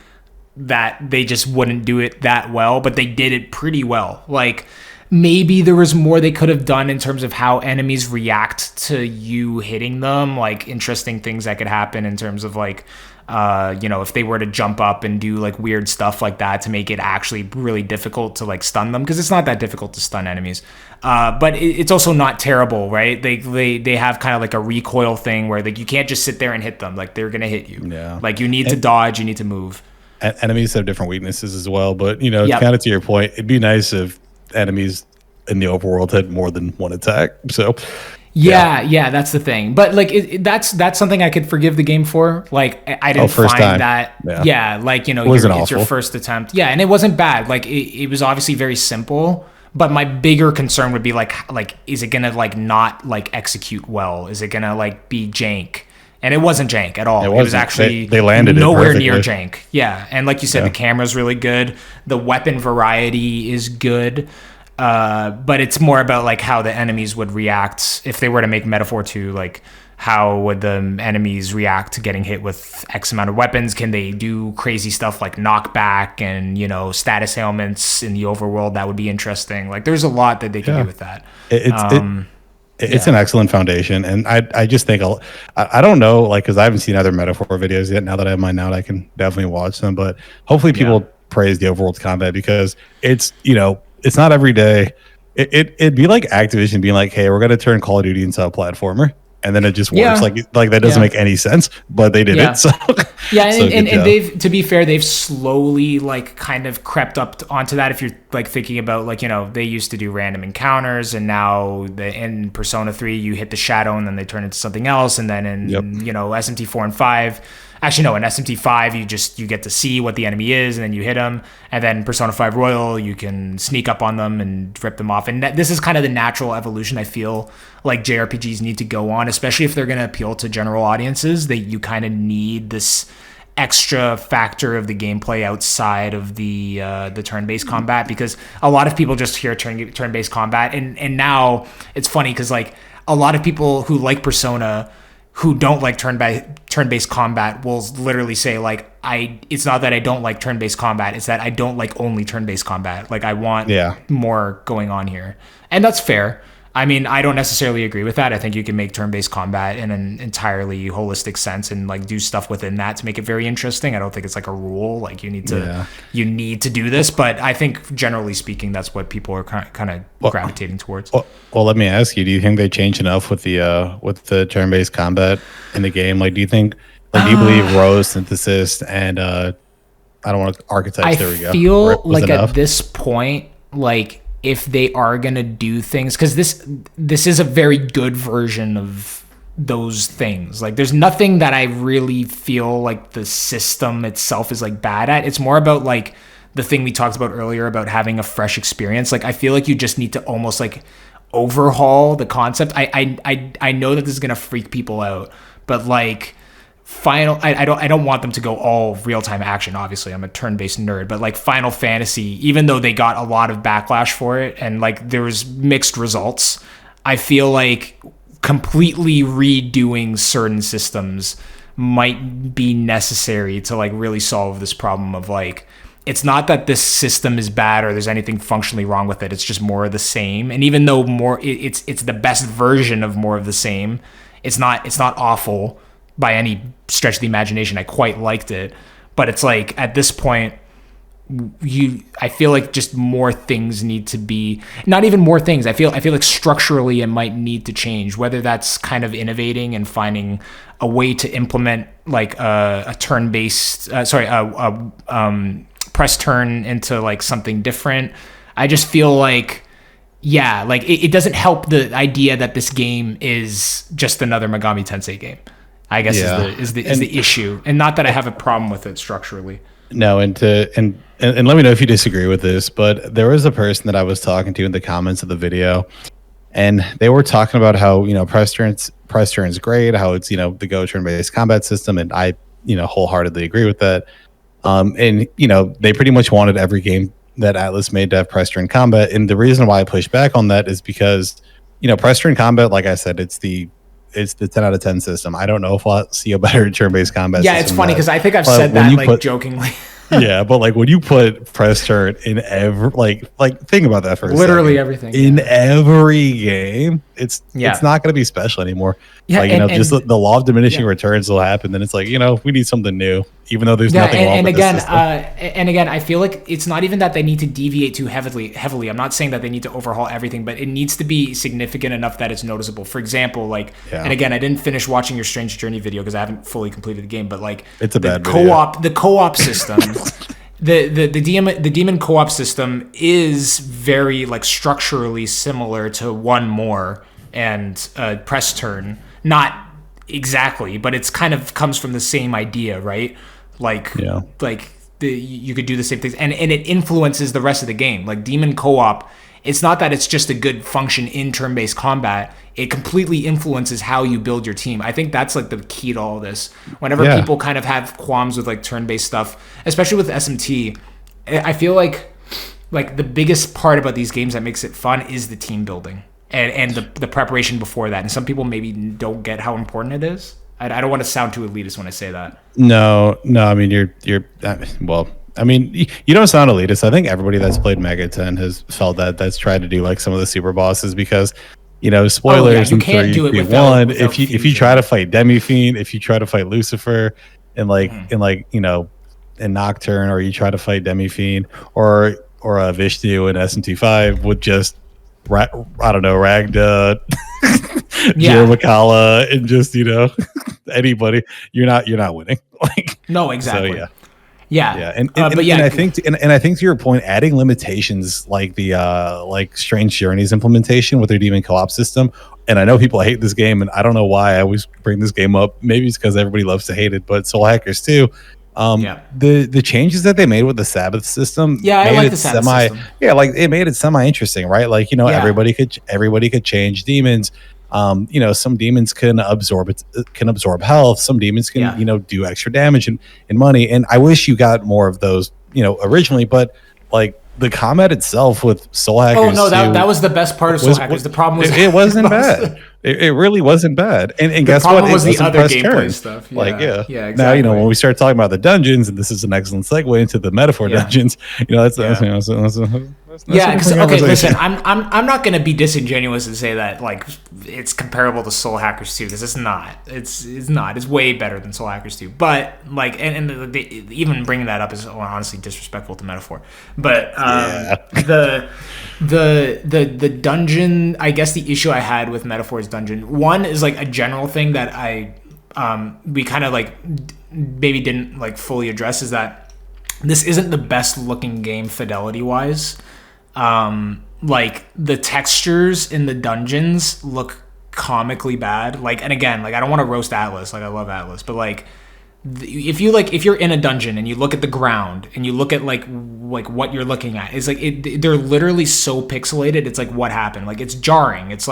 A: that they just wouldn't do it that well, but they did it pretty well. Like, maybe there was more they could have done in terms of how enemies react to you hitting them, like interesting things that could happen in terms of like, if they were to jump up and do like weird stuff like that to make it actually really difficult to like stun them, because it's not that difficult to stun enemies. But it's also not terrible, right? They have kind of like a recoil thing where like you can't just sit there and hit them, like they're gonna hit you.
B: Yeah.
A: Like you need to dodge, you need to move.
B: Enemies have different weaknesses as well, but kind of to your point, it'd be nice if enemies in the overworld had more than one attack. So
A: yeah, that's the thing. But like that's something I could forgive the game for. Like I didn't find
B: time.
A: that.
B: Yeah,
A: like
B: it's
A: your first attempt. Yeah, and it wasn't bad. Like it was obviously very simple. But my bigger concern would be like is it gonna like not like execute well? Is it gonna like be jank? And it wasn't jank at all. It was actually
B: they landed
A: nowhere
B: it
A: near jank. Yeah, and like you said, the camera's really good. The weapon variety is good. But it's more about like how the enemies would react if they were to make Metaphor 2. Like, how would the enemies react to getting hit with X amount of weapons? Can they do crazy stuff like knockback and status ailments in the overworld? That would be interesting. Like, there's a lot that they can do with that.
B: It's an excellent foundation, and I just think I don't know, like, because I haven't seen other Metaphor videos yet. Now that I have mine out, I can definitely watch them. But hopefully, people praise the overworld combat, because it's it's not every day. It'd be like Activision being like, "Hey, we're going to turn Call of Duty into a platformer," and then it just works. Like that doesn't make any sense, but they did it. So
A: and they've, to be fair, they've slowly like kind of crept up onto that. If you're like thinking about like they used to do random encounters, and now in Persona 3 you hit the shadow and then they turn into something else, and then in SMT 4 and 5. Actually, no, in SMT 5, you get to see what the enemy is, and then you hit them. And then Persona 5 Royal, you can sneak up on them and rip them off. And this is kind of the natural evolution I feel like JRPGs need to go on, especially if they're going to appeal to general audiences. You kind of need this extra factor of the gameplay outside of the turn-based combat, because a lot of people just hear turn-based combat. And now it's funny because like a lot of people who like Persona who don't like turn-based combat will literally say like, it's not that I don't like turn-based combat, it's that I don't like only turn-based combat. Like I want more going on here. And that's fair. I mean, I don't necessarily agree with that. I think you can make turn-based combat in an entirely holistic sense and like do stuff within that to make it very interesting. I don't think it's like a rule, like you need to do this, but I think generally speaking, that's what people are kind of gravitating towards.
B: Well, let me ask you: do you think they changed enough with the turn-based combat in the game? Like, do you believe row synthesis and I don't want to archetypes? There we go.
A: I feel like enough? At this point, like, if they are gonna do things, because this is a very good version of those things. Like there's nothing that I really feel like the system itself is like bad at. It's more about like the thing we talked about earlier about having a fresh experience. Like I feel like you just need to almost like overhaul the concept. I know that this is gonna freak people out, but like I don't want them to go all real-time action. Obviously, I'm a turn-based nerd, but like Final Fantasy, even though they got a lot of backlash for it and like there was mixed results, I feel like completely redoing certain systems might be necessary to like really solve this problem of like, it's not that this system is bad or there's anything functionally wrong with it. It's just more of the same. And even though it's the best version of more of the same, it's not awful by any stretch of the imagination. I quite liked it, but it's like at this point, I feel like just more things need to be, not even more things. I feel like structurally it might need to change, whether that's kind of innovating and finding a way to implement like a turn-based, press turn into like something different. I just feel like, like it doesn't help the idea that this game is just another Megami Tensei game, I guess is the issue, and not that I have a problem with it structurally. No, and let me know if you disagree with this, but there was a person that I was talking to in the comments of the video, and they were talking about how press turn is great, how it's the Go turn-based combat system, and I wholeheartedly agree with that. And they pretty much wanted every game that Atlus made to have press turn combat, and the reason why I push back on that is because press turn combat, like I said, it's the 10 out of 10 system. I don't know if I'll see a better turn-based combat system. It's funny because I think I've said that like jokingly.
B: Yeah, but like when you put press turn in every like think about that for a
A: Literally
B: second.
A: everything.
B: In every game, it's not going to be special anymore.
A: Yeah,
B: like just the law of diminishing returns will happen. Then it's like we need something new, even though there's nothing wrong with this system.
A: And again, I feel like it's not even that they need to deviate too heavily. I'm not saying that they need to overhaul everything, but it needs to be significant enough that it's noticeable. For example, and again, I didn't finish watching your Strange Journey video because I haven't fully completed the game, but
B: it's a bad
A: co-op, the co-op system. The demon co-op system is very structurally similar to One More and Press Turn. Not exactly, but it's kind of comes from the same idea, right? You could do the same things, and it influences the rest of the game. Like Demon Co-op, it's not that it's just a good function in turn-based combat. It completely influences how you build your team. I think that's the key to all this. Whenever people kind of have qualms with turn-based stuff, especially with SMT, I feel like the biggest part about these games that makes it fun is the team building and the preparation before that. And some people maybe don't get how important it is. I don't want to sound too elitist when I say that.
B: No. I mean, you're well. I mean, you don't sound elitist. I think everybody that's played Mega 10 has felt that's tried to do some of the super bosses because, spoilers in 3, 2, 1. If you try to fight Demi Fiend, if you try to fight Lucifer, and in Nocturne, or you try to fight Demi Fiend, or Vishnu in SMT5 with just Ragda, Jirmakala, and just anybody, you're not winning.
A: No, exactly.
B: So, and I think to your point, adding limitations like the Strange Journeys implementation with their demon co-op system, and I know people hate this game, and I don't know why I always bring this game up. Maybe it's because everybody loves to hate it, but Soul Hackers too. The changes that they made with the Sabbath system,
A: I like the Sabbath system.
B: It made it semi interesting, right? Everybody could change demons. Some demons can absorb health. Some demons can do extra damage and money. And I wish you got more of those originally, but the combat itself with Soul Hackers.
A: Oh no, that was the best part of Soul Hackers. The problem was
B: it wasn't bad. It really wasn't bad. And guess what?
A: It was the other gameplay stuff.
B: Exactly. Now when we start talking about the dungeons, and this is an excellent segue into the metaphor dungeons. That's
A: okay. Listen, I'm not going to be disingenuous and say that it's comparable to Soul Hackers 2 because it's not. It's not. It's way better than Soul Hackers 2. But even bringing that up is honestly disrespectful to metaphor. But the dungeon, I guess the issue I had with Metaphor's dungeon, one is a general thing that we kind of maybe didn't fully address, is that this isn't the best looking game fidelity wise. The textures in the dungeons look comically bad. And again, I don't want to roast Atlus. I love Atlus, but if you're in a dungeon and you look at the ground and you look at what you're looking at, it's they're literally so pixelated. It's what happened? It's jarring. It's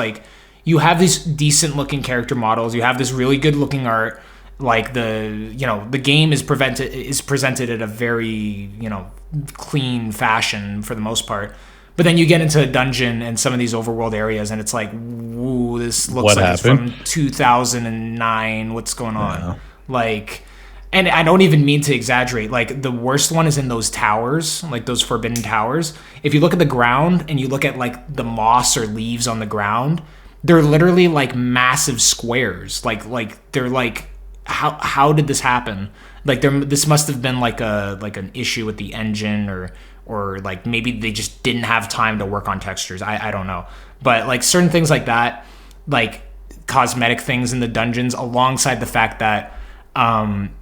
A: you have these decent looking character models. You have this really good looking art. The game is presented in a very clean fashion for the most part. But then you get into a dungeon and some of these overworld areas, and it's woo, this looks it's from 2009. What's going on? And I don't even mean to exaggerate. The worst one is in those towers, those forbidden towers. If you look at the ground and you look at the moss or leaves on the ground, they're literally massive squares. They're how did this happen? This must have been an issue with the engine or maybe they just didn't have time to work on textures. I don't know. But certain things like that, cosmetic things in the dungeons, alongside the fact that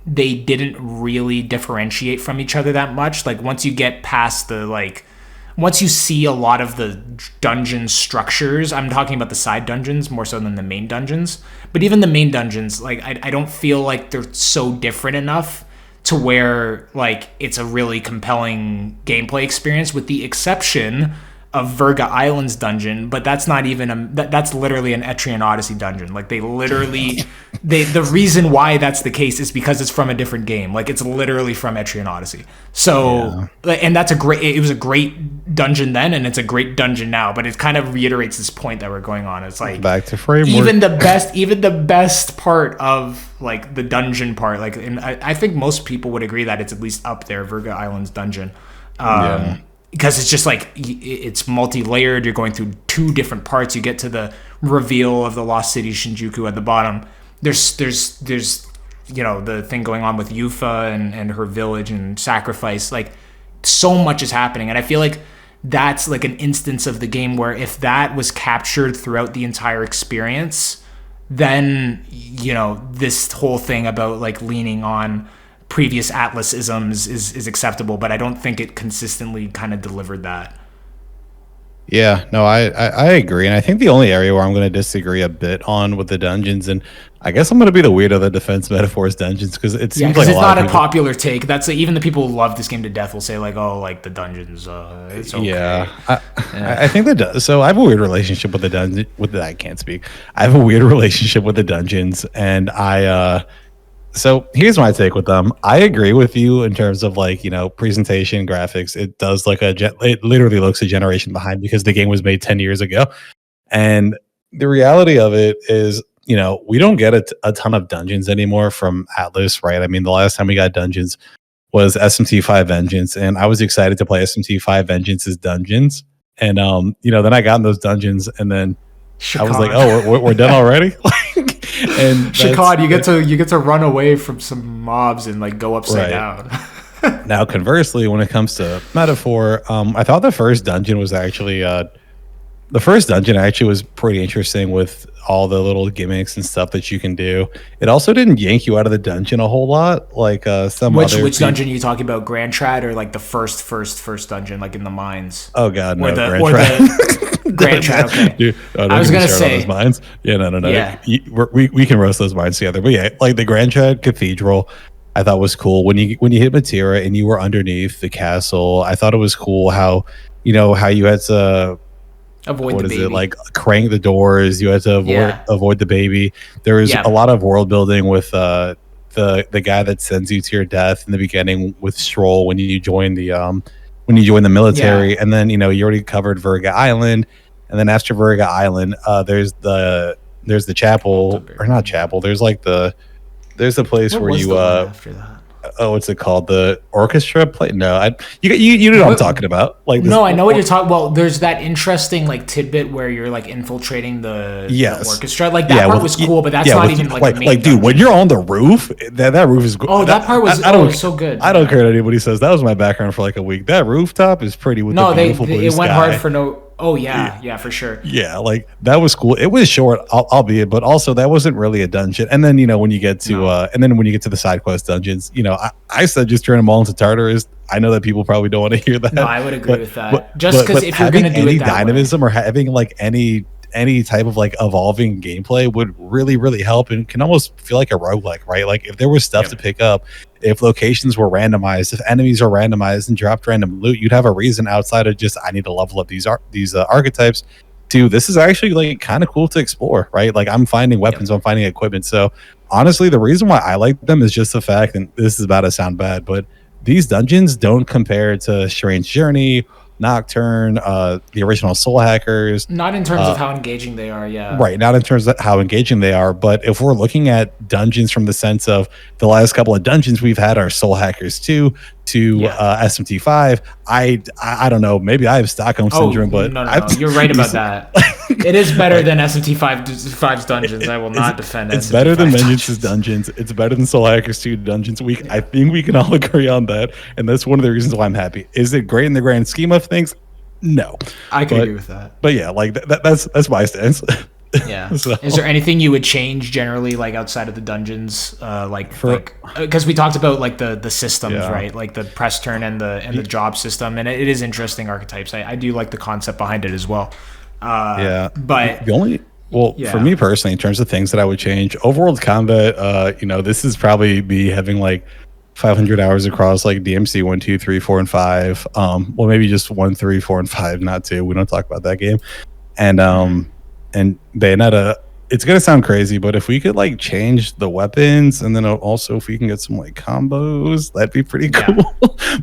A: they didn't really differentiate from each other that much. Once you get past once you see a lot of the dungeon structures, I'm talking about the side dungeons more so than the main dungeons. But even the main dungeons, I don't feel they're so different enough to where it's a really compelling gameplay experience, with the exception of Virga Island's dungeon, but that's not even that's literally an Etrian Odyssey dungeon. Like they literally, the reason why that's the case is because it's from a different game. Like it's literally from Etrian Odyssey. So, and it was a great dungeon then, and it's a great dungeon now. But it kind of reiterates this point that we're going on. It's like
B: back to framework.
A: Even the best part of like the dungeon part, like, and I think most people would agree that it's at least up there, Virga Island's dungeon. Because it's just like it's multi-layered. You're going through 2 different parts. You get to the reveal of the lost city Shinjuku at the bottom. There's the thing going on with Yufa and her village and sacrifice. Like so much is happening, and I feel like that's like an instance of the game where if that was captured throughout the entire experience, then this whole thing about like leaning on previous Atlus isms is acceptable, but I don't think it consistently kind of delivered that.
B: Yeah, no, I agree, and I think the only area where I'm going to disagree a bit on with the dungeons, and I guess I'm going to be the weirdo that defends Metaphor's dungeons because it seems like
A: it's not a popular take. That's even the people who love this game to death will say like, oh, like the dungeons, it's okay.
B: Yeah, I think that. So I have a weird relationship with the dungeon. I can't speak. I have a weird relationship with the dungeons, and So here's my take with them. I agree with you in terms of like, presentation, graphics. It does like it literally looks a generation behind because the game was made 10 years ago. And the reality of it is, we don't get a ton of dungeons anymore from Atlus, right? I mean, the last time we got dungeons was SMT5 Vengeance, and I was excited to play SMT5 Vengeance's dungeons. And, then I got in those dungeons and then I was like, oh, we're done already? And
A: Shikad, you get to run away from some mobs and like go upside down.
B: Now, conversely, when it comes to Metaphor, I thought the first dungeon was actually was pretty interesting with all the little gimmicks and stuff that you can do. It also didn't yank you out of the dungeon a whole lot, like
A: Which dungeon are you talking about? Grand Trad or like the first dungeon, like in the mines?
B: Oh God, no,
A: Grand Trad. Grand Trad. Okay. Dude,
B: I was gonna say those mines. Yeah, no. Yeah. We can roast those mines together. But yeah, like the Grand Trad Cathedral, I thought was cool. When you hit Matera and you were underneath the castle, I thought it was cool how how you had to
A: avoid the baby.
B: Like crank the doors. You had to avoid the baby. There was a lot of world building with the guy that sends you to your death in the beginning with Stroll when you join the military, and then you already covered Virga Island, and then after Virga Island, there's the chapel, or not chapel. There's the place where you
A: after that.
B: What's it called? The orchestra play? No, you know what I'm talking about. Like
A: no, I know what you're talking. Well, there's that interesting like tidbit where you're like infiltrating the orchestra. Like that part was cool, but that's not even like the main
B: dude. When you're on the roof, that roof is.
A: Oh, that part was so good.
B: I don't care what anybody says. That was my background for like a week. That rooftop is pretty. With the beautiful blue
A: it went
B: sky.
A: hard for no. Oh yeah, for sure.
B: Yeah, like that was cool. It was short, albeit, but also that wasn't really a dungeon. And then when you get to the side quest dungeons, I said just turn them all into Tartarus. I know that people probably don't want to hear that.
A: No, I would agree with that. Just because if you're going to do
B: any dynamism or having like any type of like evolving gameplay would really, really help, and can almost feel like a roguelike, right? Like if there was stuff to pick up, if locations were randomized, if enemies are randomized and dropped random loot, you'd have a reason outside of just I need to level up these archetypes to this is actually like kind of cool to explore, right? Like I'm finding weapons, I'm finding equipment. So honestly, the reason why I like them is just the fact, and this is about to sound bad, but these dungeons don't compare to Strange Journey, Nocturne, the original Soul Hackers.
A: Not in terms of how engaging they are,
B: Right, not in terms of how engaging they are, but if we're looking at dungeons from the sense of the last couple of dungeons we've had are Soul Hackers 2 to SMT5. I don't know, maybe I have Stockholm Syndrome, but
A: no, you're right about that. It is better than SMT5's dungeons. I will not defend it.
B: It's better than Vengeance's dungeons. It's better than Soul Hackers 2 dungeons. I think we can all agree on that, and that's one of the reasons why I'm happy. Is it great in the grand scheme of things? No.
A: I can agree with that.
B: But yeah, like that's my stance.
A: Yeah. So. Is there anything you would change generally, like outside of the dungeons, because we talked about like the systems, right? Like the press turn and the job system, and it is interesting archetypes. I do like the concept behind it as well. But
B: the only for me personally, in terms of things that I would change, overworld combat. This is probably me having like 500 hours across like DMC 1, 2, 3, 4, and 5. Well, maybe just 1, 3, 4, and 5, not 2. We don't talk about that game. And and Bayonetta. It's gonna sound crazy, but if we could like change the weapons, and then also if we can get some like combos, that'd be pretty cool.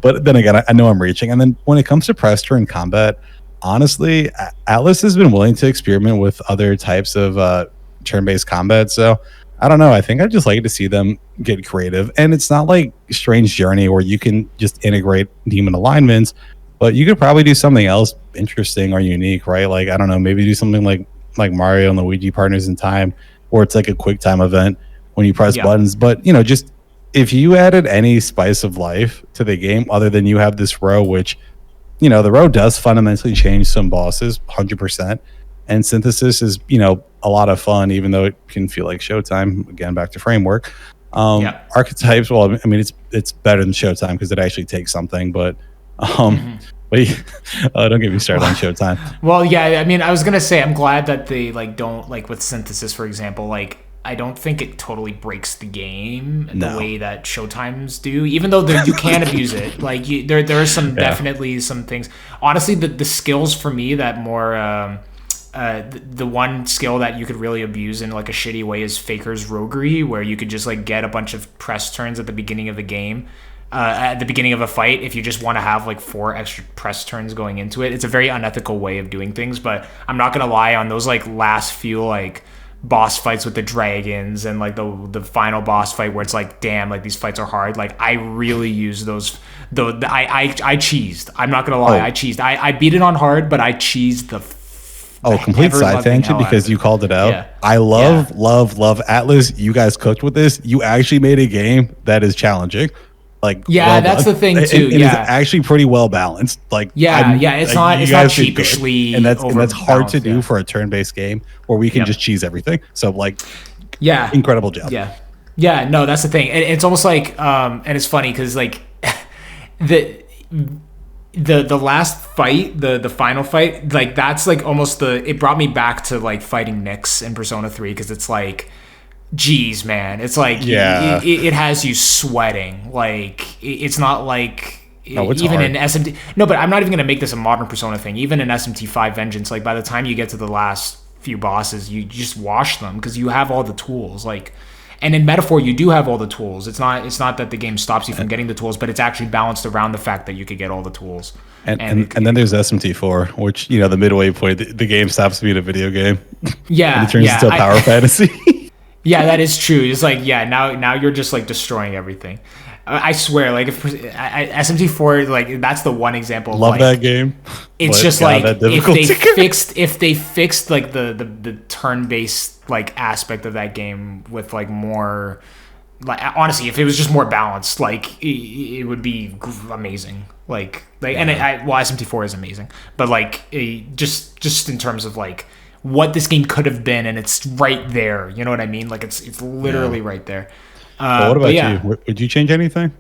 B: But then again, I know I'm reaching. And then when it comes to press turn combat, honestly, Atlus has been willing to experiment with other types of turn-based combat. So I don't know. I think I'd just like to see them get creative. And it's not like Strange Journey where you can just integrate demon alignments, but you could probably do something else interesting or unique, right? Like, I don't know, maybe do something like Mario and Luigi Partners in Time, or it's like a quick time event when you press buttons. But, you know, just if you added any spice of life to the game other than you have this row, which, you know, the row does fundamentally change some bosses 100%. And Synthesis is, you know, a lot of fun, even though it can feel like Showtime. Again, back to framework. Archetypes, well, I mean, it's better than Showtime because it actually takes something, but but don't get me started on Showtime.
A: Well, yeah, I mean, I was gonna say I'm glad that they like don't like with Synthesis, for example, like I don't think it totally breaks the game the way that Showtimes do, even though you can abuse it. Like there are some definitely some things. Honestly, the skills for me that more the one skill that you could really abuse in like a shitty way is Faker's Roguery, where you could just like get a bunch of press turns at the beginning of a game. At the beginning of a fight, if you just want to have like 4 extra press turns going into it. It's a very unethical way of doing things, but I'm not gonna lie, on those like last few like boss fights with the dragons and like the final boss fight where it's like, damn, like these fights are hard, like I really use those. I cheesed. I'm not gonna lie, I cheesed. I beat it on hard, but I cheesed the
B: complete side tangent because you called it out. I love Atlus. You guys cooked with this. You actually made a game that is challenging. Like,
A: that's the thing too.
B: It's actually pretty well balanced. Like,
A: it's not sheepishly,
B: and that's hard to do for a turn-based game where we can just cheese everything. So like, incredible job.
A: No, that's the thing. And it's almost like, and it's funny because like the last fight, the final fight, like that's like almost it brought me back to like fighting Nyx in Persona 3 because it's like, geez, man, it's like it has you sweating. Like it's not like even hard. In SMT. No, but I'm not even gonna make this a modern Persona thing. Even in SMT5 Vengeance, like by the time you get to the last few bosses, you just wash them because you have all the tools. Like, and in Metaphor, you do have all the tools. It's not that the game stops you from getting the tools, but it's actually balanced around the fact that you could get all the tools.
B: And then there's SMT4, which, you know, the midway point, the game stops being a video game.
A: Yeah,
B: and it turns into a power fantasy.
A: Yeah, that is true. It's like, now you're just like destroying everything. I swear, like if SMT4, like that's the one example.
B: Love like, that game.
A: It's just like if they fixed like the turn-based like aspect of that game with like more, like honestly, if it was just more balanced, like it would be amazing. Like and SMT4 is amazing, but like just in terms of like what this game could have been, and it's right there. You know what I mean? Like it's literally right there.
B: What about you? Would you change anything?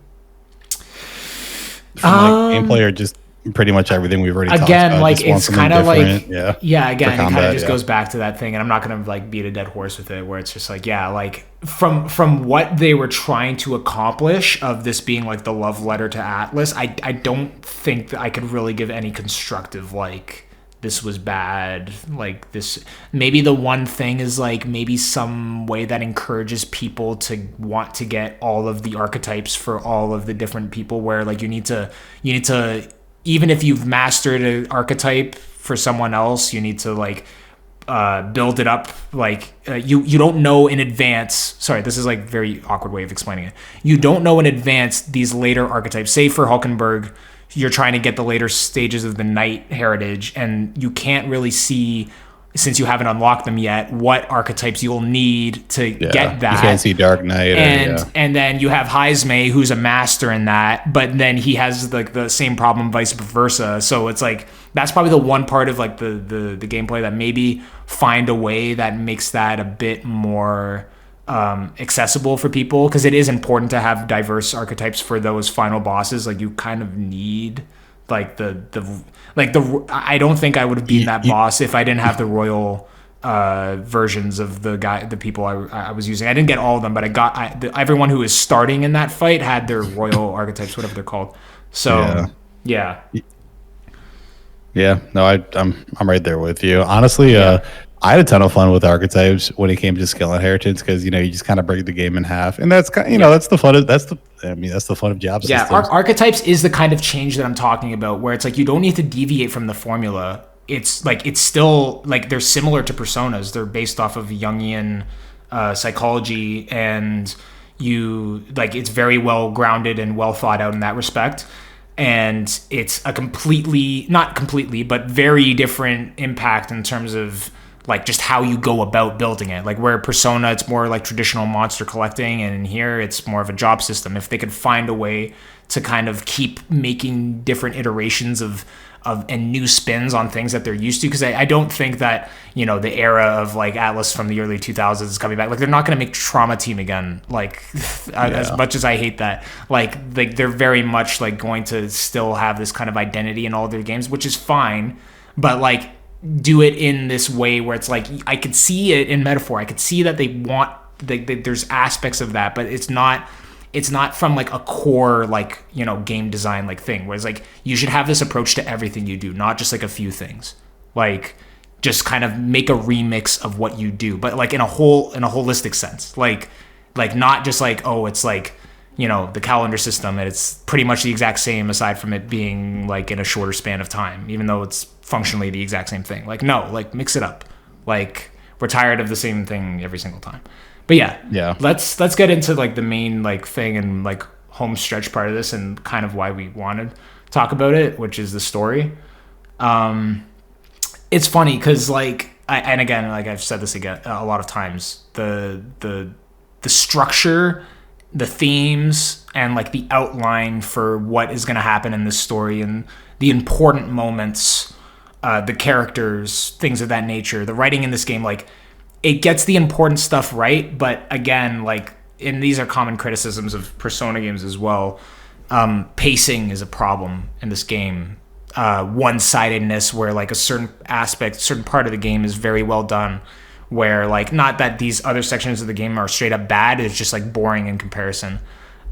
B: From like gameplay or just pretty much everything we've already talked about? Again, like
A: it's kind of like again, it kind of just goes back to that thing, and I'm not gonna like beat a dead horse with it, where it's just like like from what they were trying to accomplish of this being like the love letter to Atlus, I don't think that I could really give any constructive like this was bad, like this. Maybe the one thing is like maybe some way that encourages people to want to get all of the archetypes for all of the different people, where like you need to even if you've mastered an archetype for someone else, you need to like build it up. Like you don't know in advance. Sorry, this is like very awkward way of explaining it. You don't know in advance these later archetypes. Say for Hulkenberg, you're trying to get the later stages of the Knight heritage, and you can't really see, since you haven't unlocked them yet, what archetypes you'll need to get that.
B: You can't see Dark Knight.
A: And then you have Heisme, who's a master in that, but then he has like the same problem vice versa. So it's like that's probably the one part of like the gameplay that maybe find a way that makes that a bit more accessible for people, because it is important to have diverse archetypes for those final bosses. Like you kind of need like the I don't think I would have beaten that boss if I didn't have the royal versions of the people I was using. I didn't get all of them, but everyone who is starting in that fight had their royal archetypes, whatever they're called. So yeah.
B: Yeah, no, I'm right there with you. Honestly, I had a ton of fun with archetypes when it came to skill inheritance because you just kind of break the game in half, and that's kind of, that's the fun of that's the fun of job systems.
A: Yeah, archetypes is the kind of change that I'm talking about, where it's like you don't need to deviate from the formula. It's like it's still like they're similar to personas. They're based off of Jungian psychology, and it's very well grounded and well thought out in that respect. And it's a not completely, but very different impact in terms of like just how you go about building it. Like where Persona, it's more like traditional monster collecting, and in here it's more of a job system. If they could find a way to kind of keep making different iterations of and new spins on things that they're used to, because I don't think that the era of like Atlus from the early 2000s is coming back. Like they're not going to make Trauma Team again, like as much as I hate that. Like they're very much like going to still have this kind of identity in all their games, which is fine, but like do it in this way where it's like I could see it in Metaphor. I could see that they want there's aspects of that, but it's not from like a core like game design like thing, whereas like you should have this approach to everything you do, not just like a few things, like just kind of make a remix of what you do, but like in a holistic sense, like not just like, oh, it's like the calendar system and it's pretty much the exact same aside from it being like in a shorter span of time, even though it's functionally the exact same thing. Like no, like mix it up. Like we're tired of the same thing every single time. But yeah. Let's get into like the main like thing and like home stretch part of this and kind of why we wanted to talk about it, which is the story. It's funny because like and again, like I've said this again a lot of times, the structure, the themes, and like the outline for what is going to happen in this story and the important moments, the characters, things of that nature, the writing in this game, like it gets the important stuff right, but again, like, and these are common criticisms of Persona games as well, pacing is a problem in this game. One-sidedness, where like a certain part of the game is very well done, where like not that these other sections of the game are straight up bad, it's just like boring in comparison.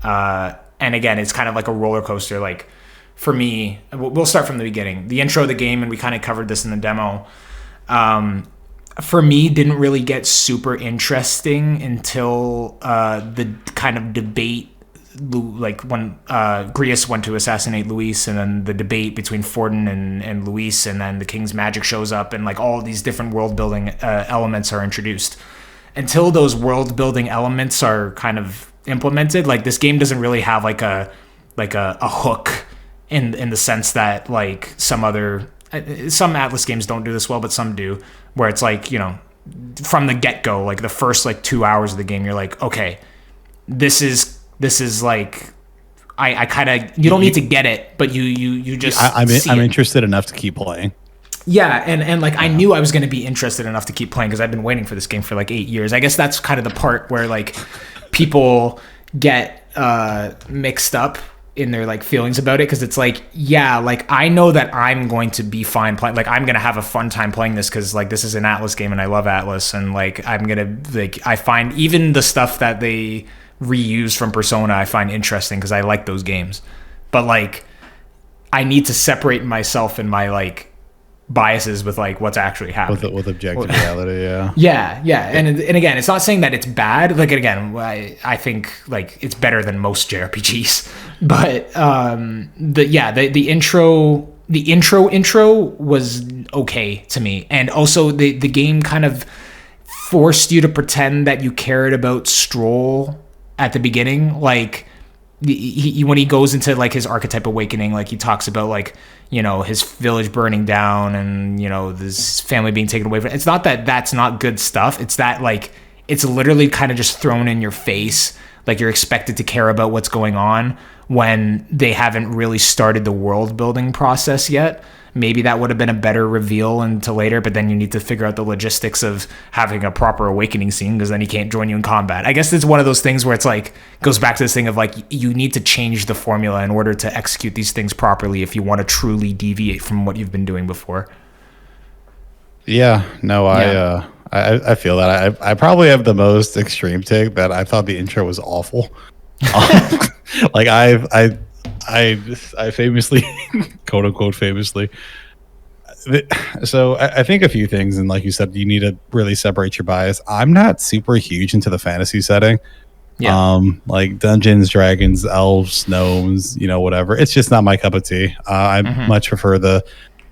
A: And again, it's kind of like a roller coaster. Like for me, we'll start from the beginning. The intro of the game, and we kind of covered this in the demo, for me, didn't really get super interesting until the kind of debate, like when Grius went to assassinate Luis, and then the debate between Forden and Luis, and then the King's Magic shows up, and like all these different world building elements are introduced. Until those world building elements are kind of implemented, like this game doesn't really have like a hook in the sense that like some Atlus games don't do this well, but some do, where it's like, from the get-go, like the first like 2 hours of the game, you're like, okay, this is like, I kind of, you don't need to get it, but you just
B: I'm interested enough to keep playing.
A: Yeah, and like I knew I was going to be interested enough to keep playing because I've been waiting for this game for like 8 years. I guess that's kind of the part where like people get mixed up in their like feelings about it, because it's like, yeah, like I know that I'm going to be fine playing, like I'm gonna have a fun time playing this because like this is an Atlus game and I love Atlus, and like I'm gonna like, I find even the stuff that they reuse from Persona I find interesting because I like those games, but like I need to separate myself and my like biases with like what's actually happening
B: with objective reality.
A: yeah and again, it's not saying that it's bad, like again, I think like it's better than most JRPGs, but the intro was okay to me, and also the game kind of forced you to pretend that you cared about Stroll at the beginning. Like he when he goes into like his archetype awakening, like he talks about like, his village burning down and, this family being taken away from it. It's not that that's not good stuff. It's that like, it's literally kind of just thrown in your face. Like you're expected to care about what's going on when they haven't really started the world building process yet. Maybe that would have been a better reveal into later, but then you need to figure out the logistics of having a proper awakening scene, because then he can't join you in combat. I guess it's one of those things where it's like, goes back to this thing of like, you need to change the formula in order to execute these things properly if you want to truly deviate from what you've been doing before.
B: Yeah, no, I I feel that I probably have the most extreme take that I thought the intro was awful. Like I famously, quote unquote, famously. So I think a few things, and like you said, you need to really separate your bias. I'm not super huge into the fantasy setting.
A: Yeah.
B: Like dungeons, dragons, elves, gnomes, whatever. It's just not my cup of tea. I much prefer the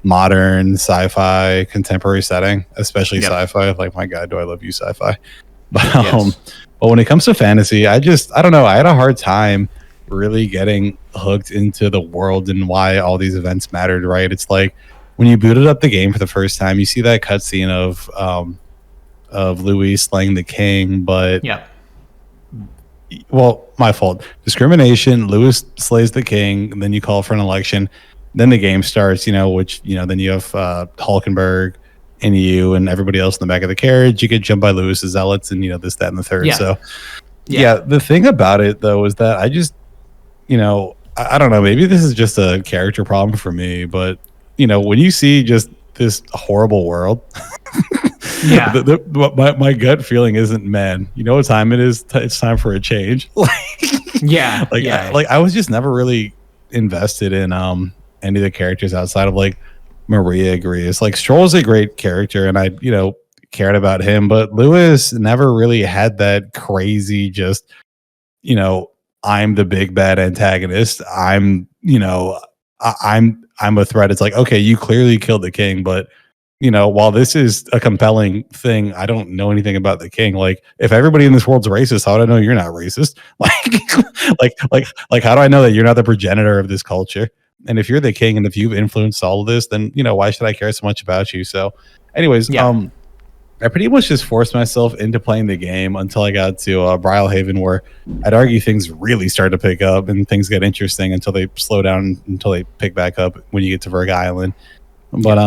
B: modern sci-fi contemporary setting, especially sci-fi. Like, my God, do I love you, sci-fi. But but when it comes to fantasy, I don't know. I had a hard time really getting hooked into the world and why all these events mattered, right? It's like when you booted up the game for the first time, you see that cutscene of Louis slaying the king, but well, my fault. Discrimination. Lewis slays the king, and then you call for an election. Then the game starts. Which then you have Hulkenberg and you and everybody else in the back of the carriage. You get jumped by Lewis's zealots, and this, that, and the third. So, the thing about it though is that I just, I don't know. Maybe this is just a character problem for me, but when you see just this horrible world. My gut feeling isn't, man, you know what time it is? It's time for a change. I was just never really invested in any of the characters outside of like Maria Grease. Like, Stroll's a great character, and I cared about him, but Lewis never really had that crazy just I'm the big bad antagonist. I'm a threat. It's like, okay, you clearly killed the king, but while this is a compelling thing, I don't know anything about the king. Like, if everybody in this world's racist, how do I know you're not racist? Like, how do I know that you're not the progenitor of this culture? And if you're the king and if you've influenced all of this, then why should I care so much about you? So, anyways, I pretty much just forced myself into playing the game until I got to Brylehaven, where I'd argue things really start to pick up and things get interesting until they slow down, until they pick back up when you get to Verg Island. But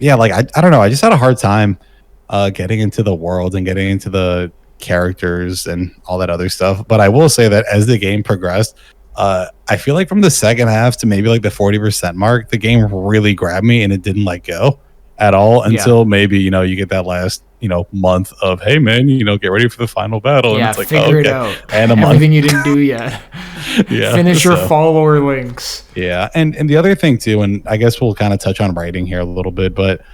B: like, I don't know. I just had a hard time getting into the world and getting into the characters and all that other stuff. But I will say that as the game progressed, I feel like from the second half to maybe like the 40% mark, the game really grabbed me and it didn't let go at all until maybe, you get that last, month of, hey man, get ready for the final battle. And it's like,
A: figure it out.
B: And
A: everything you didn't do yet. Finish your follower links.
B: Yeah. And the other thing too, and I guess we'll kind of touch on writing here a little bit, but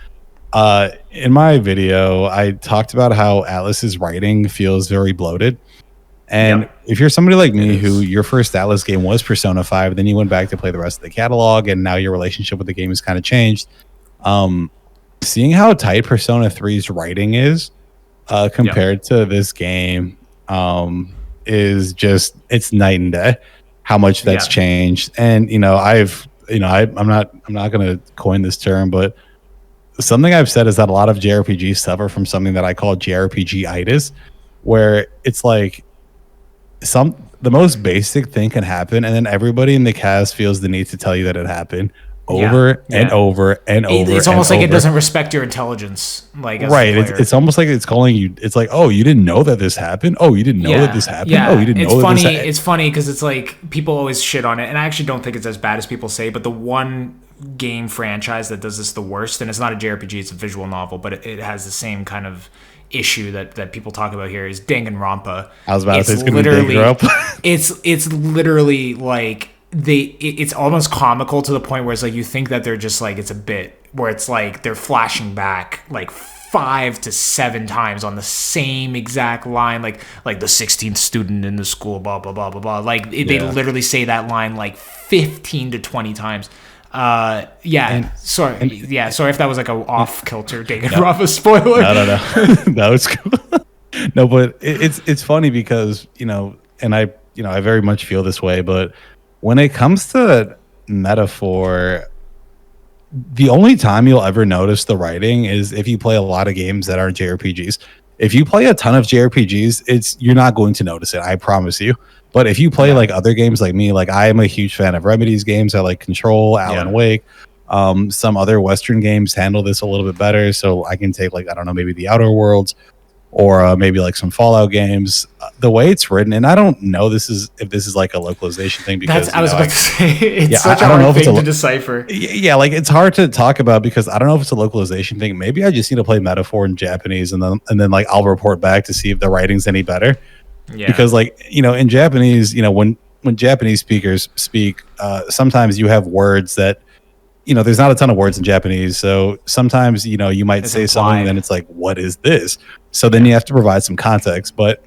B: in my video, I talked about how Atlus's writing feels very bloated. And if you're somebody like me who your first Atlus game was Persona 5, then you went back to play the rest of the catalog, and now your relationship with the game has kind of changed. Seeing how tight Persona 3's writing is compared to this game is just, it's night and day how much that's changed. And I'm not going to coin this term, but something I've said is that a lot of JRPGs suffer from something that I call JRPG-itis, where it's like the most basic thing can happen, and then everybody in the cast feels the need to tell you that it happened over and over and over.
A: It's almost like it doesn't respect your intelligence. Like,
B: right. It's almost like it's calling you. It's like, oh, you didn't know that this happened. Oh, you didn't know that this happened. Oh, you didn't know that this happened.
A: It's funny because it's like people always shit on it, and I actually don't think it's as bad as people say. But the one game franchise that does this the worst, and it's not a JRPG, it's a visual novel, but it has the same kind of issue that people talk about here, is Danganronpa.
B: I was about to say it's going to be Danganronpa.
A: It's literally like it's almost comical to the point where it's like you think that they're just like, it's a bit where it's like they're flashing back like 5 to 7 times on the same exact line, like the 16th student in the school, blah blah blah blah blah. Like they literally say that line like 15 to 20 times. Sorry if that was like a off kilter Danganronpa spoiler.
B: No, it's cool. No, but it's funny because and I very much feel this way, but when it comes to metaphor, the only time you'll ever notice the writing is if you play a lot of games that aren't JRPGs. If you play a ton of JRPGs, you're not going to notice it, I promise you. But if you play like other games like me, like I am a huge fan of Remedy's games. I like Control, Alan Wake. Some other Western games handle this a little bit better. So I can take like, I don't know, maybe The Outer Worlds. or maybe like some Fallout games. The way it's written, and I don't know if this is like a localization thing, because
A: I was about to say it's such a
B: I don't know
A: hard
B: if
A: thing to decipher.
B: Yeah, like it's hard to talk about because I don't know if it's a localization thing. Maybe I just need to play Metaphor in Japanese, and then like I'll report back to see if the writing's any better. Yeah. Because like, in Japanese, when Japanese speakers speak, sometimes you have words that, there's not a ton of words in Japanese. So sometimes, you might say something and then it's like, what is this? So then you have to provide some context. But,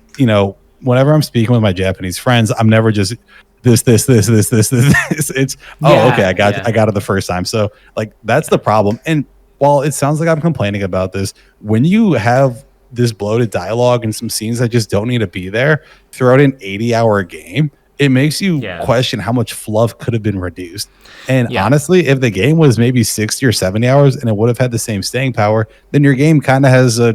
B: whenever I'm speaking with my Japanese friends, I'm never just this. It's, okay, I got it the first time. So like, that's the problem. And while it sounds like I'm complaining about this, when you have this bloated dialogue and some scenes that just don't need to be there throughout an 80-hour game, it makes you question how much fluff could have been reduced. And honestly, if the game was maybe 60 or 70 hours and it would have had the same staying power, then your game kind of has a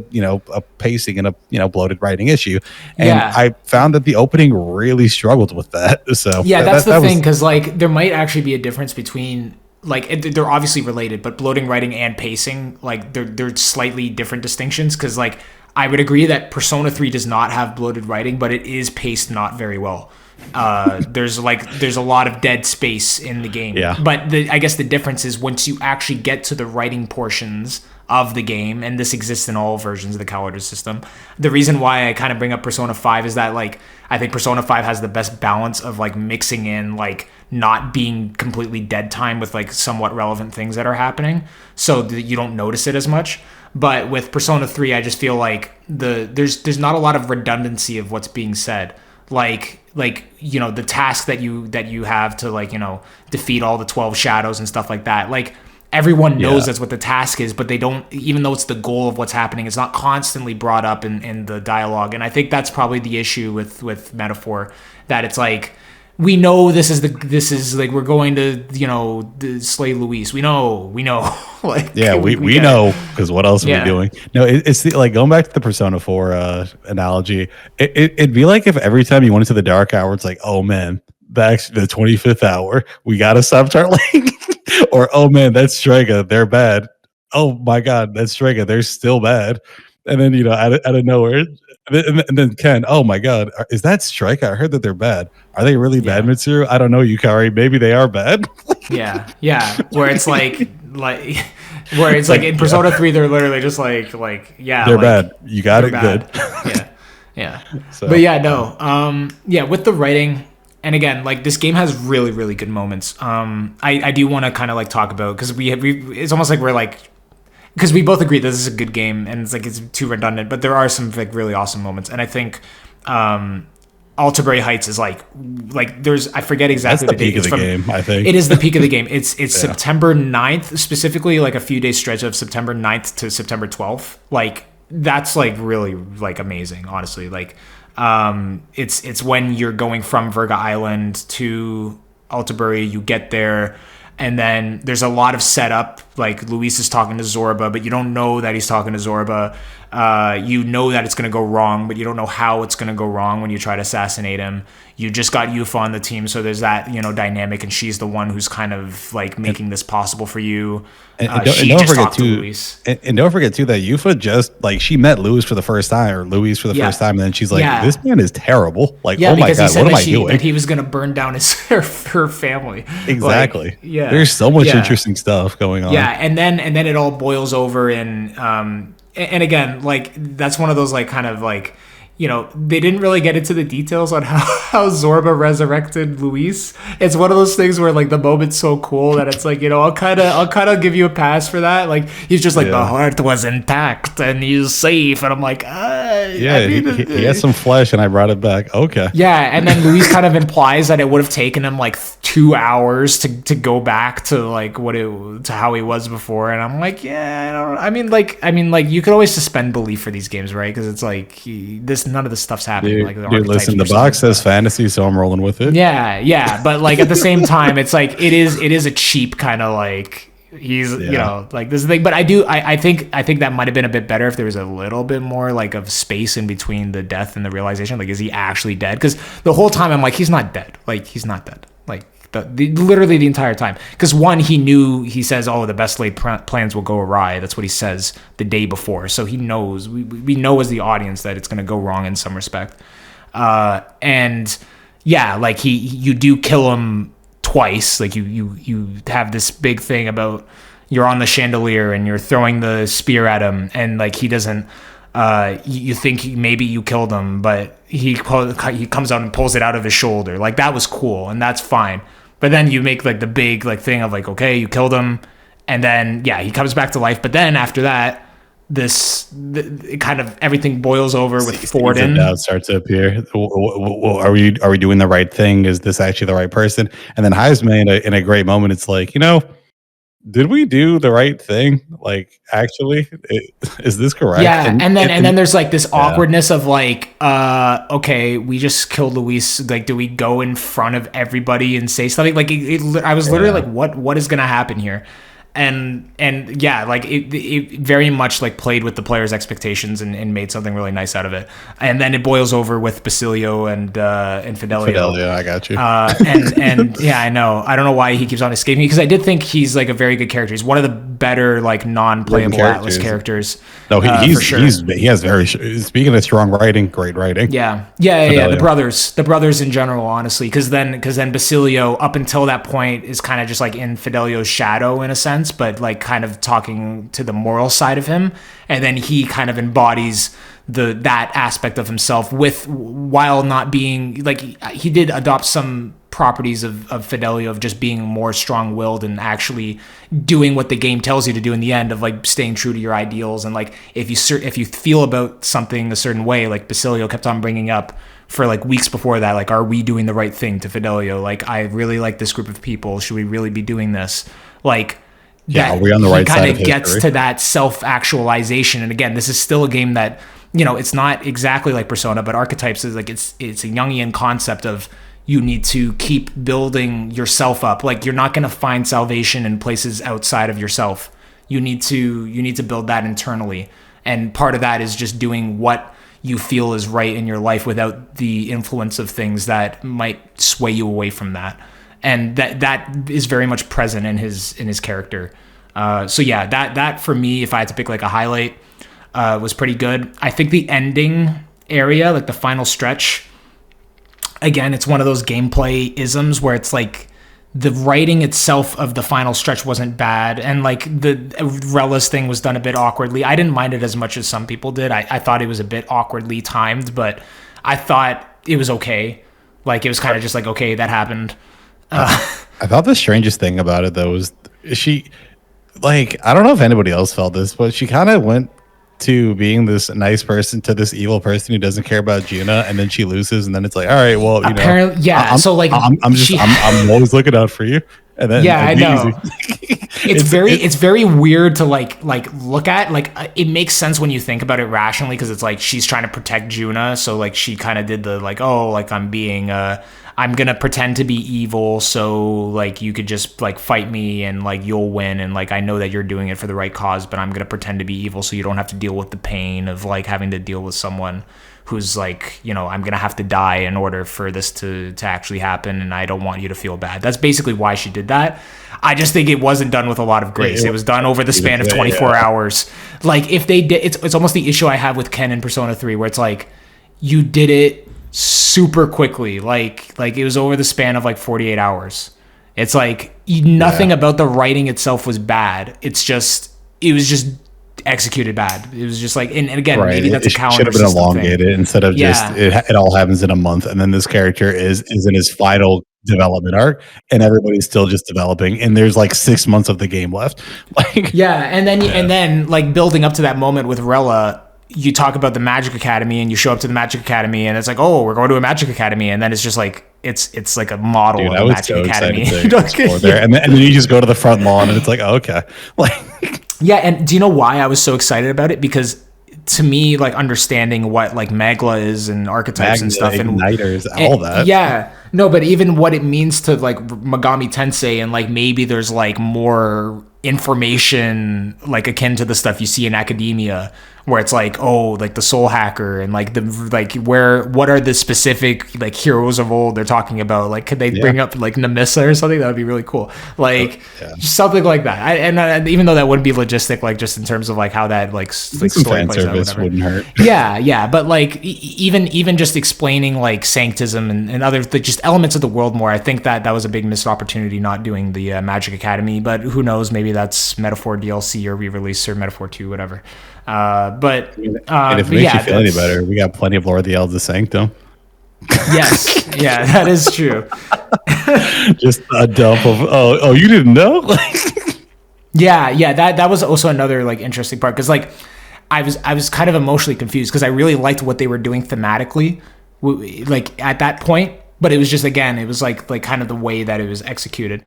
B: pacing and a bloated writing issue. And I found that the opening really struggled with that. So
A: that's the thing, because like there might actually be a difference between, like, they're obviously related, but bloating writing and pacing, like they're slightly different distinctions. Because like I would agree that Persona 3 does not have bloated writing, but it is paced not very well. There's a lot of dead space in the game. But I guess the difference is once you actually get to the writing portions of the game, and this exists in all versions of the calendar system. The reason why I kind of bring up Persona 5 is that like I think Persona 5 has the best balance of like mixing in like not being completely dead time with like somewhat relevant things that are happening, so that you don't notice it as much. But with Persona 3, I just feel like there's not a lot of redundancy of what's being said. Like the task that you have to like defeat all the 12 shadows and stuff like that. Like everyone knows that's what the task is, but they don't, even though it's the goal of what's happening, it's not constantly brought up in the dialogue. And I think that's probably the issue with Metaphor, that it's like, we know this is like we're going to slay Luis. We know like
B: we know, because what else are we doing? No, it's like going back to the Persona 4 analogy. It'd be like if every time you went into the dark hour, it's like, oh man, back to the 25th hour, we gotta stop Tarling. Or oh man, that's Strega, they're bad. Oh my god, that's Strega, they're still bad. And then out of nowhere. And then Ken, oh my god, is that Strike? I heard that they're bad. Are they really bad, Mitsuru? I don't know, Yukari. Maybe they are bad.
A: Where it's like in Persona 3, they're literally just like they're
B: bad. You got it bad.
A: Good. So. But with the writing, and again, like this game has really, really good moments. I do want to kind of like talk about, because it's almost like we're like, because we both agree this is a good game, and it's too redundant, but there are some like really awesome moments. And I think Altabury Heights is like there's, I forget exactly
B: the peak of the game. I think
A: it is the peak of the game. It's September 9th, specifically like a few days stretch of September 9th to September 12th. Like that's like really like amazing, honestly. Like it's when you're going from Virga Island to Altabury, you get there. And then there's a lot of setup, like Luis is talking to Zorba, but you don't know that he's talking to Zorba. You know that it's going to go wrong, but you don't know how it's going to go wrong when you try to assassinate him. You just got Yufa on the team, so there's that dynamic, and she's the one who's kind of like making this possible for you.
B: And don't forget too that Yufa just like she met Luis for the first time, and then she's like, "This man is terrible." Like, oh my god, what am I doing?
A: That he was going to burn down her family.
B: Exactly.
A: Like,
B: there's so much interesting stuff going on.
A: And then it all boils over in and again, like that's one of those like kind of like, they didn't really get into the details on how Zorba resurrected Luis. It's one of those things where like the moment's so cool that it's like, I'll kind of give you a pass for that. Like he's just like, the heart was intact and he's safe, and I'm like, he
B: had some flesh and I brought it back. Okay.
A: And then Luis kind of implies that it would have taken him like 2 hours to go back to like to how he was before, and I'm like, I mean like you could always suspend belief for these games, right? Because it's like none of this stuff's happening.
B: Listen, the box says fantasy, so I'm rolling with it.
A: But like at the same time, it's like it is a cheap kind of like he's like this thing. But I think that might have been a bit better if there was a little bit more like of space in between the death and the realization. Like, is he actually dead? Because the whole time I'm like, he's not dead. Like he's not dead. Like literally the entire time. Because one, he says, oh, the best laid plans will go awry. That's what he says the day before. So he knows, we know as the audience that it's going to go wrong in some respect. And yeah, like you do kill him twice. Like you have this big thing about you're on the chandelier and you're throwing the spear at him, and like he doesn't. You think maybe you killed him, but he comes out and pulls it out of his shoulder. Like that was cool, and that's fine. But then you make like the big like thing of like, okay, you killed him, and then yeah, he comes back to life. But then after that, it kind of everything boils over with Forden.
B: Doubt starts to appear. Are we doing the right thing? Is this actually the right person? And then Heisman in a great moment, it's like, did we do the right thing? Like, actually, is this correct?
A: Yeah, and then there's like this awkwardness of like, okay, we just killed Luis. Like, do we go in front of everybody and say something? Like, I was literally like, what is gonna happen here? And yeah, like it very much like played with the players' expectations and made something really nice out of it. And then it boils over with Basilio and Fidelio.
B: Fidelio, I got you.
A: And yeah, I know. I don't know why he keeps on escaping me, because I did think he's like a very good character. He's one of the better like non-playable Atlus characters.
B: No, for sure. He has very, speaking of strong writing, great writing.
A: Yeah. The brothers in general, honestly, because then Basilio up until that point is kind of just like in Fidelio's shadow in a sense, but like kind of talking to the moral side of him, and then he kind of embodies that aspect of himself while not being like, he did adopt some properties of Fidelio of just being more strong-willed and actually doing what the game tells you to do in the end, of like staying true to your ideals. And like if you feel about something a certain way, like Basilio kept on bringing up for like weeks before that, like, are we doing the right thing to Fidelio? Like, I really like this group of people, should we really be doing this? Like,
B: yeah, are we on the right side of history?
A: Kind of gets to that self-actualization. And again, this is still a game that, it's not exactly like Persona, but Archetypes is like, it's a Jungian concept of, you need to keep building yourself up. Like, you're not going to find salvation in places outside of yourself. You need to build that internally. And part of that is just doing what you feel is right in your life without the influence of things that might sway you away from that. And that is very much present in his character. So yeah, that for me, if I had to pick like a highlight, was pretty good. I think the ending area, like the final stretch, again, it's one of those gameplay isms where it's like the writing itself of the final stretch wasn't bad, and like the Rella's thing was done a bit awkwardly. I didn't mind it as much as some people did. I thought it was a bit awkwardly timed, but I thought it was okay. Like, it was kind of just like, okay, that happened.
B: I thought the strangest thing about it though was she, like, I don't know if anybody else felt this, but she kind of went to being this nice person to this evil person who doesn't care about Juna, and then she loses, and then it's like, all right, well,
A: apparently, yeah.
B: I'm,
A: so like,
B: I'm always looking out for you, and then
A: yeah, I know. It's very weird to like look at. Like, it makes sense when you think about it rationally, because it's like she's trying to protect Juna, so like she kind of did the like, oh, like I'm gonna pretend to be evil, so like you could just like fight me and like you'll win, and like I know that you're doing it for the right cause, but I'm gonna pretend to be evil so you don't have to deal with the pain of like having to deal with someone who's like, I'm gonna have to die in order for this to actually happen, and I don't want you to feel bad. That's basically why she did that. I just think it wasn't done with a lot of grace. It was done over the span of 24 hours. Like, if they did, it's almost the issue I have with Ken in Persona 3, where it's like, you did it super quickly, like it was over the span of like 48 hours. It's like nothing about the writing itself was bad. It was just executed bad. It was just like, and again, right. Maybe that's a calendar. Should have been elongated
B: thing. Instead of just it all happens in a month, and then this character is in his final development arc, and everybody's still just developing, and there's like 6 months of the game left. Like,
A: and then like building up to that moment with Rella. You talk about the Magic Academy, and you show up to the Magic Academy, and it's like, oh, we're going to a Magic Academy, and then it's just like it's like a model of a Magic Academy.
B: There. And then you just go to the front lawn, and it's like, oh, okay, like,
A: yeah. And do you know why I was so excited about it? Because to me, like, understanding what like Magla is and archetypes and stuff, and
B: Igniters, all that,
A: yeah, no, but even what it means to like Megami Tensei, and like maybe there's like more information like akin to the stuff you see in academia, where it's like, oh, like the soul hacker and like what are the specific like heroes of old they're talking about? Like, could they bring up like Nemissa or something? That would be really cool. Like just something like that. And even though that wouldn't be logistic, like just in terms of like how that like story plays out, whatever.
B: Wouldn't hurt.
A: Yeah. But like even just explaining like sanctism and other just elements of the world more. I think that was a big missed opportunity not doing the Magic Academy, but who knows? Maybe that's Metaphor DLC or re-release or Metaphor 2, whatever. But
B: and if it makes you feel any better, we got plenty of Lord of the Elves Sanctum.
A: Yes, yeah, that is true.
B: Just a dump of oh, you didn't know?
A: yeah, that was also another like interesting part because like I was kind of emotionally confused because I really liked what they were doing thematically, like at that point, but it was just again it was like kind of the way that it was executed.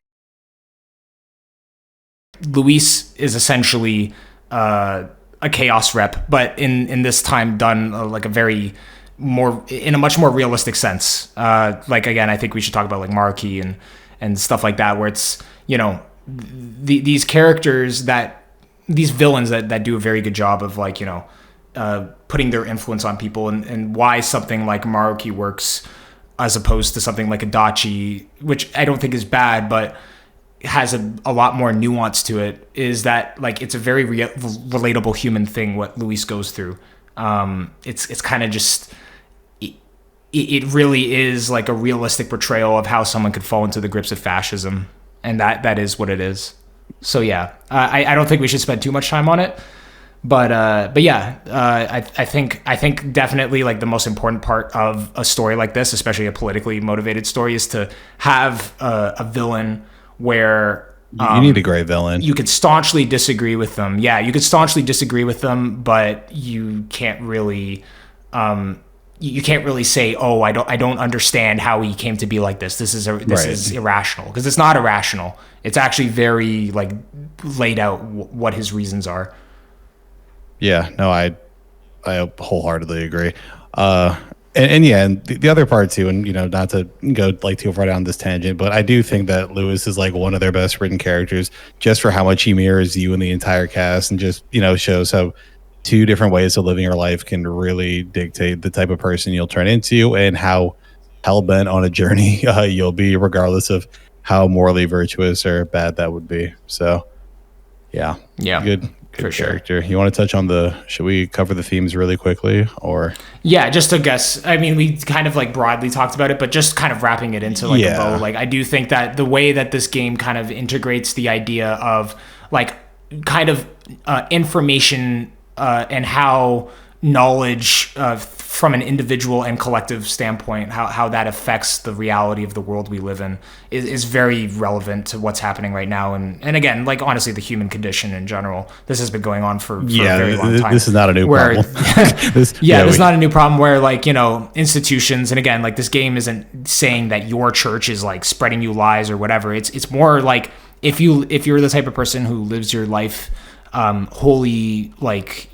A: Luis is essentially a chaos rep, but in this time done like in a much more realistic sense. Like again, I think we should talk about like Marquis and stuff like that, where it's these characters these villains that do a very good job of like putting their influence on people and why something like Marquis works as opposed to something like Adachi, which I don't think is bad, but has a lot more nuance to it, is that like it's a very relatable human thing what Luis goes through. It's kind of just it really is like a realistic portrayal of how someone could fall into the grips of fascism, and that is what it is. So yeah, I don't think we should spend too much time on it, but yeah, I think definitely like the most important part of a story like this, especially a politically motivated story, is to have a villain where
B: you need a great villain.
A: You could staunchly disagree with them. Yeah, you could staunchly disagree with them, but you can't really say, "Oh, I don't understand how he came to be like this. This is irrational," because it's not irrational. It's actually very like laid out what his reasons are.
B: Yeah, no, I wholeheartedly agree. And yeah, and the other part too, and not to go like too far down this tangent, but I do think that Lewis is like one of their best written characters, just for how much he mirrors you and the entire cast, and just shows how two different ways of living your life can really dictate the type of person you'll turn into and how hell-bent on a journey you'll be, regardless of how morally virtuous or bad that would be. So yeah, good for character. Sure. You want to touch on should we cover the themes really quickly, or?
A: Yeah, just to guess. I mean, we kind of like broadly talked about it, but just kind of wrapping it into like a bow. Like, I do think that the way that this game kind of integrates the idea of like kind of information and how knowledge from an individual and collective standpoint, how that affects the reality of the world we live in is very relevant to what's happening right now. And again, like honestly, the human condition in general, this has been going on for a very long time.
B: This is not a new problem.
A: This is not a new problem where like, institutions, and again, like this game isn't saying that your church is like spreading you lies or whatever. It's more like if you're the type of person who lives your life wholly like,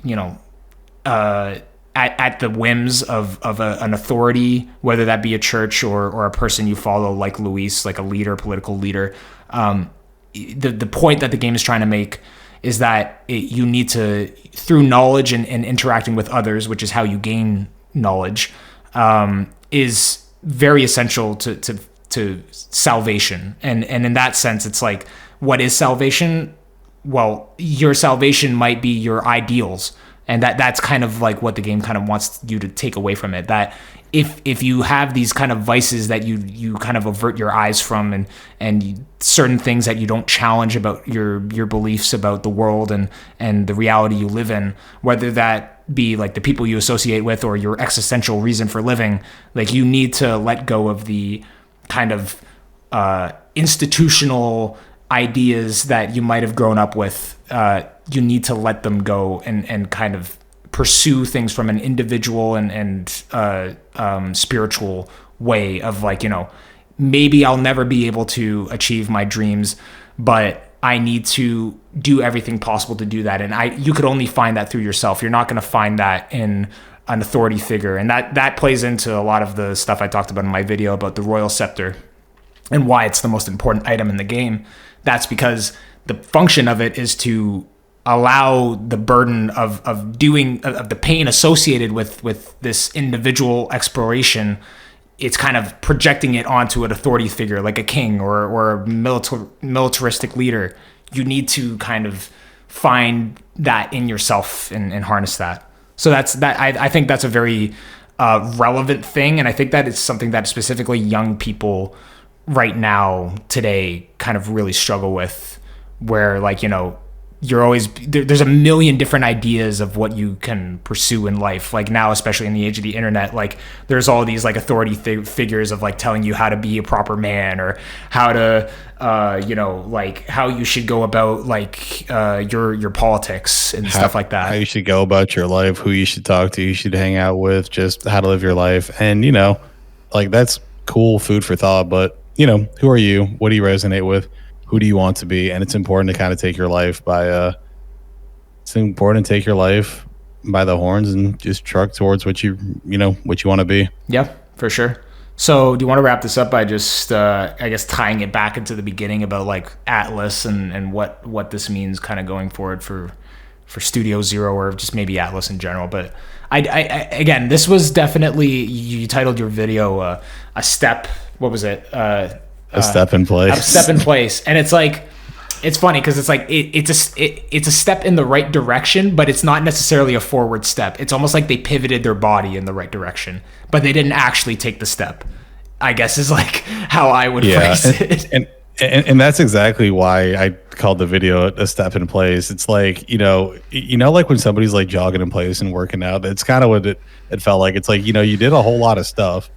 A: at the whims of an authority, whether that be a church or a person you follow like Luis, like a leader, political leader. The point that the game is trying to make is that you need to, through knowledge and interacting with others, which is how you gain knowledge, is very essential to salvation. And in that sense, it's like, what is salvation? Well, your salvation might be your ideals. And that's kind of like what the game kind of wants you to take away from it. That if you have these kind of vices that you kind of avert your eyes from, and certain things that you don't challenge about your beliefs about the world and the reality you live in, whether that be like the people you associate with or your existential reason for living, like you need to let go of the kind of institutional ideas that you might have grown up with. You need to let them go and kind of pursue things from an individual and spiritual way of like, maybe I'll never be able to achieve my dreams, but I need to do everything possible to do that. And you could only find that through yourself. You're not going to find that in an authority figure. And that plays into a lot of the stuff I talked about in my video about the Royal Scepter and why it's the most important item in the game. That's because the function of it is to allow the burden of the pain associated with this individual exploration, it's kind of projecting it onto an authority figure like a king or a militaristic leader. You need to kind of find that in yourself and harness that. So I think that's a very relevant thing, and I think that it's something that specifically young people right now today kind of really struggle with, where like, you know, you're always there's a million different ideas of what you can pursue in life. Like now, especially in the age of the internet, like there's all these like authority figures of like telling you how to be a proper man, or how to you know, like how you should go about like your politics and stuff like that.
B: How you should go about your life, who you should talk to, you should hang out with, just how to live your life. And you know, like that's cool food for thought, but you know, who are you? What do you resonate with? Who do you want to be? And it's important to kind of take your life by the horns and just truck towards what you want to be.
A: Yeah, for sure. So do you want to wrap this up by just I guess tying it back into the beginning about like Atlus and what this means kind of going forward for Studio Zero, or just maybe Atlus in general? But I again, this was definitely, you titled your video a step, what was it?
B: A step in place.
A: A step in place. And it's like, it's funny because it's like it's a step in the right direction, but it's not necessarily a forward step. It's almost like they pivoted their body in the right direction, but they didn't actually take the step, I guess is like how I would phrase it.
B: And that's exactly why I called the video a step in place. It's like, you know, like when somebody's like jogging in place and working out, it's kind of what it felt like. It's like, you know, you did a whole lot of stuff.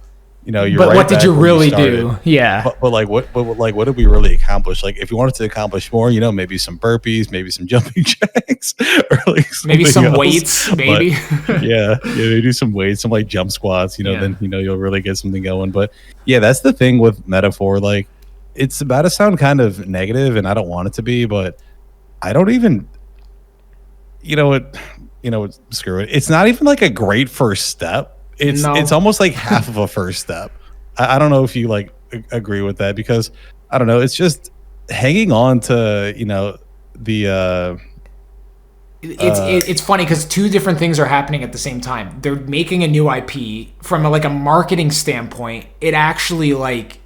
B: You know,
A: but what did you really do? Yeah.
B: But like, what did we really accomplish? Like, if you wanted to accomplish more, you know, maybe some burpees, maybe some jumping jacks, or like
A: maybe some weights, maybe.
B: But, yeah, you do some weights, some like jump squats. You know, then you know you'll really get something going. But yeah, that's the thing with metaphor. Like, it's about to sound kind of negative, and I don't want it to be, but I don't even. You know what? Screw it. It's not even like a great first step. It's almost like half of a first step. I don't know if you like agree with that, because I don't know. It's just hanging on to, you know, the.
A: It's funny because two different things are happening at the same time. They're making a new IP from a marketing standpoint. It actually like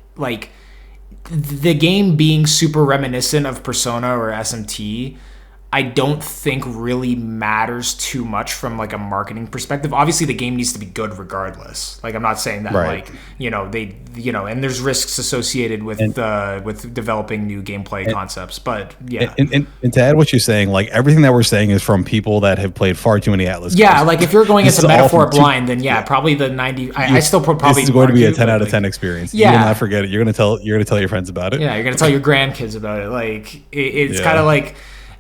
A: the game being super reminiscent of Persona or SMT, I don't think really matters too much from like a marketing perspective. Obviously the game needs to be good regardless. Like I'm not saying that like, you know, and there's risks associated with developing new gameplay concepts, but yeah.
B: And to add what you're saying, like everything that we're saying is from people that have played far too many Atlus
A: games.
B: Like
A: if you're going into metaphor blind, then probably the 90, I still probably.
B: This is going to be a 10 out of 10 experience.
A: Yeah.
B: You will not forget it. You're going to tell your friends about it.
A: Yeah. You're going to tell your grandkids about it. Like it's kind of like,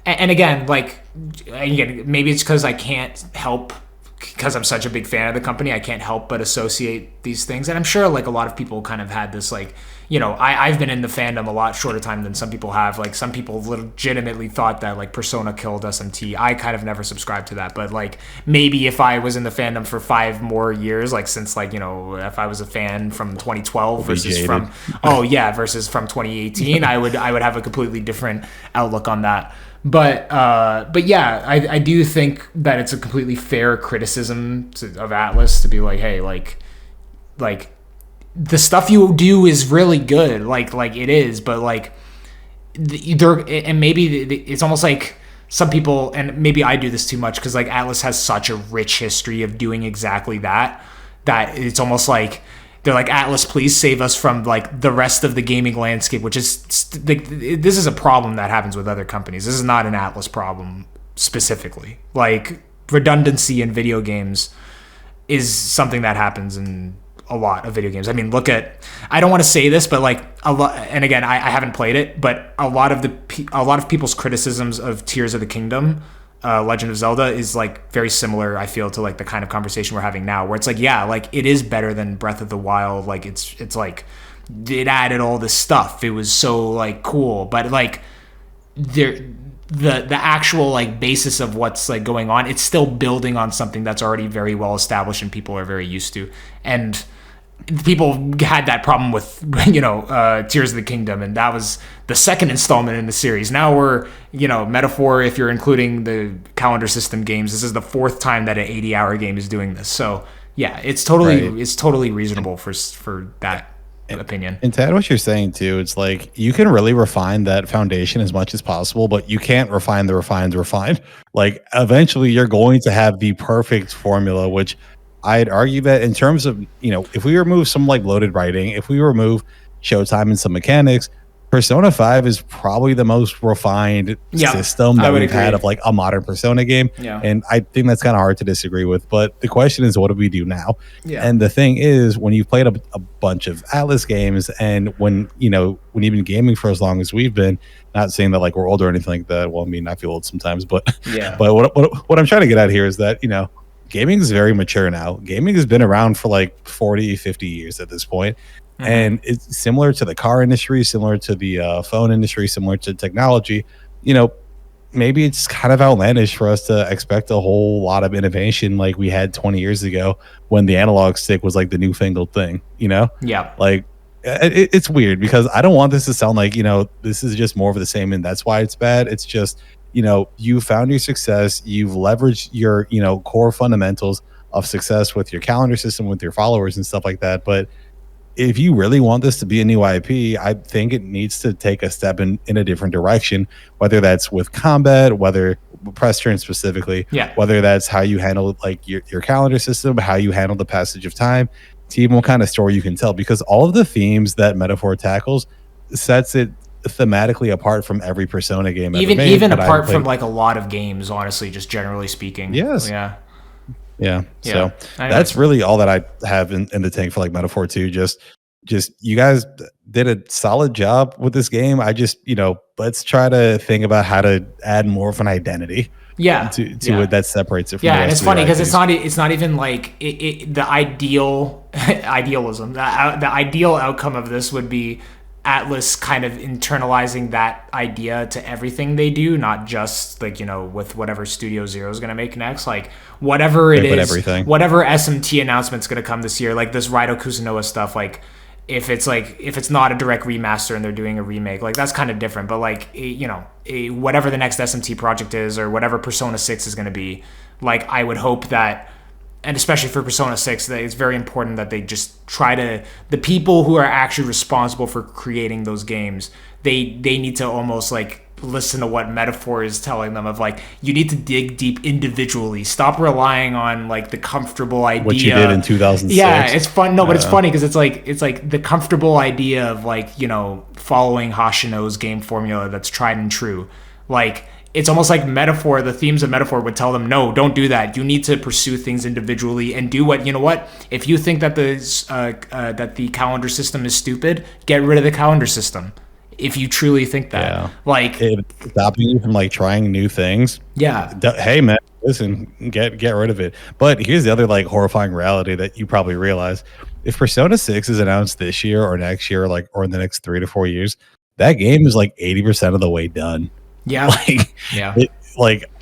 A: and again, maybe it's because I can't help, because I'm such a big fan of the company, I can't help but associate these things. And I'm sure like a lot of people kind of had this, like, you know, I've been in the fandom a lot shorter time than some people have. Like some people legitimately thought that like Persona killed SMT. I kind of never subscribed to that, but like maybe if I was in the fandom for 5 more years, like since like, you know, if I was a fan from 2012 versus from 2018, I would have a completely different outlook on that. But yeah, I do think that it's a completely fair criticism of Atlus to be like, hey, like the stuff you do is really good, like it is, but like and maybe it's almost like some people, and maybe I do this too much because like Atlus has such a rich history of doing exactly that it's almost like they're like, Atlus, please save us from like the rest of the gaming landscape, which is this is a problem that happens with other companies. This is not an Atlus problem specifically. Like redundancy in video games is something that happens in a lot of video games. I mean, look at, I don't want to say this, but like a lot, and again, I haven't played it, but a lot of people's criticisms of Tears of the Kingdom, Legend of Zelda, is like very similar, I feel, to like the kind of conversation we're having now, where it's like, yeah, like it is better than Breath of the Wild. Like it's like it added all this stuff. It was so like cool, but like the actual like basis of what's like going on, it's still building on something that's already very well established and people are very used to. And people had that problem with, you know, Tears of the Kingdom, and that was the second installment in the series. Now we're, you know, Metaphor, if you're including the calendar system games, this is the fourth time that an 80-hour game is doing this. So yeah, it's totally reasonable for that opinion.
B: And to add what you're saying too, it's like you can really refine that foundation as much as possible, but you can't refine the refined. Like eventually you're going to have the perfect formula, which I'd argue that in terms of, you know, if we remove some like loaded writing, if we remove showtime and some mechanics, Persona 5 is probably the most refined system that we've had of like a modern Persona game.
A: Yeah.
B: And I think that's kind of hard to disagree with. But the question is, what do we do now?
A: Yeah.
B: And the thing is, when you've played a bunch of Atlus games, and when you've been gaming for as long as we've been, not saying that like we're older or anything like that. Well, I mean, I feel old sometimes, but
A: yeah.
B: But what I'm trying to get at here is that, you know, gaming is very mature now. Gaming has been around for like 40, 50 years at this point. Mm-hmm. And it's similar to the car industry, similar to the phone industry, similar to technology. You know, maybe it's kind of outlandish for us to expect a whole lot of innovation like we had 20 years ago when the analog stick was like the newfangled thing, you know?
A: Yeah.
B: Like, it's weird because I don't want this to sound like, you know, this is just more of the same and that's why it's bad. It's just, you know, you found your success, you've leveraged your, you know, core fundamentals of success with your calendar system, with your followers and stuff like that. But if you really want this to be a new IP, I think it needs to take a step in a different direction, whether that's with combat, whether press turn specifically, whether that's how you handle like your calendar system, how you handle the passage of time, to even what kind of story you can tell, because all of the themes that Metaphor tackles sets it thematically apart from every Persona game ever made,
A: even apart from like a lot of games, honestly, just generally speaking.
B: Yes.
A: Yeah.
B: So that's really all that I have in the tank for like Metaphor 2. Just you guys did a solid job with this game. I just, you know, let's try to think about how to add more of an identity to it that separates it from the rest
A: and it's
B: of
A: funny because
B: IPs.
A: it's not even like the idealism. The ideal outcome of this would be Atlus kind of internalizing that idea to everything they do, not just like, you know, with whatever Studio Zero is going to make next, like whatever it is, whatever SMT announcement's going to come this year, like this Raido Kusunoa stuff, like if it's not a direct remaster and they're doing a remake, like that's kind of different. But like, you know, whatever the next SMT project is or whatever Persona 6 is going to be, like I would hope that, and especially for Persona 6, that it's very important that they just try to, the people who are actually responsible for creating those games, they need to almost like listen to what Metaphor is telling them of like, you need to dig deep individually. Stop relying on like the comfortable idea.
B: What you did in 2006.
A: Yeah, it's fun. No, but it's funny because it's like the comfortable idea of like, you know, following Hoshino's game formula that's tried and true. Like, it's almost like Metaphor, the themes of Metaphor would tell them, no, don't do that. You need to pursue things individually and do what, you know what? If you think that the calendar system is stupid, get rid of the calendar system. If you truly think that, like,
B: stopping you from like trying new things.
A: Yeah.
B: Hey man, listen, get rid of it. But here's the other like horrifying reality that you probably realize: if Persona 6 is announced this year or next year, like, or in the next 3 to 4 years, that game is like 80% of the way done.
A: Yeah.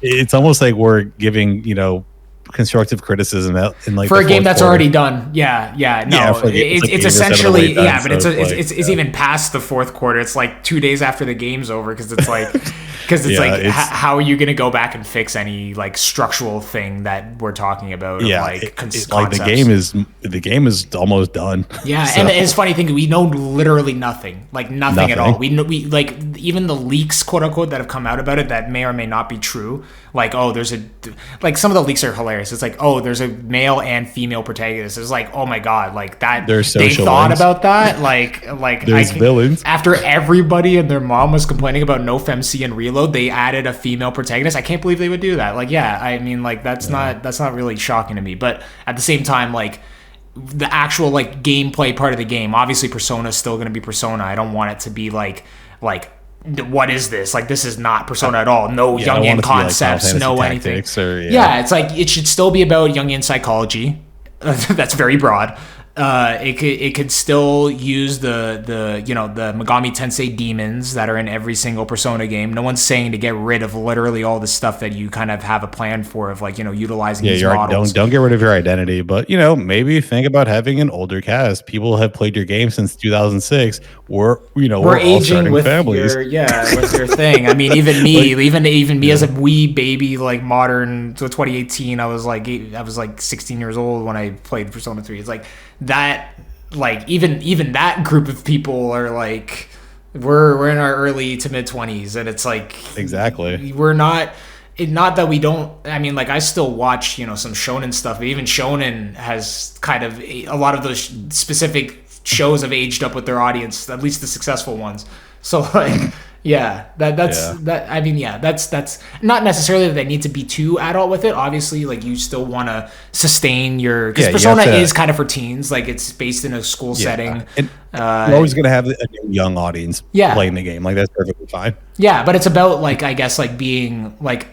B: It's almost like we're giving, you know, constructive criticism out in like
A: for a game that's already done. It's essentially but it's even past the fourth quarter. It's like 2 days after the game's over because it's like how are you going to go back and fix any like structural thing that we're talking about?
B: The game is almost done.
A: Yeah, so. And it's funny thing, we know literally nothing at all. We like even the leaks, quote unquote, that have come out about it that may or may not be true. Like, oh, there's some of the leaks are hilarious. It's like, oh, there's a male and female protagonist. It's like, oh my god, like that. They thought about that. Like
B: there's villains.
A: After everybody and their mom was complaining about No Femc and Reload, they added a female protagonist. I can't believe they would do that. Like, yeah, I mean, like that's not really shocking to me. But at the same time, like the actual like gameplay part of the game, obviously Persona is still going to be Persona. I don't want it to be like. What is this? Like, this is not Persona at all. No Jungian concepts, like no anything.
B: It's like
A: it should still be about Jungian psychology. That's very broad. It could still use the Megami Tensei demons that are in every single Persona game. No one's saying to get rid of literally all the stuff that you kind of have a plan for, of like, utilizing these models.
B: Don't get rid of your identity, but maybe think about having an older cast. People have played your game since 2006. We're all
A: aging with
B: families.
A: with your thing. I mean, even me, like, even me as a wee baby, like modern, so 2018, I was like 16 years old when I played Persona 3. It's like that, like even that group of people are like, we're in our early to mid 20s, and it's like,
B: exactly,
A: we're not that we don't. I mean, like, I still watch some shonen stuff, but even shonen has kind of a lot of those specific shows have aged up with their audience, at least the successful ones. So like, that's not necessarily that they need to be too adult with it. Obviously, like, you still want to sustain your, because Persona is kind of for teens, like it's based in a school setting.
B: And you're always going to have a young audience playing the game. Like, that's perfectly fine.
A: Yeah, but it's about, like, I guess, like, being like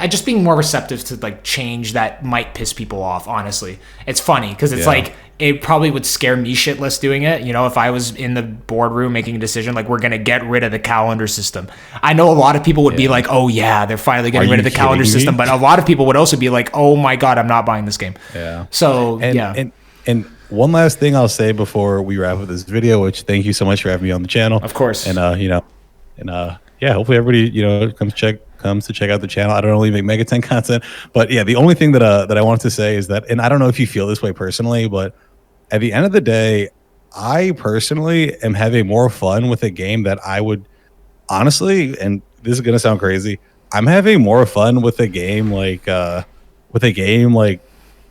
A: just being more receptive to like change that might piss people off. Honestly, it's funny because it's like, it probably would scare me shitless doing it. If I was in the boardroom making a decision, like, we're gonna get rid of the calendar system. I know a lot of people would be like, "Oh yeah, they're finally getting rid of the calendar system," but a lot of people would also be like, "Oh my god, I'm not buying this game." Yeah. So
B: and one last thing I'll say before we wrap up this video, which thank you so much for having me on the channel.
A: Of course.
B: And hopefully everybody comes to check out the channel. I don't only make Megaten content, but the only thing that I wanted to say is that, and I don't know if you feel this way personally, but at the end of the day, I personally am having more fun with a game that I would honestly, and this is gonna sound crazy, I'm having more fun with a game like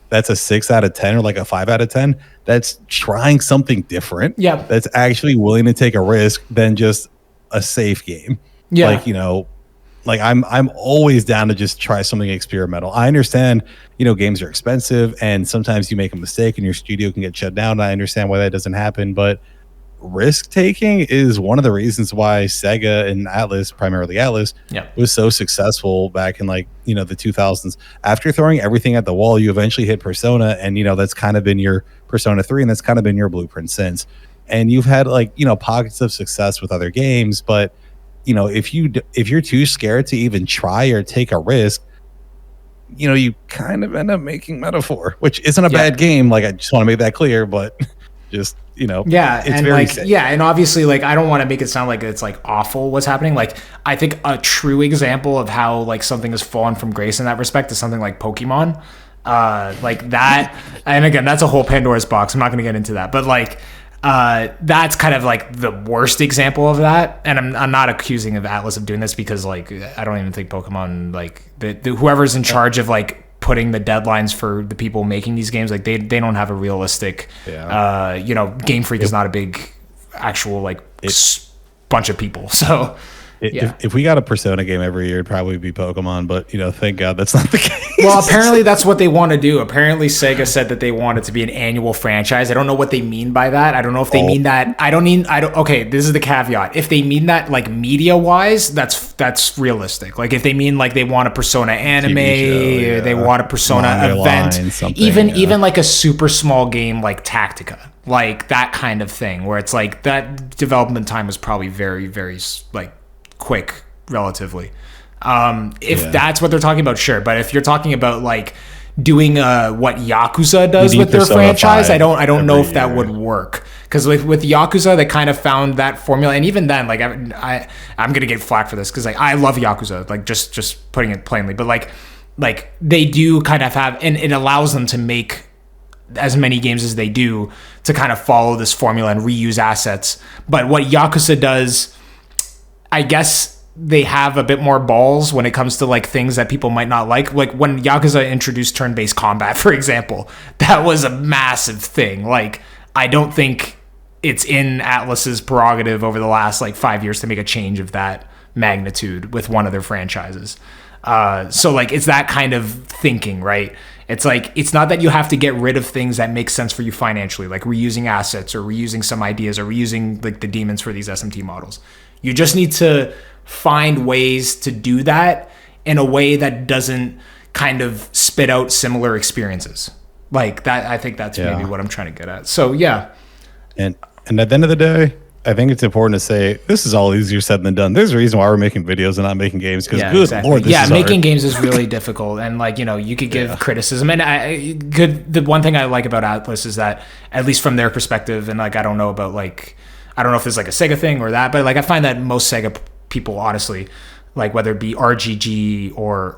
B: that's a 6 out of 10 or like a 5 out of 10 that's trying something different.
A: Yeah.
B: That's actually willing to take a risk than just a safe game.
A: Yeah.
B: Like, I'm always down to just try something experimental. I understand, games are expensive and sometimes you make a mistake and your studio can get shut down. I understand why that doesn't happen, but risk taking is one of the reasons why Sega and Atlus, primarily Atlus, was so successful back in the 2000s. After throwing everything at the wall, you eventually hit Persona, and that's kind of been your Persona 3, and that's kind of been your blueprint since. And you've had pockets of success with other games, but if you're too scared to even try or take a risk, you kind of end up making Metaphor, which isn't a bad game. Like, I just want to make that clear, but just it's very safe.
A: And obviously, like, I don't want to make it sound like it's like awful what's happening. Like, I think a true example of how like something has fallen from grace in that respect is something like Pokemon, like that. And again, that's a whole Pandora's box. I'm not going to get into that, but like, that's kind of like the worst example of that. And I'm not accusing of Atlus of doing this, because like, I don't even think Pokemon, like whoever's in charge of like putting the deadlines for the people making these games, like they don't have a realistic Game Freak is not a big actual bunch of people. So
B: if we got a Persona game every year, it'd probably be Pokemon, but thank God that's not the case.
A: Well, apparently that's what they want to do. Apparently Sega said that they want it to be an annual franchise. I don't know what they mean by that. I don't know if they mean that. Okay, this is the caveat. If they mean that like media wise, that's realistic. Like, if they mean like they want a Persona anime, or they want a Persona event, even like a super small game like Tactica, like that kind of thing, where it's like that development time was probably very, very like quick relatively. If that's what they're talking about, sure. But if you're talking about like doing what Yakuza does with their franchise, I don't know if that would work, because with Yakuza they kind of found that formula. And even then, like, I'm gonna get flack for this because like I love Yakuza, like just putting it plainly, but like they do kind of have, and it allows them to make as many games as they do to kind of follow this formula and reuse assets. But what Yakuza does, I guess they have a bit more balls when it comes to like things that people might not like. Like when Yakuza introduced turn-based combat, for example, that was a massive thing. Like, I don't think it's in Atlus's prerogative over the last like 5 years to make a change of that magnitude with one of their franchises. So like, it's that kind of thinking, right? It's like, it's not that you have to get rid of things that make sense for you financially, like reusing assets or reusing some ideas or reusing like the demons for these SMT models. You just need to find ways to do that in a way that doesn't kind of spit out similar experiences. Like that, I think that's
B: Yeah.
A: maybe what I'm trying to get at. So yeah.
B: And at the end of the day, I think it's important to say this is all easier said than done. There's a reason why we're making videos and not making games, because good lord, this is
A: making
B: hard.
A: games is really difficult, and like, you know, you could give criticism, and the one thing I like about Atlus is that, at least from their perspective, and like I don't know about like, I don't know if there's like a Sega thing or that, but like I find that most Sega people, honestly, like whether it be RGG or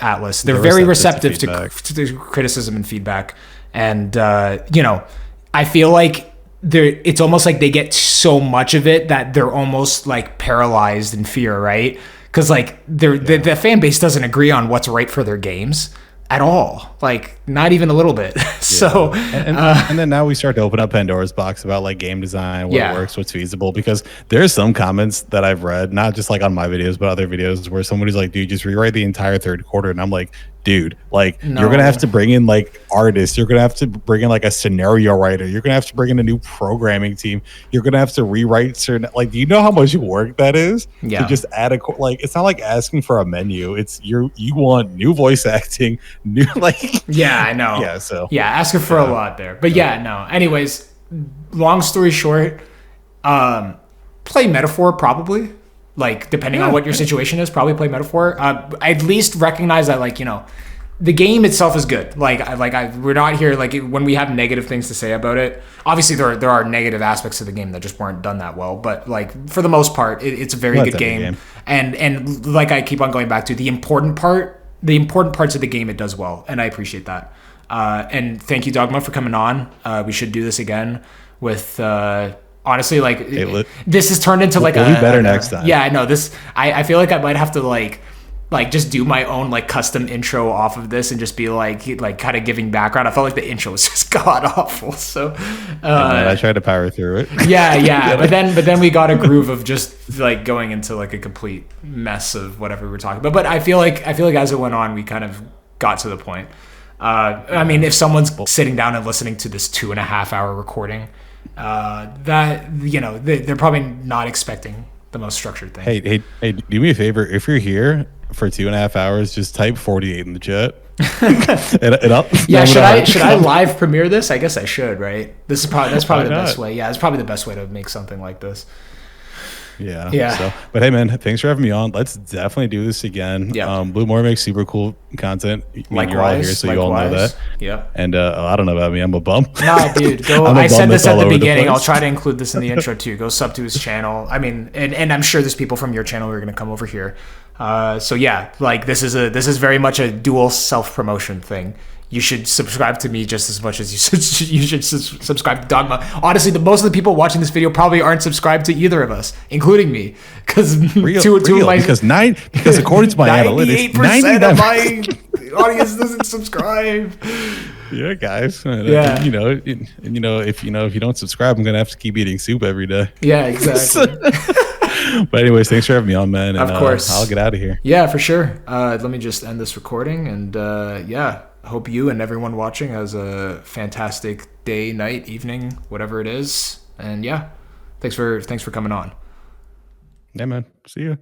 A: Atlus, they're very receptive to criticism and feedback, and you know, I feel like it's almost like they get so much of it that they're almost like paralyzed in fear, right? Because like the fan base doesn't agree on what's right for their games at all, like not even a little bit. So
B: and then now we start to open up Pandora's box about like game design, what works, what's feasible, because there's some comments that I've read, not just like on my videos but other videos, where somebody's like, dude, just rewrite the entire third quarter, and I'm like, dude, like you're gonna have to bring in like artists, you're gonna have to bring in like a scenario writer, you're gonna have to bring in a new programming team, you're gonna have to rewrite certain, like, do you know how much work that is to just add like, it's not like asking for a menu, it's you want new voice acting, new like
A: I know, asking for a lot there, but no, anyways, long story short, play Metaphor, probably, like depending on what your situation is, probably play Metaphor. At least recognize that, like, you know, the game itself is good. We're not here like when we have negative things to say about it. Obviously, there are negative aspects of the game that just weren't done that well. But like for the most part, it's a very good game. And like I keep on going back to the important parts of the game, it does well, and I appreciate that. And thank you, Dogma, for coming on. We should do this again with. Honestly, like this has turned into like
B: we'll be better next time.
A: Yeah, I know this. I feel like I might have to like just do my own like custom intro off of this and just be like kind of giving background. I felt like the intro was just god awful. So
B: I tried to power through it.
A: Yeah. but then we got a groove of just like going into like a complete mess of whatever we were talking about. But I feel like as it went on, we kind of got to the point. I mean, if someone's sitting down and listening to this 2.5 hour recording, that, you know, they're probably not expecting the most structured thing.
B: Hey, do me a favor. If you're here for 2.5 hours, just type 48 in the chat.
A: Should I live premiere this? I guess I should, right? That's probably the best way. Yeah, it's probably the best way to make something like this.
B: Yeah. So, but hey, man, thanks for having me on. Let's definitely do this again.
A: Yeah.
B: Blue More makes super cool content.
A: Likewise,
B: you're all here, so you all know that.
A: Yeah.
B: And I don't know about me. I'm a bum.
A: Nah, dude. Go. I said this at the beginning. I'll try to include this in the intro too. Go sub to his channel. I mean, and I'm sure there's people from your channel who are going to come over here. So yeah, like this is very much a dual self-promotion thing. You should subscribe to me just as much as you should subscribe to Dogma. Honestly, most of the people watching this video probably aren't subscribed to either of us, including me, because
B: because according to my analytics,
A: 98% of my audience doesn't subscribe.
B: Yeah, guys. Yeah. If you don't subscribe, I'm gonna have to keep eating soup every day.
A: Yeah, exactly.
B: But anyways, thanks for having me on, man. And,
A: of course,
B: I'll get out of here.
A: Yeah, for sure. Let me just end this recording, and I hope you and everyone watching has a fantastic day, night, evening, whatever it is. And yeah, thanks for coming on.
B: Yeah, man. See you.